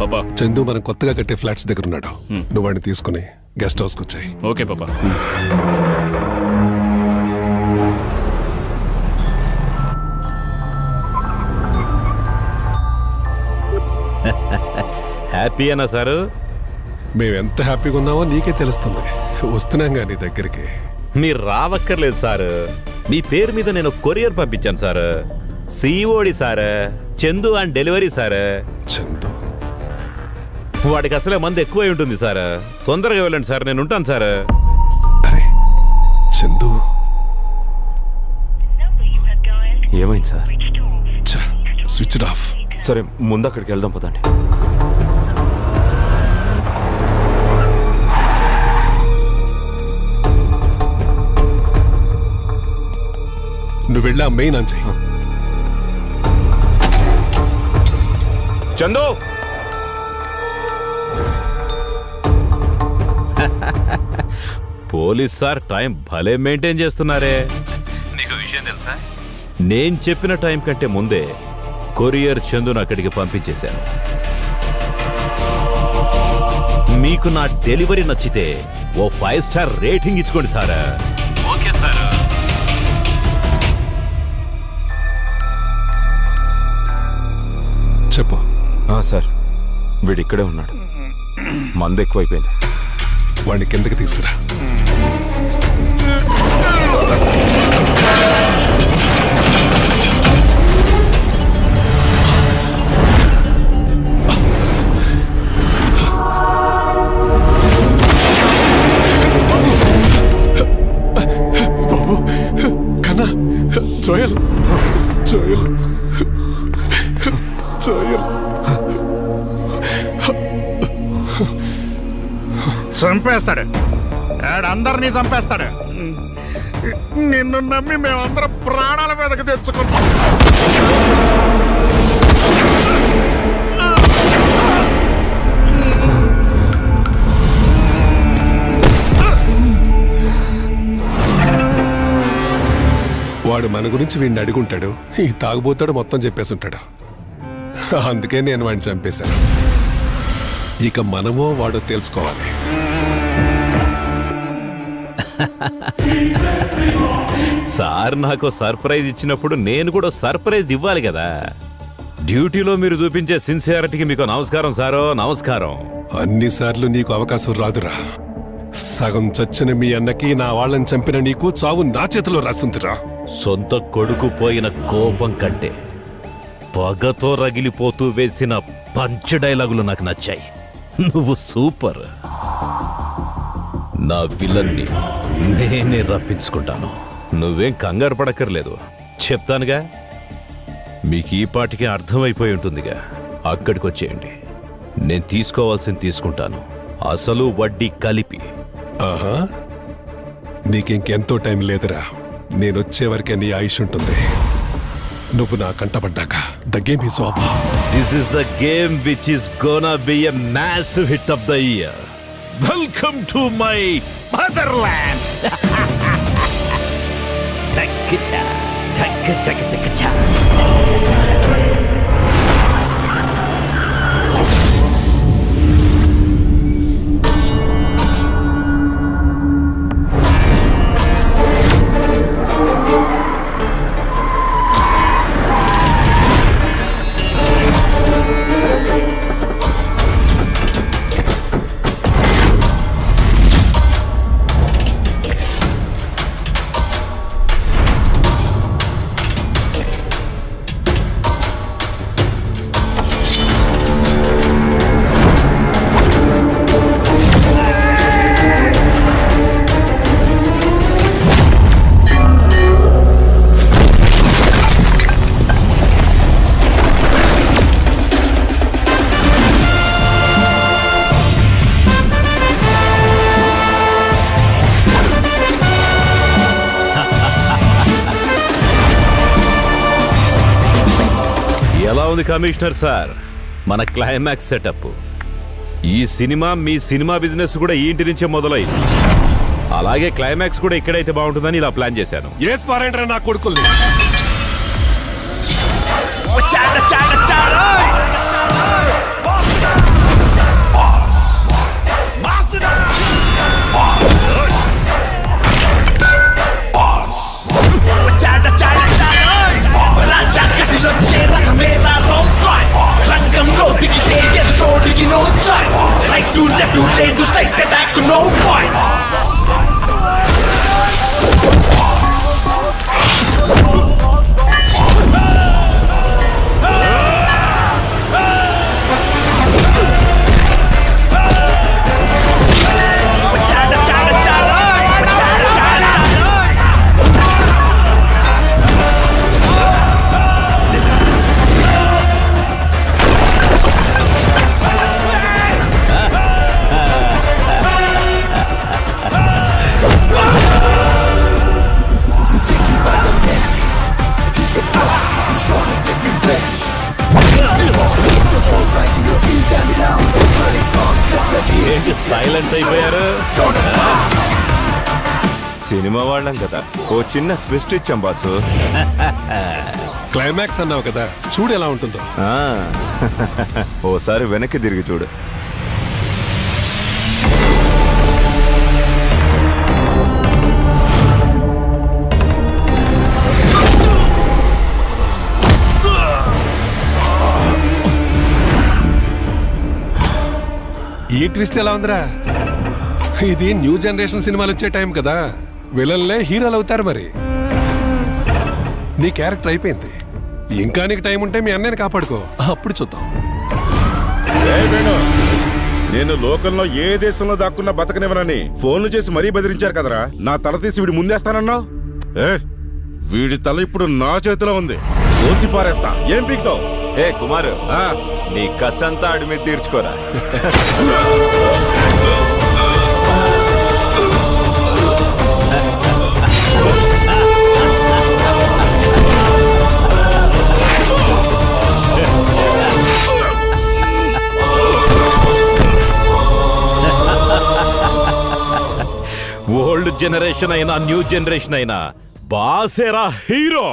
పాపా, చందు మనం కొత్తగా కట్టే ఫ్లాట్స్ దగ్గర ఉన్నాడు. నువ్వు వాడిని తీసుకుని గెస్ట్ హౌస్కి వచ్చాయి. ఓకే పాపా. హ్యాపీ అన్నా సారు? మేమెంత హ్యాపీగా ఉన్నామో నీకే తెలుస్తుంది. వస్తున్నాం నీ దగ్గరికి. మీరు రావక్కర్లేదు సార్. మీ పేరు మీద నేను కొరియర్ పంపించాను sir. COD sir, Chandu and delivery sir. Chandu వాడికి అసలే మంది ఎక్కువై ఉంటుంది సార్. తొందరగా వెళ్ళండి సార్, నేను ఉంటాను సార్. అరే చందు, ఏమైంది సార్? Switch off. సరే, ముందు అక్కడికి వెళ్దాం పదండి. నువ్వు వెళ్ళా మెయిన్ ఆన్ చెయ్యి. చందు, పోలీస్ సార్ టైం భలే మెయింటైన్ చేస్తున్నారే. నీకు విషయం తెలుసా? నేను చెప్పిన టైం కంటే ముందే కొరియర్ చందును అక్కడికి పంపించేశాను. మీకు నా డెలివరీ నచ్చితే ఓ 5 స్టార్ రేటింగ్ ఇచ్చుకోండి సార్. Okay sir. చెప్పు. సార్ వీడిక్కడే ఉన్నాడు. మందు ఎక్కువైపోయింది. వాడిని కిందకి తీసుకురా. బాబు కన్నా, జోయల్ జోయల్ జోయల్ చంపేస్తాడు. అందరినీ చంపేస్తాడు. నిన్ను నమ్మి మేమందరం ప్రాణాల మీదకి తెచ్చుకున్నాం. వాడు మన గురించి వీడిని అడుగుంటాడు. ఈ తాగుబోతాడు మొత్తం చెప్పేసి ఉంటాడు. అందుకే నేను వాడిని చంపేశాను. ఇక మనమో వాడో తెలుసుకోవాలి. సార్ నాకు సర్ప్రైజ్ ఇచ్చినప్పుడు నేను కూడా సర్ప్రైజ్ ఇవ్వాలి కదా. డ్యూటీలో మీరు చూపించే సిన్సియారిటీకి మీకు నమస్కారం సారో. నమస్కారం. అన్నిసార్లు నీకు అవకాశం రాదురా. సగం చచ్చిన మీ అన్నకి నా వాళ్ళని చంపిన నీకు చావు నా చేతిలో రాసిందిరా. సొంత కొడుకు పోయిన కోపం కంటే పగతో రగిలిపోతూ వేసిన పంచ్ డైలాగులు నాకు నచ్చాయి. నువ్వు సూపర్. నా విలన్ని నేనే రప్పించుకుంటాను. నువ్వేం కంగారు పడక్కర్లేదు. చెప్తానుగా. మీకు ఈ పాటికి అర్థమైపోయి ఉంటుందిగా. అక్కడికి వచ్చేయండి. నేను తీసుకోవాల్సింది తీసుకుంటాను, అసలు వడ్డీ కలిపి. ఆహా, నీకింకెంతో టైం లేదురా. నేనొచ్చే వరకే నీ ఆయుష్ ఉంటుంది. నువ్వు నా కంటపడ్డాక the game is over. This is the game which is gonna be a massive hit of the year. Welcome to my motherland. టక్కచా టక్కచకచకచా. ఎలా ఉంది కమిషనర్ సార్ మన క్లైమాక్స్ సెటప్? ఈ సినిమా మీ సినిమా బిజినెస్ కూడా ఈ ఇంటి నుంచే మొదలైంది. అలాగే క్లైమాక్స్ కూడా ఇక్కడైతే బాగుంటుందని ఇలా ప్లాన్ చేశాను. ఏస్ పారేంట్రా నా కొడుకుల్ని. సైలెంట్ అయిపోయారు. సినిమా వాళ్ళం కదా, ఓ చిన్న ట్విస్ట్ ఇచ్చాం బాసు. క్లైమాక్స్ అన్నావు కదా, చూడు ఎలా ఉంటుందో. ఓసారి వెనక్కి తిరిగి చూడు. ట్విస్ట్ ఎలా ఉందిరా? ఇది న్యూ జనరేషన్ సినిమాలు వచ్చే టైం కదా, విలన్లే హీరోలు అవుతారు. మరి నీ క్యారెక్టర్ అయిపోయింది, ఇంకా నీకు టైం ఉంటే మీ అన్నయ్యని కాపాడుకో, అప్పుడు చూద్దాం. నేను లోకంలో ఏ దేశంలో దాక్కున్నా బతకనివ్వనని ఫోన్లు చేసి మరీ బెదిరించారు కదరా. నా తల తీసి వీడి ముందేస్తానన్నావు. వీడి తల ఇప్పుడు నా చేతిలో ఉంది, కోసి పారేస్తా. ఏం పీకుతావు? కుమారు, నీ కసంతా ఆడి మీద తీర్చుకోరా. ఓల్డ్ జనరేషన్ అయినా న్యూ జనరేషన్ అయినా బాసేరా హీరో.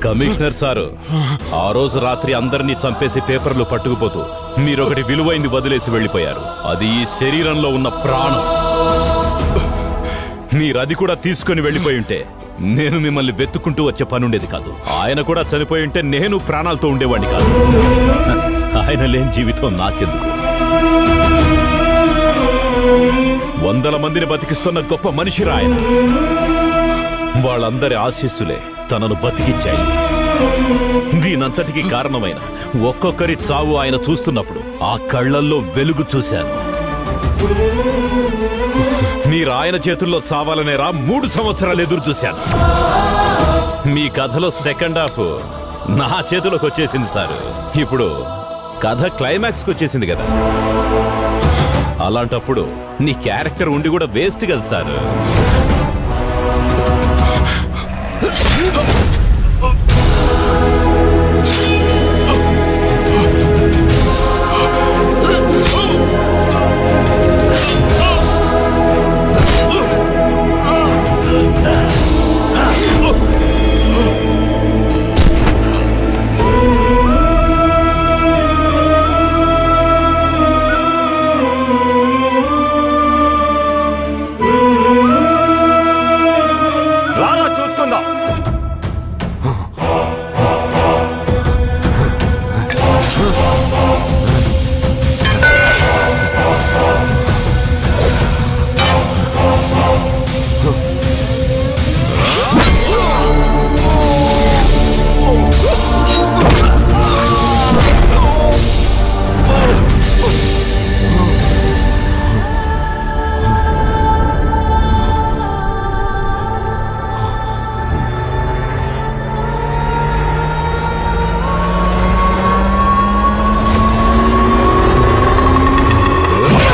కమిషనర్ సారు, ఆ రోజు రాత్రి అందరినీ చంపేసి పేపర్లు పట్టుకుపోతూ మీరొకటి విలువైంది వదిలేసి వెళ్ళిపోయారు. అది ఈ శరీరంలో ఉన్న ప్రాణం. మీరది కూడా తీసుకొని వెళ్ళిపోయి ఉంటే నేను మిమ్మల్ని వెతుక్కుంటూ వచ్చే పనుండేది కాదు. ఆయన కూడా చనిపోయి ఉంటే నేను ప్రాణాలతో ఉండేవాడిని కాదు. ఆయన లేని జీవితం నాకెందుకు? వందల మందిని బతికిస్తున్న గొప్ప మనిషిరా ఆయన. వాళ్ళందరి ఆశీస్సులే తనను బతికించాయి. దీనంతటికీ కారణమైన ఒక్కొక్కరి చావు ఆయన చూస్తున్నప్పుడు ఆ కళ్ళల్లో వెలుగు చూశాను. మీరు ఆయన చేతుల్లో చావాలనేరా 3 సంవత్సరాలు ఎదురు చూశాను. మీ కథలో సెకండ్ హాఫ్ నా చేతిలోకి వచ్చేసింది సార్. ఇప్పుడు కథ క్లైమాక్స్కి వచ్చేసింది కదా. అలాంటప్పుడు నీ క్యారెక్టర్ ఉండి కూడా వేస్ట్ కదా సార్.